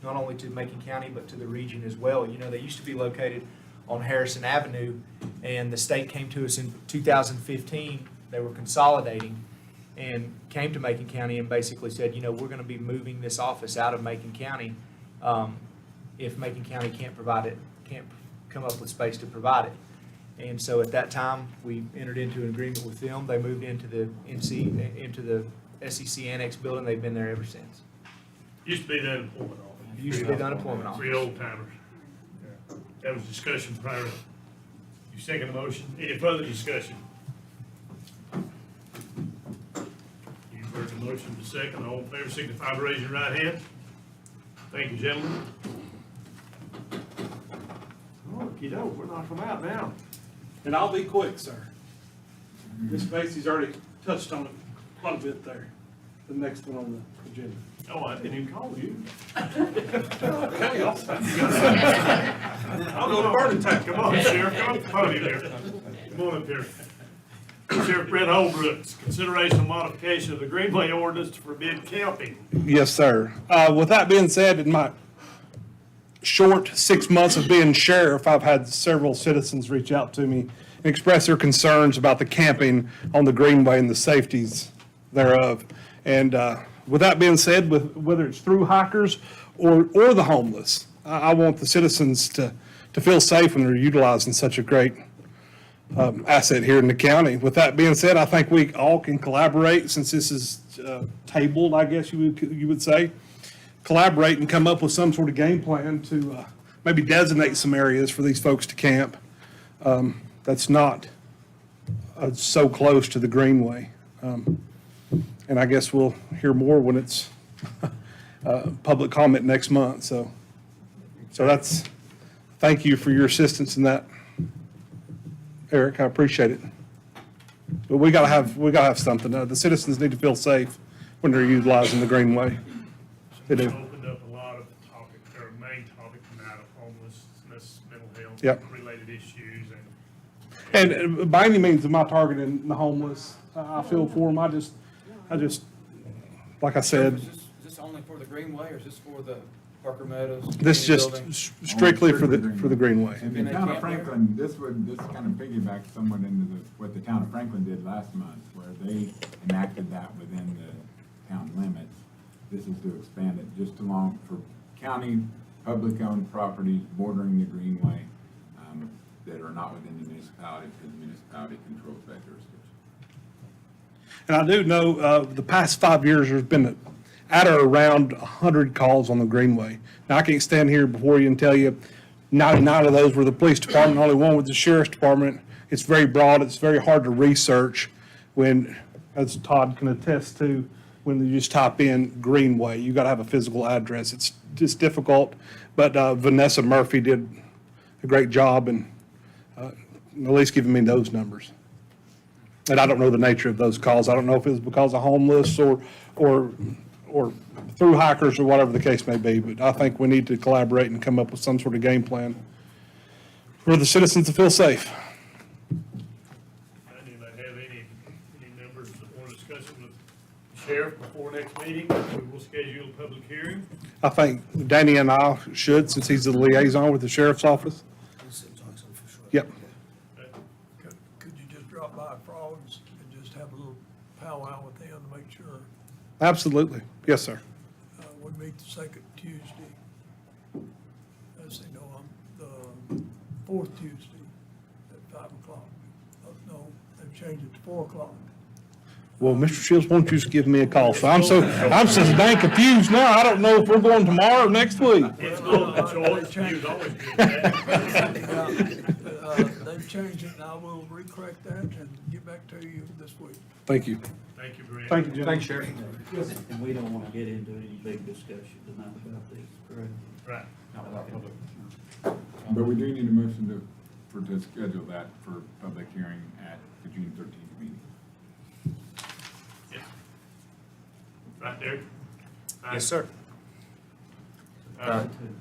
not only to Macon County, but to the region as well. You know, they used to be located on Harrison Avenue, and the state came to us in 2015. They were consolidating and came to Macon County and basically said, you know, we're going to be moving this office out of Macon County if Macon County can't provide it, can't come up with space to provide it. And so at that time, we entered into an agreement with them. They moved into the SEC Annex building. They've been there ever since. Used to be the unemployment office. Used to be the unemployment office. Three old timers. That was discussion prior. You second the motion. Any further discussion? You've heard the motion to second. All in favor, signify by raising your right hand. Thank you, gentlemen. Oh, kiddo, we're knocking them out now. And I'll be quick, sir. Ms. Bassey's already touched on it quite a bit there, the next one on the agenda. Oh, I didn't even call you. Okay, I'll I'll go to burning tank. Come on, Sheriff, come up the podium there. Come on up here. Sheriff Brett Holbrooks, consideration of modification of the Greenway ordinance to forbid camping. Yes, sir. With that being said, in my short 6 months of being sheriff, I've had several citizens reach out to me and express their concerns about the camping on the Greenway and the safeties thereof. And with that being said, whether it's through hikers or the homeless, I want the citizens to feel safe when they're utilizing such a great asset here in the county. With that being said, I think we all can collaborate, since this is tabled, I guess you would say, collaborate and come up with some sort of game plan to maybe designate some areas for these folks to camp that's not so close to the Greenway. And I guess we'll hear more when it's public comment next month, so that's, thank you for your assistance in that, Eric, I appreciate it. But we gotta have something, the citizens need to feel safe when they're utilizing the Greenway. They do. Opened up a lot of topics, or main topic tonight of homelessness, mental health, Yep. related issues, And by any means, am I targeting the homeless? I feel for them, I just, like I said, Is this only for the Greenway, or is this for the Parker Meadows? this community just building? strictly for the Greenway. And the town of Franklin, this kind of piggybacks somewhat into what the town of Franklin did last month, where they enacted that within the town limits. This is to expand it just along for county public-owned properties bordering the Greenway that are not within the municipality, because the municipality controls that jurisdiction. And I do know, the past 5 years, there's been at or around 100 calls on the Greenway. Now, I can't stand here before you and tell you 99 of those were the police department, only one was the sheriff's department. It's very broad, it's very hard to research when, as Todd can attest to, when you just type in Greenway, you gotta have a physical address. It's just difficult, but Vanessa Murphy did a great job and at least giving me those numbers. And I don't know the nature of those calls. I don't know if it was because of homeless or through hikers or whatever the case may be, but I think we need to collaborate and come up with some sort of game plan for the citizens to feel safe. Anybody have any members that want to discuss it with the sheriff before next meeting? We will schedule a public hearing. I think Danny and I should, since he's the liaison with the sheriff's office. Yep. Could you just drop by Frogs and just have a little powwow with them to make sure? Absolutely. Yes, sir. We meet the second Tuesday. Let's see, no, the fourth Tuesday at 5 o'clock. No, they've changed it to 4 o'clock. Well, Mr. Shields, why don't you just give me a call? So I'm so dang confused now. I don't know if we're going tomorrow or next week. It's multiple choice. You was always good at that. They've changed it, and I will re-correct that and get back to you this week. Thank you. Thank you, Brent. Thank you, Jim. Thanks, Sheriff. And we don't want to get into any big discussion tonight about this, correct? Right. But we do need a motion to schedule that for public hearing at the June 13th meeting. Yes. Right there. Yes, sir.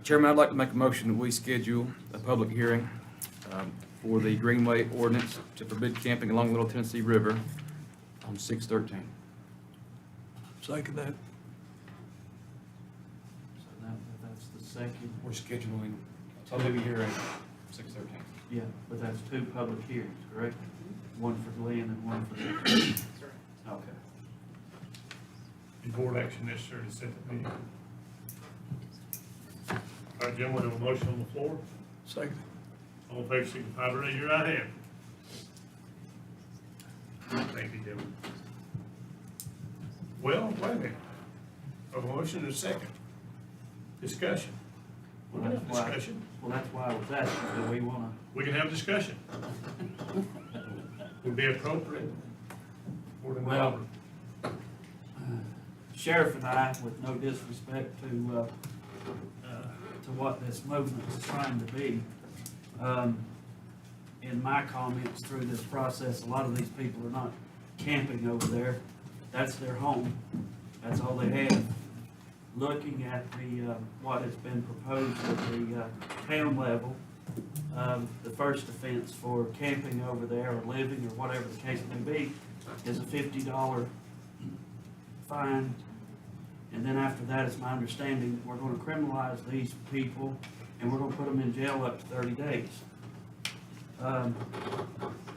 Chairman, I'd like to make a motion that we schedule a public hearing for the Greenway ordinance to forbid camping along the Little Tennessee River on 6/13. Second that. So that's the second. We're scheduling a public hearing 6/13. Yeah, but that's 2 public hearings, correct? One for Glenn and one for the. Okay. Is board action necessary to set the meeting? All right, Jim, we have a motion on the floor. Second. All in favor, signify by raising your right hand. Thank you, Jim. Well, wait a minute. A motion and a second. Discussion. Well, that's why, Discussion. that's why I was asking, do we want to? We can have discussion. Would be appropriate. For the Well, Sheriff and I, with no disrespect to what this movement is trying to be, in my comments through this process, a lot of these people are not camping over there. That's their home. That's all they have. Looking at the, what has been proposed at the town level, the first offense for camping over there or living or whatever the case may be is a $50 fine. And then after that, it's my understanding, we're gonna criminalize these people and we're gonna put them in jail up to 30 days.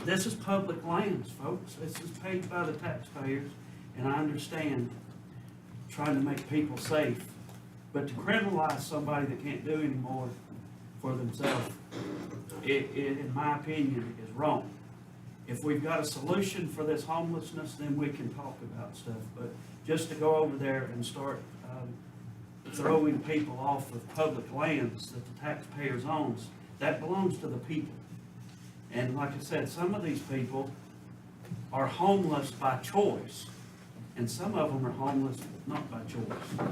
This is public lands, folks. This is paid by the taxpayers, and I understand trying to make people safe. But to criminalize somebody that can't do any more for themselves, it, in my opinion, is wrong. If we've got a solution for this homelessness, then we can talk about stuff. But just to go over there and start throwing people off of public lands that the taxpayers owns, that belongs to the people. And like I said, some of these people are homeless by choice. and some of them are homeless not by choice.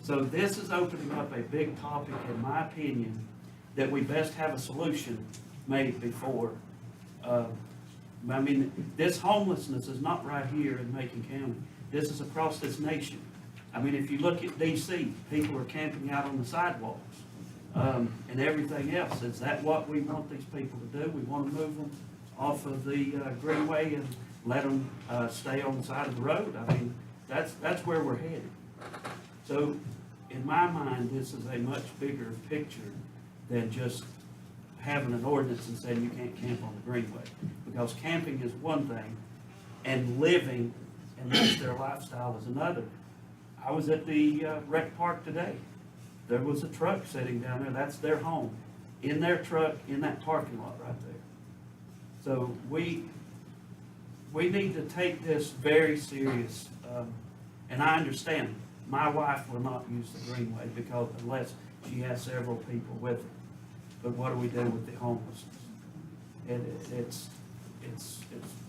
So this is opening up a big topic, in my opinion, that we best have a solution made before. I mean, this homelessness is not right here in Macon County. This is across this nation. I mean, if you look at DC, people are camping out on the sidewalks, and everything else. Is that what we want these people to do? We want to move them off of the greenway and let them stay on the side of the road? I mean, that's where we're headed. So, in my mind, this is a much bigger picture than just having an ordinance and saying you can't camp on the greenway. Because camping is one thing, and living, and that's their lifestyle is another. I was at the rec park today. There was a truck sitting down there. That's their home. In their truck, in that parking lot right there. So we need to take this very serious. And I understand, my wife will not use the greenway because unless she has several people with her. But what do we do with the homelessness? It's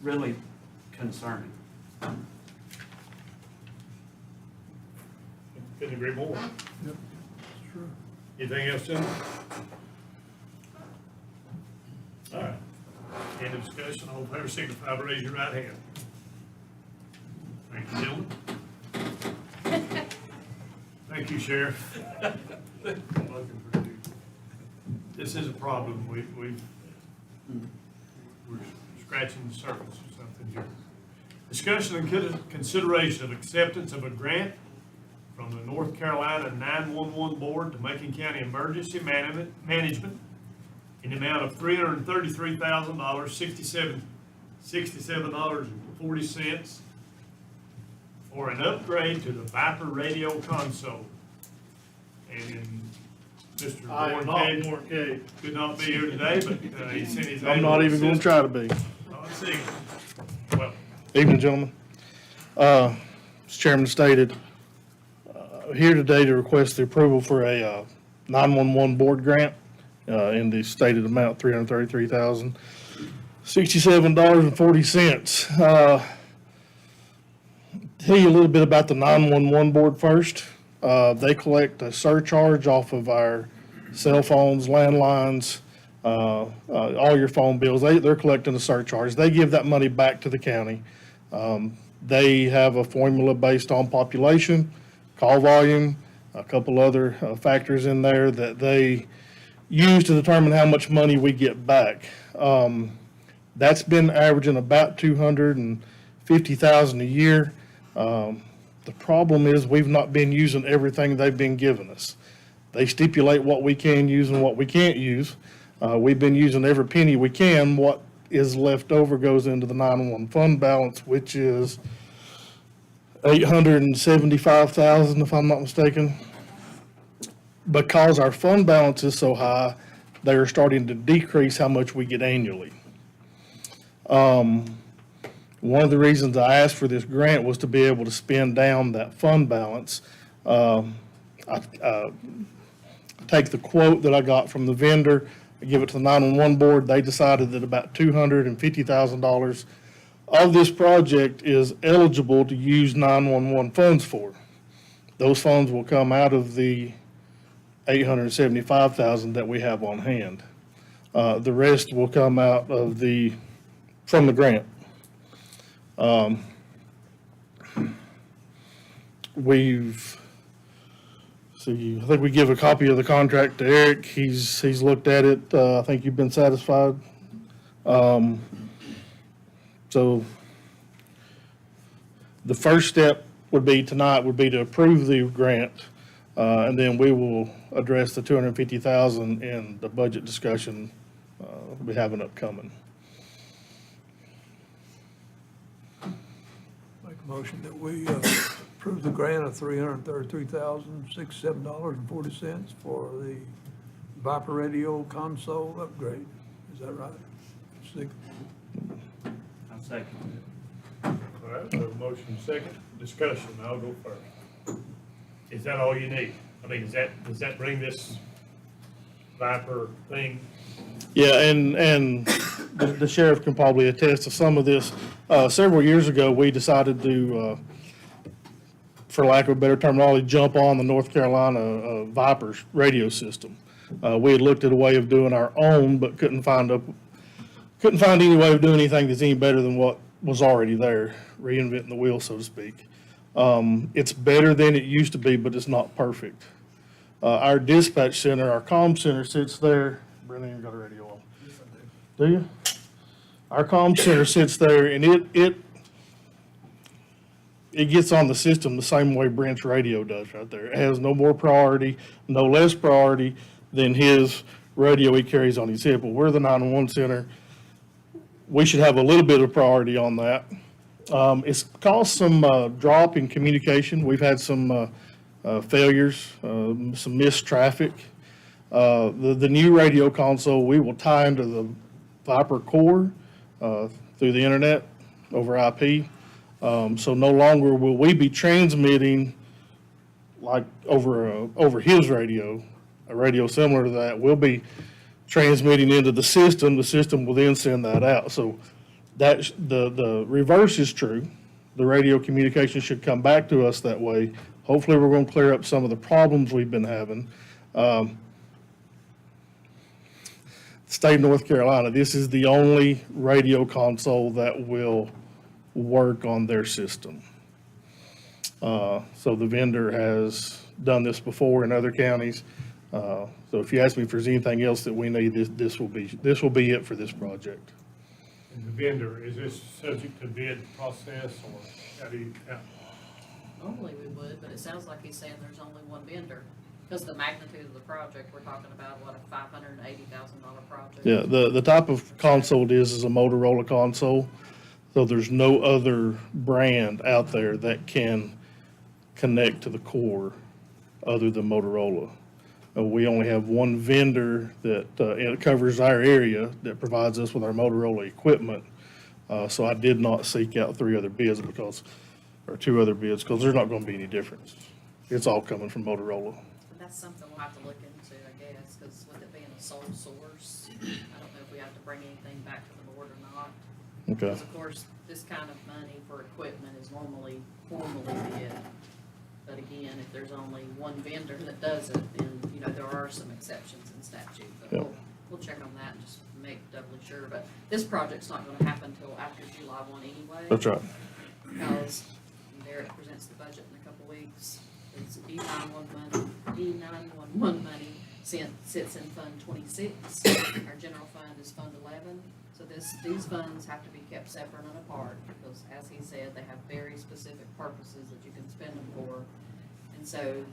really concerning. Couldn't agree more. Yep, that's true. Anything else, gentlemen? All right. End of discussion. All in favor, signify by raising your right hand. Thank you, gentlemen. Thank you, Sheriff. This is a problem. We're scratching the surface of something here. Discussion and consideration of acceptance of a grant from the North Carolina 911 Board to Macon County Emergency Management in the amount of $333,000, $67.40 for an upgrade to the Viper radio console. And Mr. Warren Cade could not be here today, but he sent his. I'm not even going to try to be. Let's see. Well, Evening, gentlemen. As Chairman stated, here today to request the approval for a 911 board grant in the stated amount, $333,067.40. Tell you a little bit about the 911 board first. They collect a surcharge off of our cell phones, landlines, all your phone bills. They're collecting a surcharge. They give that money back to the county. They have a formula based on population, call volume, a couple other factors in there that they use to determine how much money we get back. That's been averaging about $250,000 a year. The problem is we've not been using everything they've been giving us. They stipulate what we can use and what we can't use. We've been using every penny we can. What is left over goes into the 911 fund balance, which is $875,000, if I'm not mistaken. Because our fund balance is so high, they are starting to decrease how much we get annually. One of the reasons I asked for this grant was to be able to spend down that fund balance. I take the quote that I got from the vendor, I give it to the 911 board. They decided that about $250,000 of this project is eligible to use 911 funds for. Those funds will come out of the $875,000 that we have on hand. The rest will come out of from the grant. I think we give a copy of the contract to Eric. He's looked at it. I think you've been satisfied. So the first step tonight would be to approve the grant, and then we will address the $250,000 in the budget discussion we have an upcoming. Make a motion that we approve the grant of $333,067.40 for the Viper radio console upgrade. Is that right? I'll second all right, we have a motion second. Discussion, I'll go first. Is that all you need? I mean, does that bring this Viper thing? Yeah, and the sheriff can probably attest to some of this. Several years ago, we decided to for lack of a better terminology, jump on the North Carolina Vipers radio system. We had looked at a way of doing our own, but couldn't find any way of doing anything that's any better than what was already there, reinventing the wheel, so to speak. It's better than it used to be, but it's not perfect. Our dispatch center, our comm center sits there. Brendan, you got a radio on? Do you? Our comm center sits there, and it gets on the system the same way Brent's radio does right there. It has no more priority, no less priority than his radio he carries on his hip. But we're the 911 center. We should have a little bit of priority on that. It's caused some drop in communication. We've had some failures, some missed traffic. The new radio console, we will tie into the Viper core through the internet over IP. So no longer will we be transmitting like over his radio, a radio similar to that. We'll be transmitting into the system. The system will then send that out. So that the reverse is true. The radio communication should come back to us that way. Hopefully, we're going to clear up some of the problems we've been having. State of North Carolina, this is the only radio console that will work on their system. So the vendor has done this before in other counties. So if you ask me if there's anything else that we need, this will be it for this project. And the vendor, is this subject to bid process, or how do you, Normally we would, but it sounds like he's saying there's only one vendor. Because the magnitude of the project, we're talking about, what, a $580,000 project? Yeah, the type of console it is a Motorola console. So there's no other brand out there that can connect to the core other than Motorola. We only have one vendor that it covers our area that provides us with our Motorola equipment. So I did not seek out two other bids because there's not going to be any difference. It's all coming from Motorola. That's something we'll have to look into, I guess, because with it being a sole source, I don't know if we have to bring anything back to the board or not. Okay. Because of course, this kind of money for equipment is normally formally bid. But again, if there's only one vendor that does it, then, there are some exceptions in statute. But Yep. we'll check on that and just make doubly sure. But this project's not gonna happen until after July 1 anyway. That's right. Because Derek presents the budget in a couple weeks. It's E911 money sits in Fund 26. Our general fund is Fund 11. So these funds have to be kept separate and apart because, as he said, they have very specific purposes that you can spend them for. And so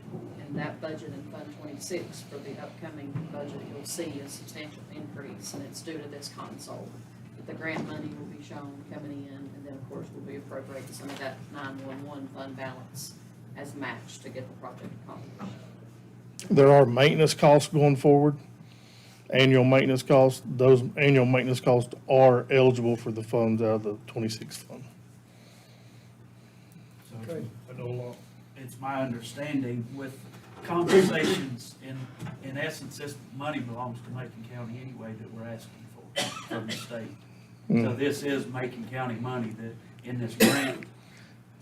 in that budget in Fund 26 for the upcoming budget, you'll see a substantial increase, and it's due to this console. The grant money will be shown coming in, and then, of course, we'll be appropriating some of that 911 fund balance as match to get the project accomplished. There are maintenance costs going forward, annual maintenance costs. Those annual maintenance costs are eligible for the funds out of the 26 fund. So it's my understanding with conversations, in essence, this money belongs to Macon County anyway that we're asking for from the state. So this is Macon County money that, in this grant,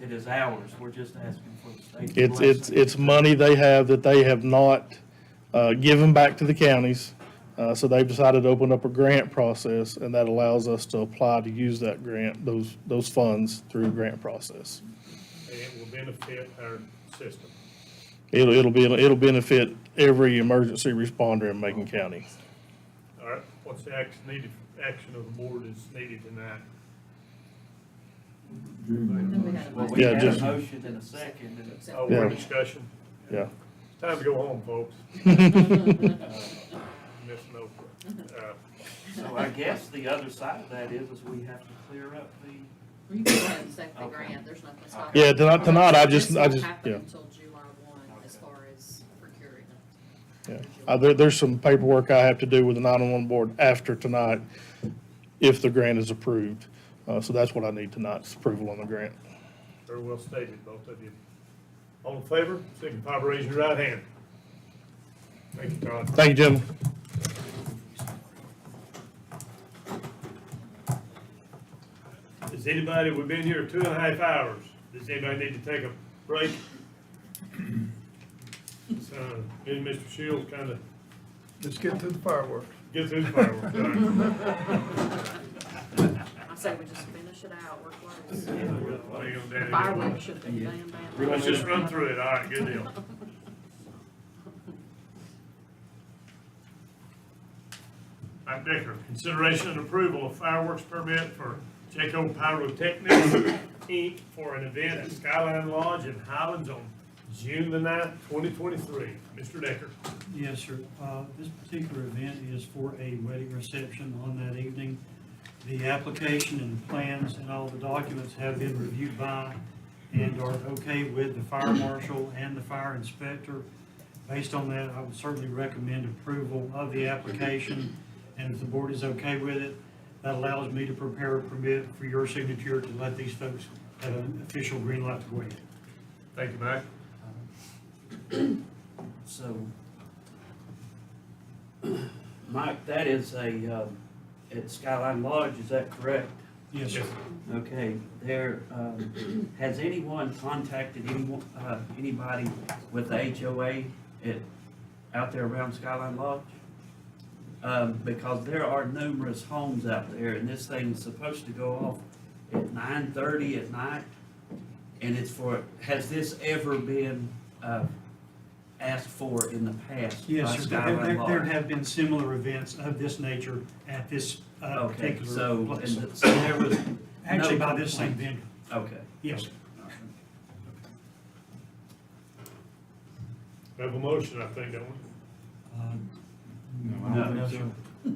that is ours. We're just asking for the state to bless it. It's money they have that they have not given back to the counties. So they've decided to open up a grant process, and that allows us to apply to use that grant, those funds through a grant process. and it will benefit our system? It'll benefit every emergency responder in Macon County. All right, what's the action of the board is needed tonight? Well, We had a just- motion and a second, and it's, Oh, Yeah. more discussion? Yeah. Time to go home, folks. Miss Notebook. so I guess the other side of that is we have to clear up the, You can go ahead and set the grant, there's nothing stopping. Yeah, tonight, This won't happen yeah. until July 1 as far as procuring it. Yeah. There's some paperwork I have to do with the 911 board after tonight if the grant is approved. So that's what I need tonight's approval on the grant. Very well stated, both of you. All in favor, signify by raising your right hand. Thank you, Todd. Thank you, gentlemen. Does anybody, we've been here 2.5 hours, does anybody need to take a break? me and Mr. Shields kind of Just get to the fireworks. get through the fireworks. All right. I say we just finish it out, we're close. What are you gonna do? Fireworks should be bam, bam. Let's just run through it. All right, good deal. Mike Decker, consideration and approval of fireworks permit for Jaco Pyrotechnics, Inc. for an event at Skyline Lodge in Highlands on June the 9th, 2023. Mr. Decker. Yes, sir. This particular event is for a wedding reception on that evening. The application and the plans and all the documents have been reviewed by and are okay with the fire marshal and the fire inspector. Based on that, I would certainly recommend approval of the application, and if the board is okay with it, that allows me to prepare a permit for your signature to let these folks have an official green light to go ahead. Thank you, Mike. So, Mike, that is at Skyline Lodge, is that correct? Yes, sir. Okay, there, has anyone contacted anybody with the HOA out there around Skyline Lodge? Because there are numerous homes out there, and this thing is supposed to go off at 9:30 at night. And has this ever been asked for in the past by Yes, sir. Skyline Lodge? There have been similar events of this nature at this Okay, particular place. so there was Actually, no by this same complaint. vendor. Okay. Yes, sir. We have a motion, I think, don't we? No, I don't think so.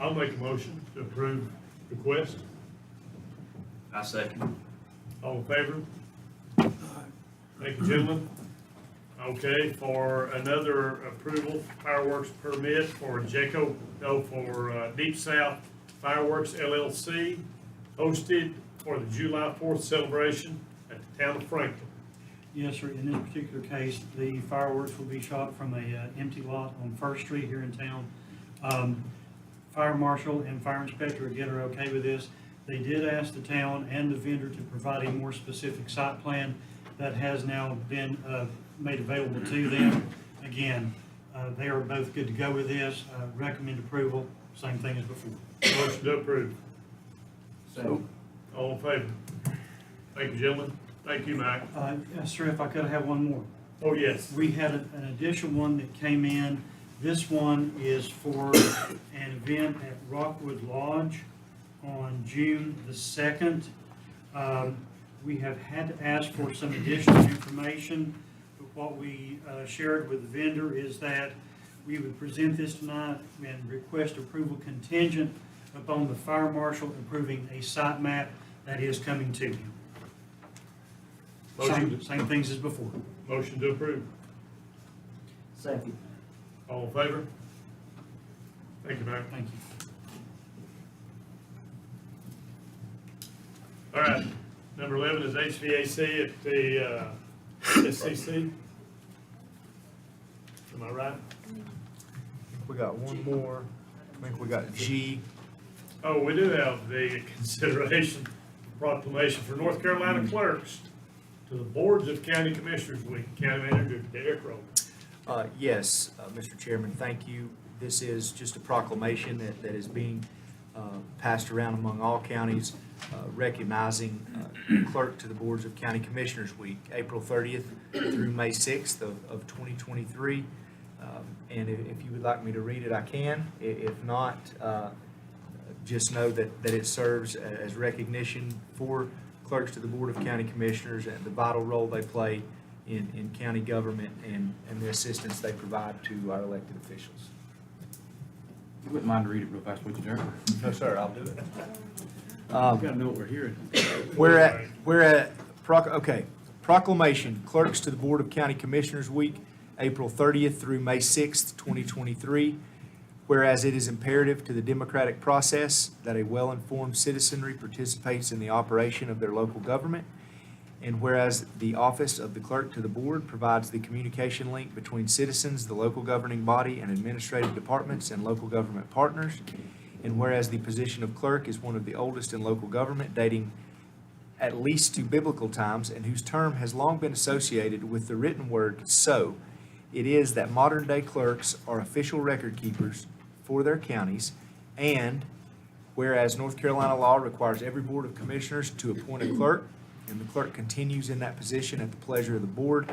I'll make a motion to approve request. I second. All in favor? Thank you, gentlemen. Okay, for another approval, fireworks permit for Deep South Fireworks LLC, hosted for the July 4th celebration at the town of Franklin. Yes, sir. In this particular case, the fireworks will be shot from a empty lot on First Street here in town. Fire marshal and fire inspector again are okay with this. They did ask the town and the vendor to provide a more specific site plan that has now been made available to them. Again, they are both good to go with this. Recommend approval, same thing as before. Motion to approve. So, All in favor? Thank you, gentlemen. Thank you, Mike. Yes, sir, if I could have one more. Oh, yes. We had an additional one that came in. This one is for an event at Rockwood Lodge on June the 2nd. We have had to ask for some additional information, but what we shared with the vendor is that we would present this tonight and request approval contingent upon the fire marshal approving a site map that is coming to you. Same things as before. Motion to approve. second. All in favor? Thank you, Mike. Thank you. All right, number 11 is HVAC at the SCC. Am I right? We got one more. I think we got G. Oh, we do have the consideration proclamation for North Carolina clerks to the boards of county commissioners week. County Manager Derek Rowe. Yes, Mr. Chairman, thank you. This is just a proclamation that is being passed around among all counties, recognizing clerk to the boards of county commissioners week, April 30th through May 6th of 2023. And if you would like me to read it, I can. If not, just know that it serves as recognition for clerks to the Board of County Commissioners and the vital role they play in county government and the assistance they provide to our elected officials. You wouldn't mind to read it real fast, would you, Derek? No, sir, I'll do it. We've got to know what we're hearing. Proclamation, clerks to the Board of County Commissioners Week, April 30th through May 6th, 2023. Whereas it is imperative to the democratic process that a well-informed citizenry participates in the operation of their local government. And whereas the office of the clerk to the board provides the communication link between citizens, the local governing body, and administrative departments and local government partners. And whereas the position of clerk is one of the oldest in local government, dating at least to biblical times and whose term has long been associated with the written word so, it is that modern-day clerks are official record keepers for their counties, and whereas North Carolina law requires every Board of Commissioners to appoint a clerk, and the clerk continues in that position at the pleasure of the board,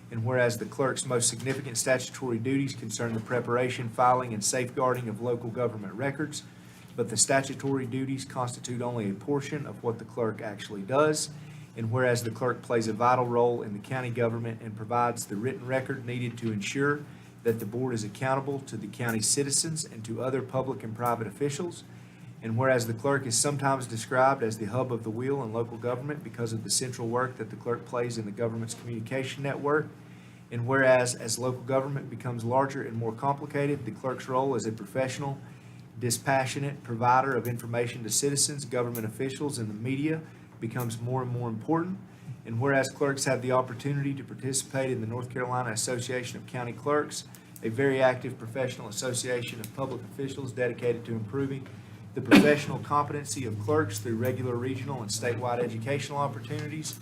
and whereas the clerk's most significant statutory duties concern the preparation, filing, and safeguarding of local government records, but the statutory duties constitute only a portion of what the clerk actually does, and whereas the clerk plays a vital role in the county government and provides the written record needed to ensure that the board is accountable to the county's citizens and to other public and private officials, and whereas the clerk is sometimes described as the hub of the wheel in local government because of the central work that the clerk plays in the government's communication network, and whereas as local government becomes larger and more complicated, the clerk's role as a professional, dispassionate provider of information to citizens, government officials, and the media becomes more and more important. And whereas clerks have the opportunity to participate in the North Carolina Association of County Clerks, a very active professional association of public officials dedicated to improving the professional competency of clerks through regular regional and statewide educational opportunities.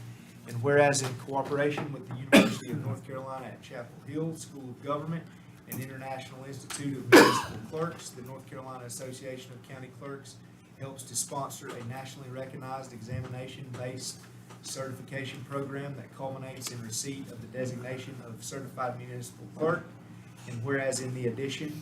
And whereas in cooperation with the University of North Carolina at Chapel Hill School of Government and International Institute of Municipal Clerks, the North Carolina Association of County Clerks helps to sponsor a nationally recognized examination-based certification program that culminates in receipt of the designation of Certified Municipal Clerk. And whereas in the addition,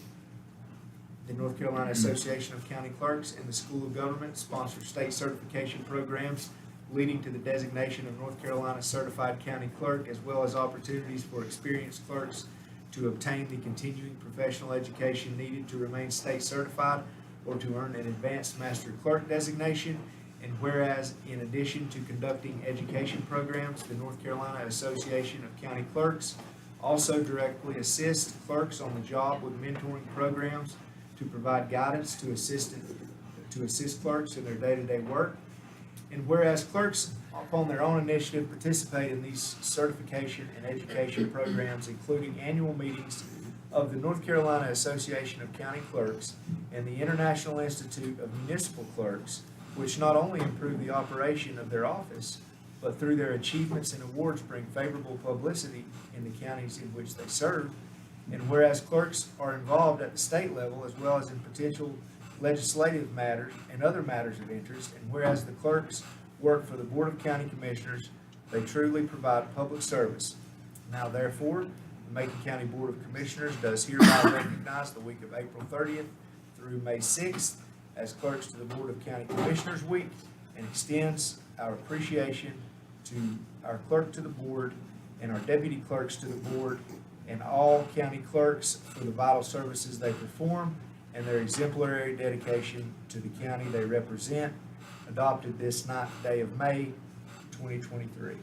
the North Carolina Association of County Clerks and the School of Government sponsor state certification programs leading to the designation of North Carolina Certified County Clerk, as well as opportunities for experienced clerks to obtain the continuing professional education needed to remain state certified or to earn an advanced master clerk designation. And whereas in addition to conducting education programs, the North Carolina Association of County Clerks also directly assists clerks on the job with mentoring programs to provide guidance to assist clerks in their day-to-day work. And whereas clerks, upon their own initiative, participate in these certification and education programs, including annual meetings of the North Carolina Association of County Clerks and the International Institute of Municipal Clerks, which not only improve the operation of their office, but through their achievements and awards bring favorable publicity in the counties in which they serve. And whereas clerks are involved at the state level as well as in potential legislative matters and other matters of interest, and whereas the clerks work for the Board of County Commissioners, they truly provide public service. Now therefore, the Macon County Board of Commissioners does hereby recognize the week of April 30th through May 6th as Clerks to the Board of County Commissioners Week, and extends our appreciation to our clerk to the board and our deputy clerks to the board and all county clerks for the vital services they perform and their exemplary dedication to the county they represent, adopted this 9th day of May, 2023.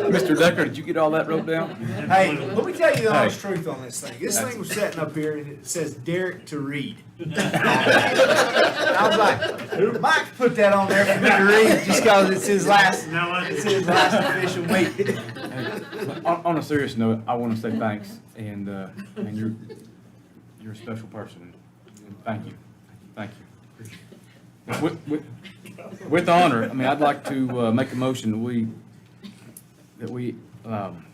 Mr. Decker, did you get all that wrote down? Hey, let me tell you the honest truth on this thing. This thing was sitting up here and it says Derek to read. I was like, Mike put that on there for me to read just because it's his last official week. On a serious note, I want to say thanks, and you're a special person. Thank you, thank you. With honor, I mean, I'd like to make a motion that we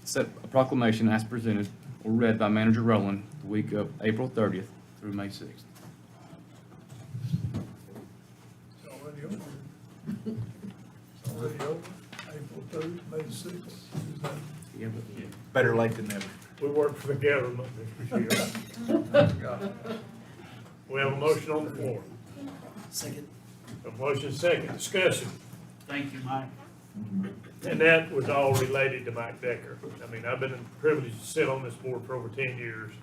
set a proclamation as presented or read by Manager Rowland the week of April 30th through May 6th. It's already over. It's already over. April 3rd, May 6th. Is that- Yeah, but Better late than never. We work for the government, Mr. Shields. We have a motion on the floor. Second. A motion second, discussion. Thank you, Mike. And that was all related to Mike Decker. I mean, I've been privileged to sit on this board for over 10 years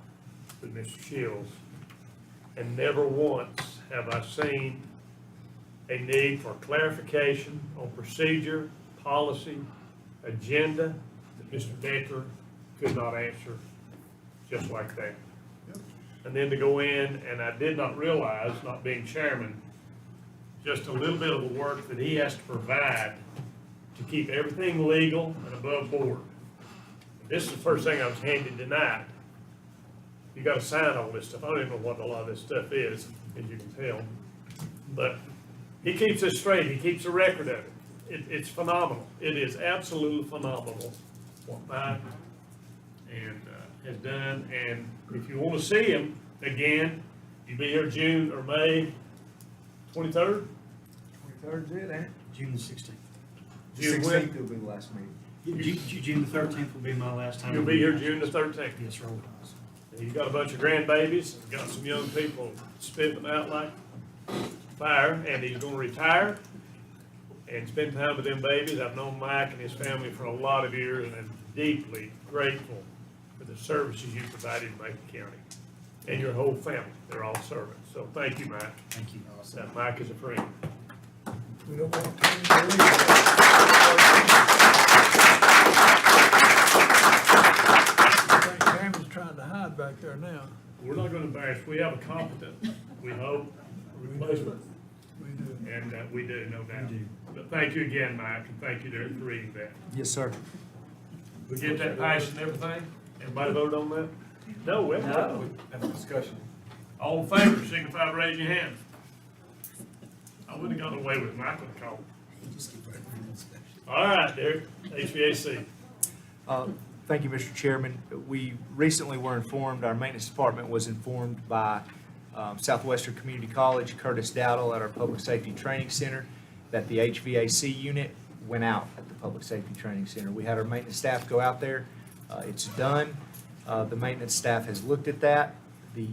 with Mr. Shields, and never once have I seen a need for clarification on procedure, policy, agenda that Mr. Decker could not answer just like that. And then to go in, and I did not realize, not being chairman, just a little bit of the work that he has to provide to keep everything legal and above board. This is the first thing I was handed tonight. You gotta sign all this stuff. I don't even know what a lot of this stuff is, as you can tell. But He keeps us straight, he keeps a record of it. It's phenomenal. It is absolutely phenomenal what Mike has done. And if you want to see him again, you'll be here June or May 23rd? 23rd is it, eh? June the 16th. June when? 16th will be the last meeting. June the 13th will be my last time. You'll be here June the 13th. Yes, sir. He's got a bunch of grandbabies, he's got some young people spitting them out like fire, and he's gonna retire and spend time with them babies. I've known Mike and his family for a lot of years, and I'm deeply grateful for the services you provided in Macon County. And your whole family, they're all servants. So thank you, Mike. Thank you. Mike is a friend. We don't want Tammy's trying to hide back there now. We're not gonna bash, we have a competent, we hope, replacement. We do. And we do, no doubt. But thank you again, Mike, and thank you, Derek, for reading that. Yes, sir. We get that passed and everything? Everybody vote on that? No, we haven't. No, that's a discussion. All in favor, signify by raising your hand. I wouldn't have gone away with Michael call. All right, Derek, HVAC. Thank you, Mr. Chairman. We recently were informed, our maintenance department was informed by Southwestern Community College, Curtis Dowdle at our Public Safety Training Center, that the HVAC unit went out at the Public Safety Training Center. We had our maintenance staff go out there. It's done. The maintenance staff has looked at that. The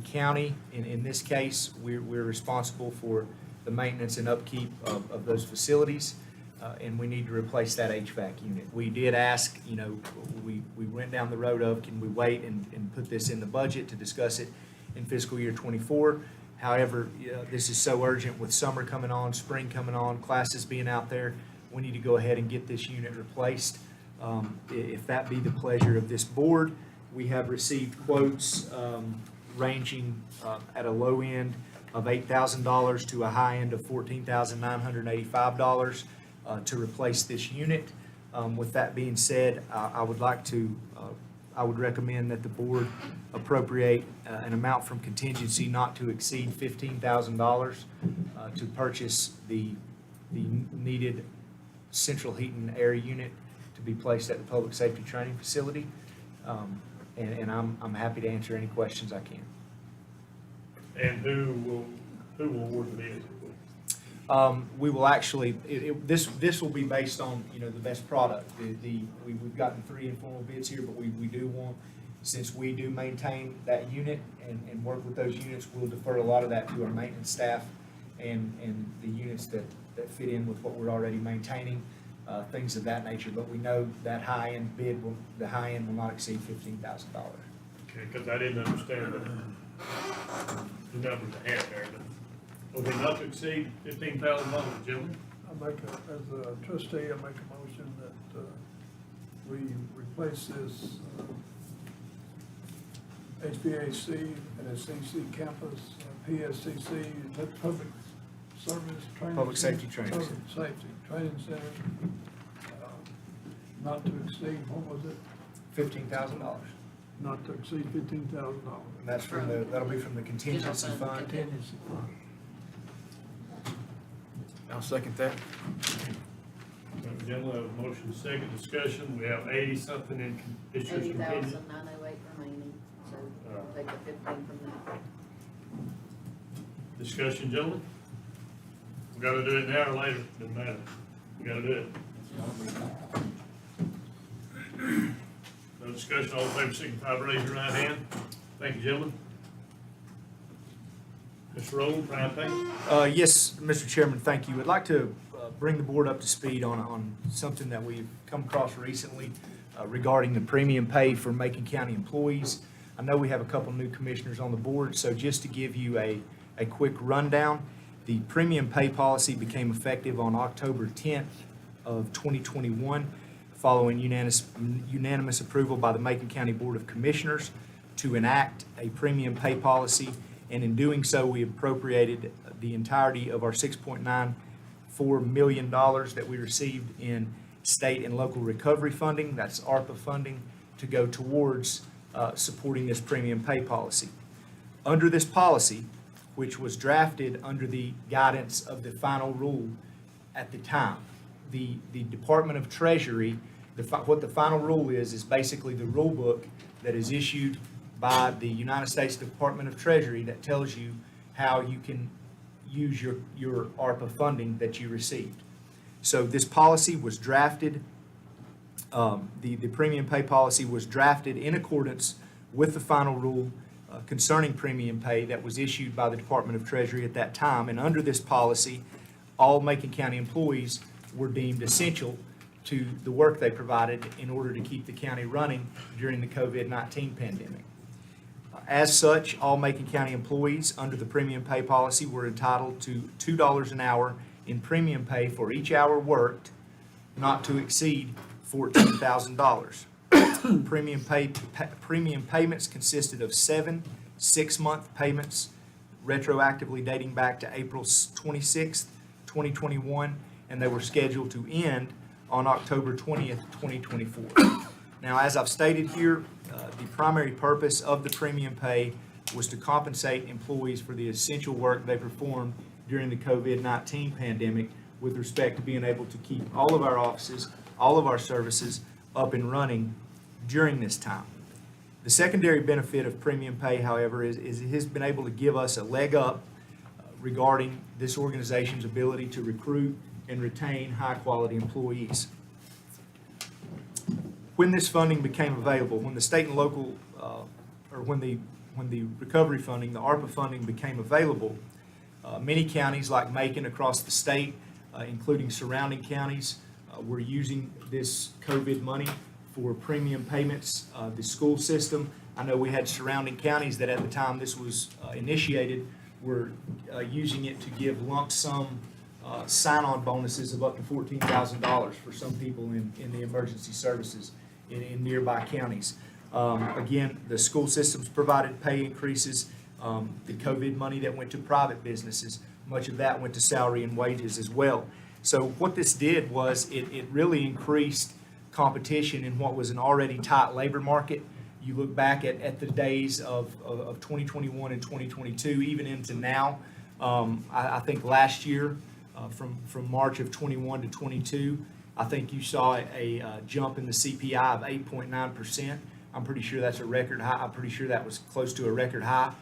county, in this case, we're responsible for the maintenance and upkeep of those facilities, and we need to replace that HVAC unit. We did ask, we went down the road of, can we wait and put this in the budget to discuss it in fiscal year '24? However, this is so urgent with summer coming on, spring coming on, classes being out there, we need to go ahead and get this unit replaced. If that be the pleasure of this board, we have received quotes ranging at a low end of $8,000 to a high end of $14,985 to replace this unit. With that being said, I would recommend that the board appropriate an amount from contingency not to exceed $15,000 to purchase the needed central heat and air unit to be placed at the public safety training facility. And I'm happy to answer any questions I can. And who will award the bid? We will actually, this will be based on, the best product. We've gotten 3 informal bids here, but we do want, since we do maintain that unit and work with those units, we'll defer a lot of that to our maintenance staff and the units that fit in with what we're already maintaining, things of that nature. But we know that the high end will not exceed $15,000. Okay, because I didn't understand the numbers I had there, but will it not to exceed $15,000, gentlemen? As a trustee, I make a motion that we replace this HVAC at SCC campus, PSCC, Public Service Training. Public Safety Training Center. Public Safety Training Center, not to exceed, what was it? $15,000. Not to exceed $15,000. And that's that'll be from the contingency fund. Contingency fund. I'll second that. Gentlemen, have a motion, second discussion. We have 80-something in districts contingency. 80,908 remaining, so we'll take the 15 from that. Discussion, gentlemen? We gotta do it now or later, doesn't matter. We gotta do it. No discussion, all in favor, signify by raising your right hand. Thank you, gentlemen. Mr. Rowland, prime time. Yes, Mr. Chairman, thank you. I'd like to bring the board up to speed on something that we've come across recently regarding the premium pay for Macon County employees. I know we have a couple new commissioners on the board, so just to give you a quick rundown, the premium pay policy became effective on October 10th of 2021, following unanimous approval by the Macon County Board of Commissioners to enact a premium pay policy. And in doing so, we appropriated the entirety of our $6.94 million that we received in state and local recovery funding, that's ARPA funding, to go towards supporting this premium pay policy. Under this policy, which was drafted under the guidance of the final rule at the time. The Department of Treasury, what the final rule is basically the rule book that is issued by the United States Department of Treasury that tells you how you can use your ARPA funding that you received. So this policy was drafted, the premium pay policy was drafted in accordance with the final rule concerning premium pay that was issued by the Department of Treasury at that time. And under this policy, all Macon County employees were deemed essential to the work they provided in order to keep the county running during the COVID-19 pandemic. As such, all Macon County employees under the premium pay policy were entitled to $2 an hour in premium pay for each hour worked, not to exceed $14,000. Premium payments consisted of 7 6-month payments retroactively dating back to April 26th, 2021, and they were scheduled to end on October 20th, 2024. Now, as I've stated here, the primary purpose of the premium pay was to compensate employees for the essential work they performed during the COVID-19 pandemic with respect to being able to keep all of our offices, all of our services up and running during this time. The secondary benefit of premium pay, however, is it has been able to give us a leg up regarding this organization's ability to recruit and retain high-quality employees. When this funding became available, when the state and local, or when the recovery funding, the ARPA funding became available, many counties like Macon across the state, including surrounding counties, were using this COVID money for premium payments. The school system, I know we had surrounding counties that at the time this was initiated were using it to give lump sum sign-on bonuses of up to $14,000 for some people in the emergency services in nearby counties. Again, the school systems provided pay increases. The COVID money that went to private businesses, much of that went to salary and wages as well. So what this did was it really increased competition in what was an already tight labor market. You look back at the days of 2021 and 2022, even into now. I think last year, from March of 21 to 22, I think you saw a jump in the CPI of 8.9%. I'm pretty sure that's a record high. I'm pretty sure that was close to a record high,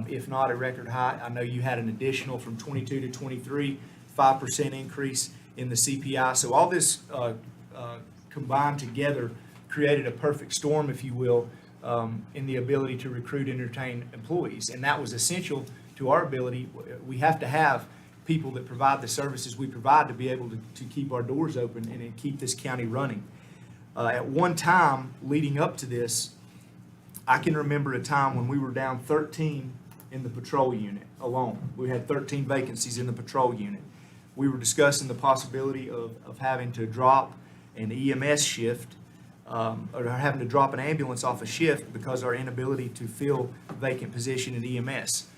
if not a record high. I know you had an additional from 22 to 23, 5% increase in the CPI. So all this combined together created a perfect storm, if you will, in the ability to recruit and retain employees. And that was essential to our ability. We have to have people that provide the services we provide to be able to keep our doors open and keep this county running. At one time leading up to this, I can remember a time when we were down 13 in the patrol unit alone. We had 13 vacancies in the patrol unit. We were discussing the possibility of having to drop an EMS shift or having to drop an ambulance off a shift because our inability to fill vacant position in EMS.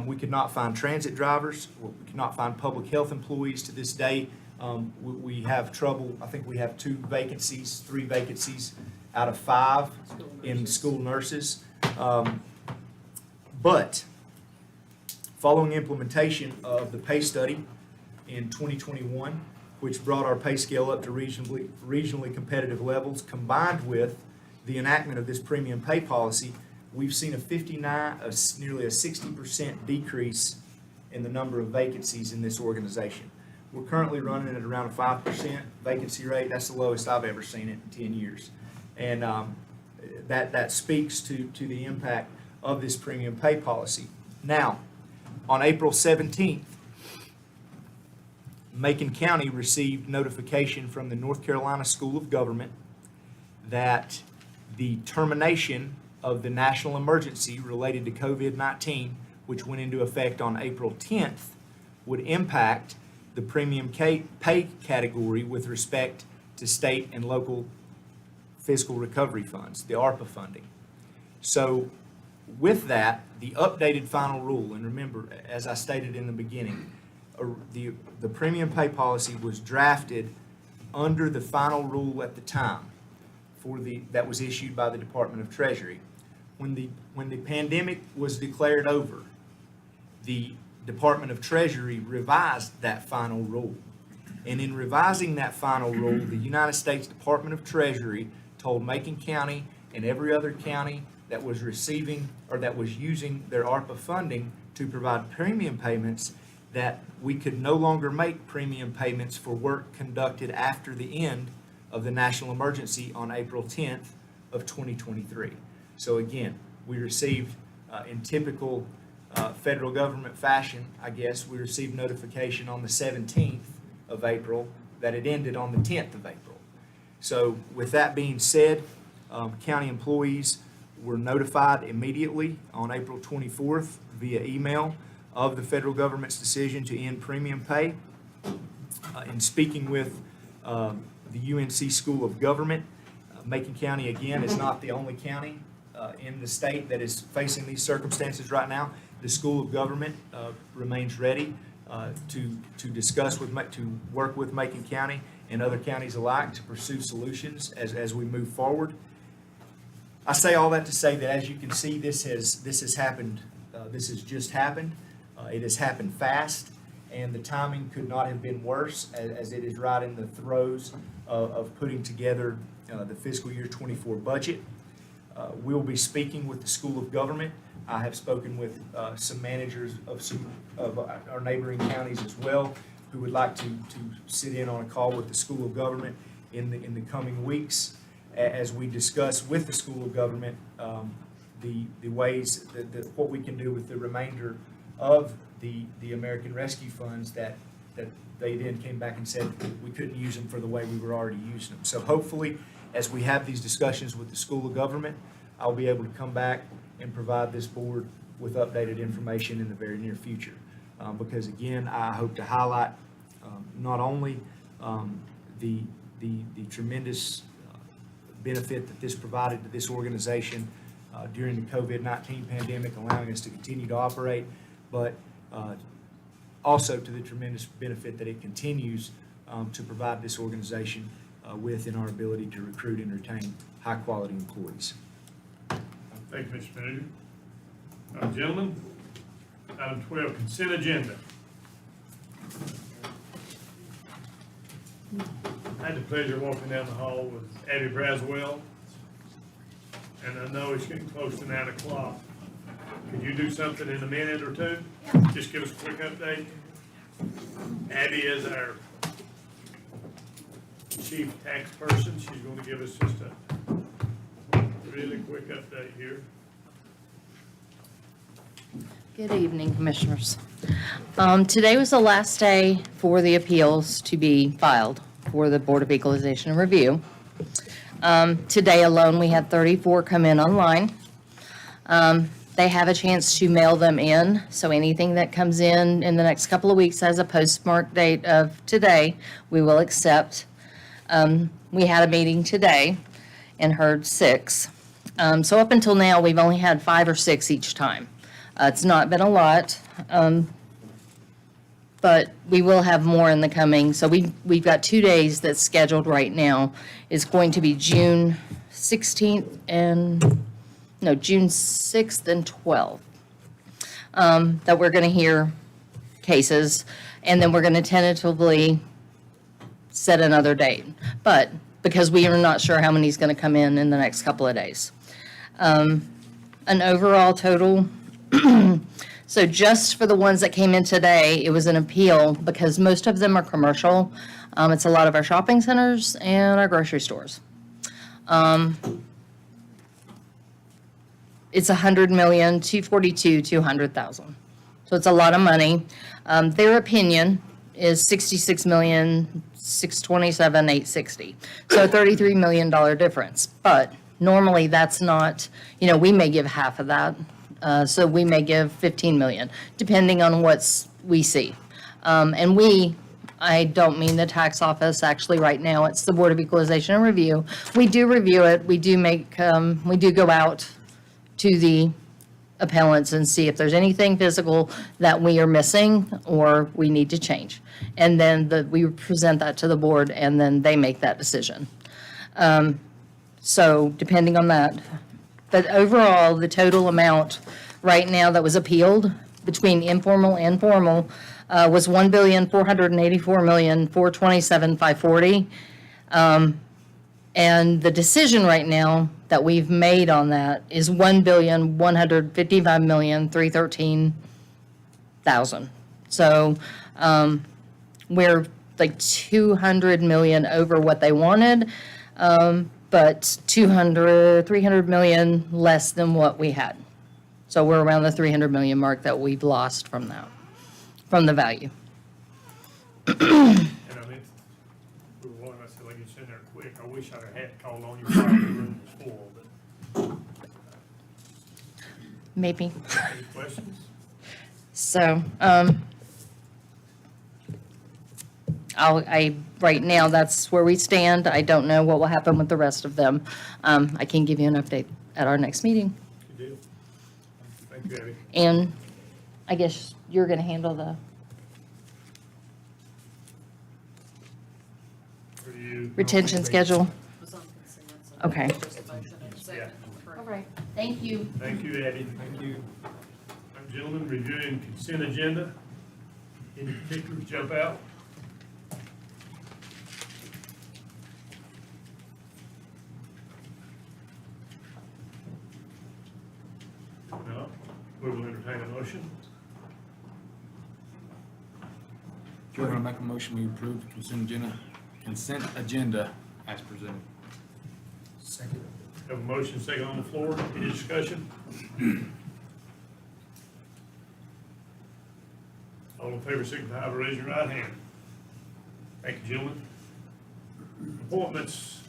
We could not find transit drivers. We could not find public health employees to this day. We have trouble. I think we have 3 vacancies out of 5 in school nurses. But following implementation of the pay study in 2021, which brought our pay scale up to regionally competitive levels, combined with the enactment of this premium pay policy, we've seen nearly a 60% decrease in the number of vacancies in this organization. We're currently running at around a 5% vacancy rate. That's the lowest I've ever seen it in 10 years. And that speaks to the impact of this premium pay policy. Now, on April 17th, Macon County received notification from the North Carolina School of Government that the termination of the national emergency related to COVID-19, which went into effect on April 10th, would impact the premium pay category with respect to state and local fiscal recovery funds, the ARPA funding. So with that, the updated final rule, and remember, as I stated in the beginning, the premium pay policy was drafted under the final rule at the time that was issued by the Department of Treasury. When the pandemic was declared over the Department of Treasury revised that final rule. And in revising that final rule, the United States Department of Treasury told Macon County and every other county that was receiving or that was using their ARPA funding to provide premium payments that we could no longer make premium payments for work conducted after the end of the national emergency on April 10th of 2023. So again, we received in typical federal government fashion, I guess, we received notification on the 17th of April that it ended on the 10th of April. So with that being said, county employees were notified immediately on April 24th via email of the federal government's decision to end premium pay. In speaking with the UNC School of Government, Macon County, again, is not the only county in the state that is facing these circumstances right now. The School of Government remains ready to discuss to work with Macon County and other counties alike to pursue solutions as we move forward. I say all that to say that, as you can see, this has happened. This has just happened. It has happened fast, and the timing could not have been worse, as it is right in the throes of putting together the fiscal year 24 budget. We'll be speaking with the School of Government. I have spoken with some managers of our neighboring counties as well, who would like to sit in on a call with the School of Government in the coming weeks, as we discuss with the School of Government the ways what we can do with the remainder of the American Rescue Funds that they then came back and said we couldn't use them for the way we were already using them. So hopefully, as we have these discussions with the School of Government, I'll be able to come back and provide this board with updated information in the very near future. Because again, I hope to highlight not only the tremendous benefit that this provided to this organization during the COVID-19 pandemic, allowing us to continue to operate, but also to the tremendous benefit that it continues to provide this organization with in our ability to recruit and retain high-quality employees. Thank you, Mr. Manager. Gentlemen, item 12, consent agenda. I had the pleasure of walking down the hall with Abby Braswell, and I know it's getting close to 9 o'clock. Could you do something in a minute or two? Just give us a quick update. Abby is our chief tax person. She's going to give us just a really quick update here. Good evening, Commissioners. Today was the last day for the appeals to be filed for the Board of Equalization and Review. Today alone, we had 34 come in online. They have a chance to mail them in, so anything that comes in the next couple of weeks as a postmark date of today, we will accept. We had a meeting today and heard 6. So up until now, we've only had 5 or 6 each time. It's not been a lot, but we will have more in the coming. So we've got 2 days that's scheduled right now. It's going to be June 16th and, no, June 6th and 12th, that we're going to hear cases, and then we're going to tentatively set another date. But because we are not sure how many is going to come in the next couple of days. An overall total, so just for the ones that came in today, it was an appeal because most of them are commercial. It's a lot of our shopping centers and our grocery stores. It's $100,242,200,000. So it's a lot of money. Their opinion is $66,627,860. So a $33 million difference. But normally that's not, we may give half of that. So we may give $15 million, depending on what we see. And I don't mean the tax office, actually right now, it's the Board of Equalization and Review. We do review it, we do go out to the appellants and see if there's anything physical that we are missing or we need to change. And then we present that to the board and then they make that decision. So depending on that. But overall, the total amount right now that was appealed between informal and formal was $1,484,427,540. And the decision right now that we've made on that is $1,155,313,000. So we're like 200 million over what they wanted, but 300 million less than what we had. So we're around the 300 million mark that we've lost from that, from the value. And I mean, we were wanting, I said, like, it's in there quick. I wish I'd have had called on you while the room was full, but Maybe. any questions? So, right now, that's where we stand. I don't know what will happen with the rest of them. I can give you an update at our next meeting. Good deal. Thank you, Abby. And I guess you're going to handle the For you. retention schedule? Was on consent, so Okay. just a motion and a second. Yeah. All right, thank you. Thank you, Abby. Thank you. Gentlemen, reviewing consent agenda. Any particulars jump out? No, we will entertain a motion. Chairman, I make a motion, we approve the consent agenda as presented. Second. Have a motion, second on the floor. Any discussion? All in favor, signify by raising your right hand. Thank you, gentlemen. Appointments.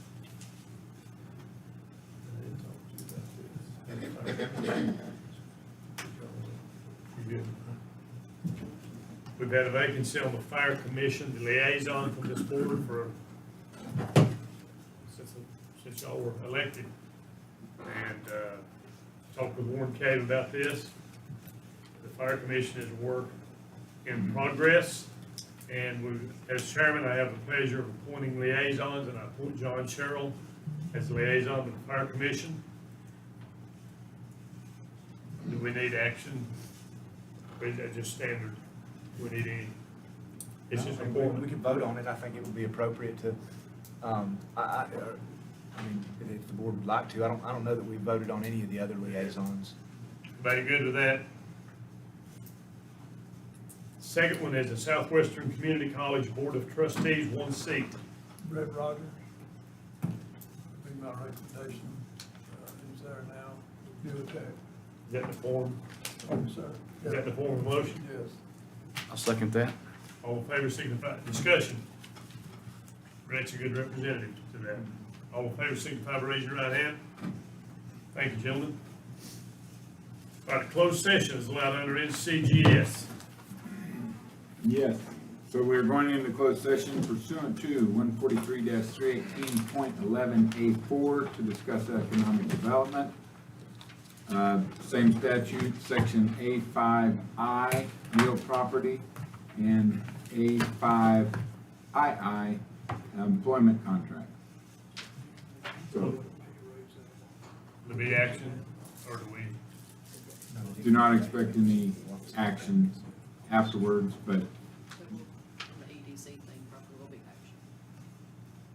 We've had a vacancy on the fire commission, the liaison from this board for, since y'all were elected. And, talked with Warren Cave about this. The fire commission is work in progress. And we, as chairman, I have the pleasure of appointing liaisons, and I appoint John Sherrill as the liaison to the fire commission. Do we need action? Or is that just standard? Do we need any? It's just We important. can vote on it. I think it would be appropriate to, I mean, if the board would like to. I don't know that we voted on any of the other liaisons. Everybody good with that? Second one is the Southwestern Community College Board of Trustees, one seat. Brett Rogers. Be my recommendation. He's there now. Do it there. Is that the form? Yes, sir. Is that the form of motion? Yes. I'll second that. All in favor, signify, discussion. Brett's a good representative to that. All in favor, signify by raising your right hand. Thank you, gentlemen. All right, closed session is allowed under NCGS. Yes, so we're going into closed session pursuant to 143-318.11A4 to discuss economic development. Same statute, section A5I, real property, and A5II, employment contract. So To be action, or do we? do not expect any action afterwards, but The EDC thing probably will be action.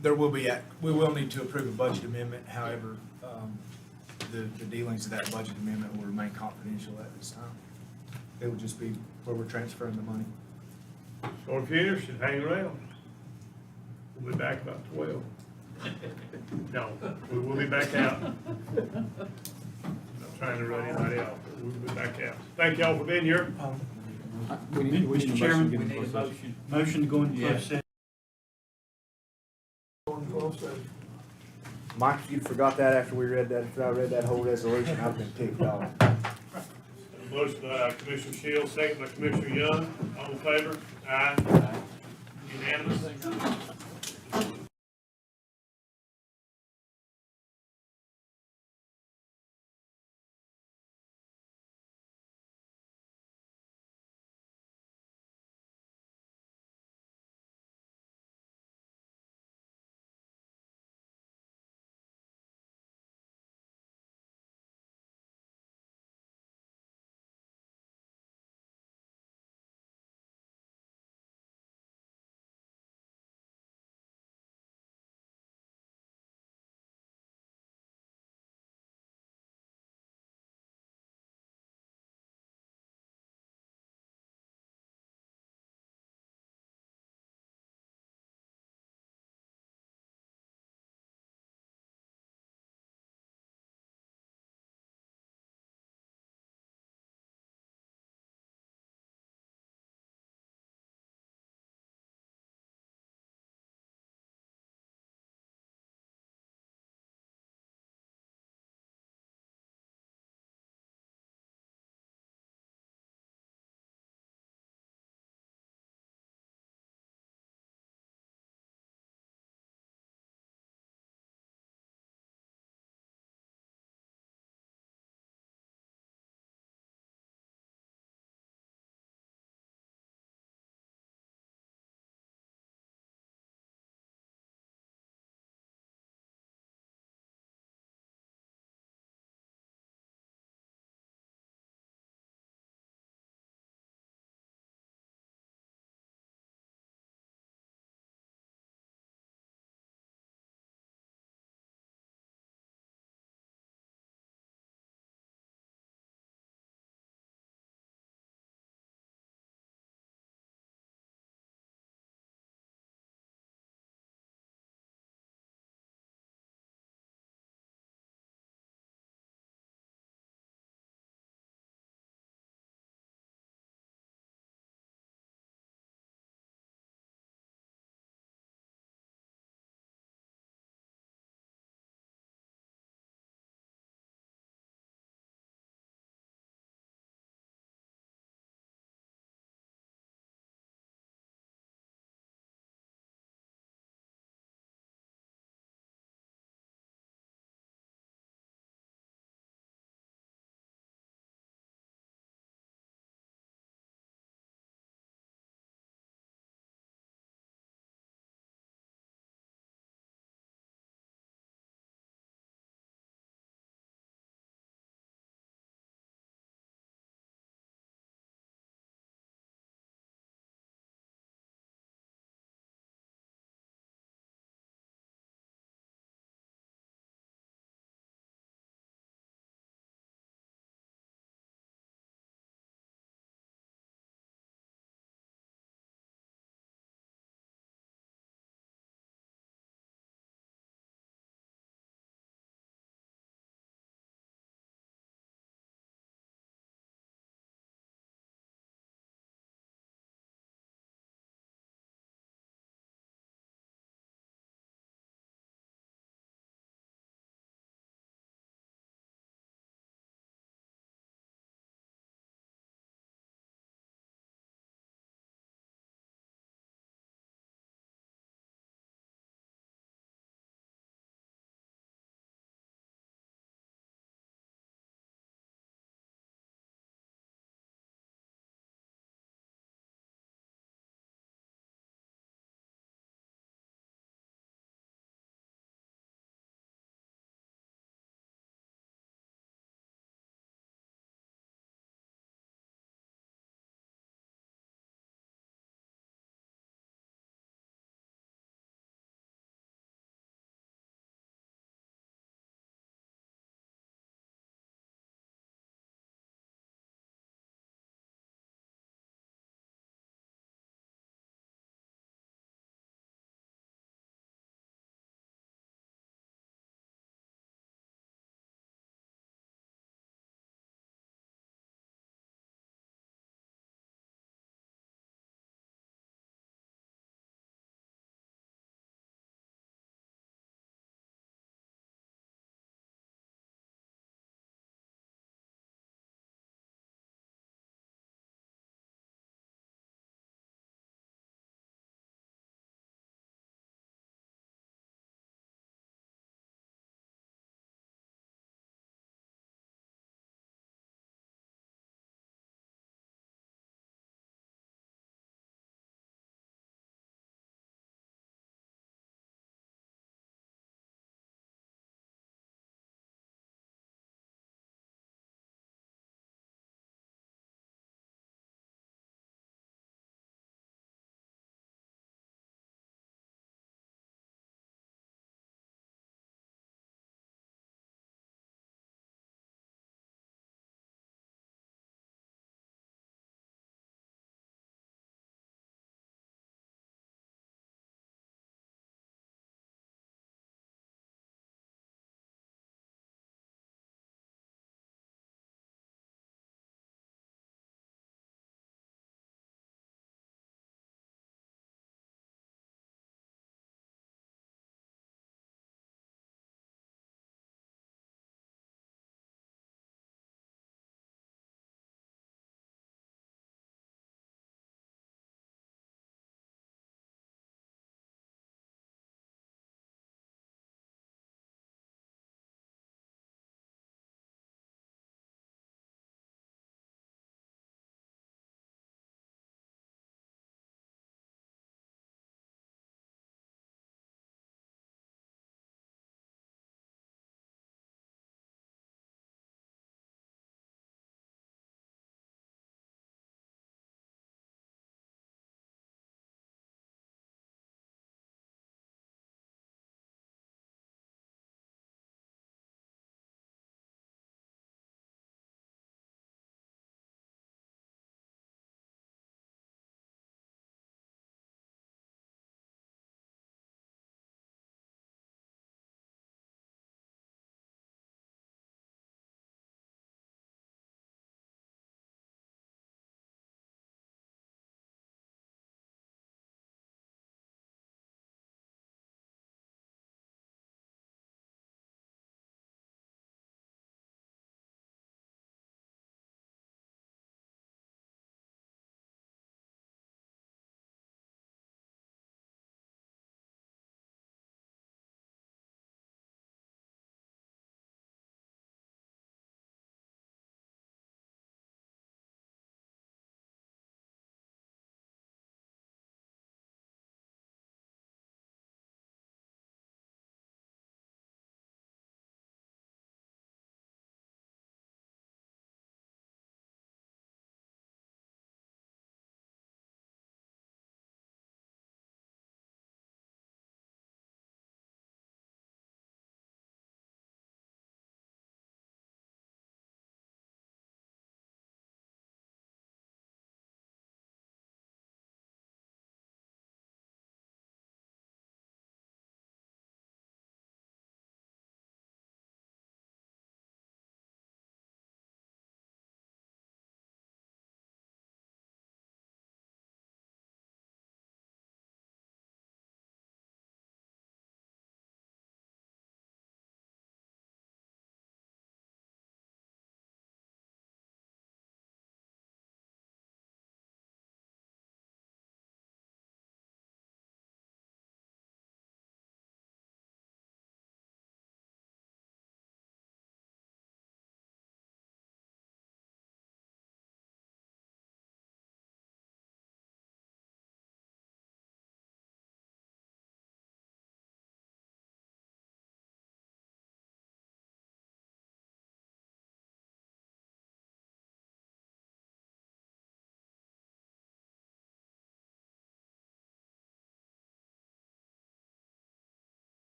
There will be, we will need to approve a budget amendment. However, the dealings of that budget amendment will remain confidential at this time. It will just be where we're transferring the money. So if you're interested, hang around. We'll be back about 12. No, we will be back out. I'm not trying to run anybody off, but we'll be back out. Thank y'all for being here. Mr. Chairman, we need a motion. Motion to go into closed session. Mike, if you forgot that after we read that, after I read that whole resolution, I've been ticked off. Motion by Commissioner Shields, second by Commissioner Young. All in favor? Aye. Unanimous?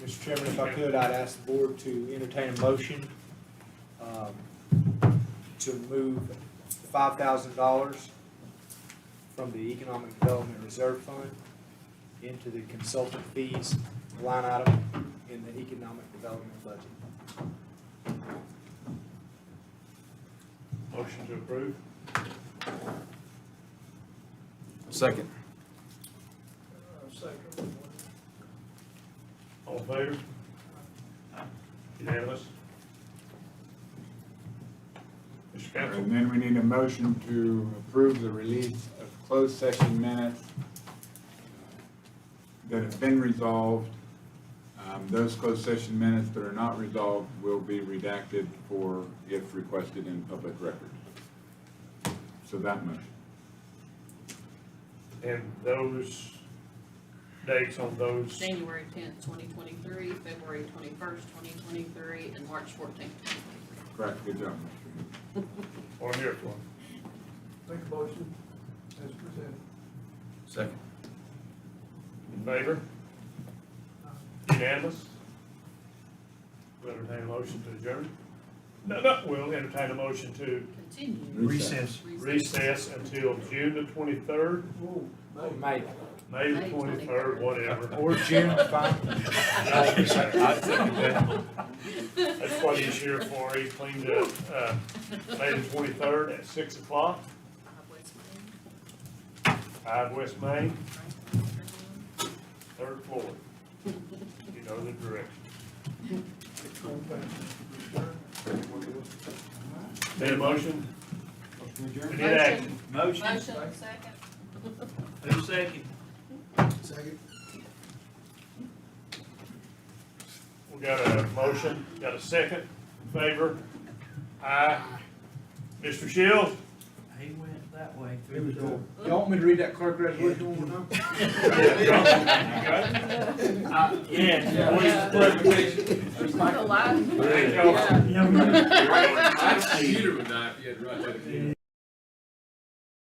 Mr. Chairman, if I could, I'd ask the board to entertain a motion to move $5,000 from the Economic Development Reserve Fund into the consultant fees line item in the Economic Development budget. Motion to approve. Second. All in favor? Unanimous? Mr. Counsel? And then we need a motion to approve the release of closed session minutes that have been resolved. Those closed session minutes that are not resolved will be redacted for if requested in public record. So that motion. And those dates on those, January 10th, 2023, February 21st, 2023, and March 14th, 2023. Correct, good job, Mr. what I'm here for. Make a motion as presented. Second. In favor? Unanimous? We'll entertain a motion to adjourn? No, we'll entertain a motion to Continue. recess until June the 23rd, May. May the 23rd, whatever. Or June, fine. That's what he's here for. He cleaned up, May the 23rd at 6 o'clock, West Main. 5 West Main, 3rd floor. You know the direction. Need a motion? We need action. Motion. Motion, second. Who's second? Second. We got a motion, got a second, in favor? Aye. Mr. Shields? He went that way through the door. Y'all want me to read that clerk resolution one more time? Yeah. Alive. Thank y'all. Computer would not, you had to write that again.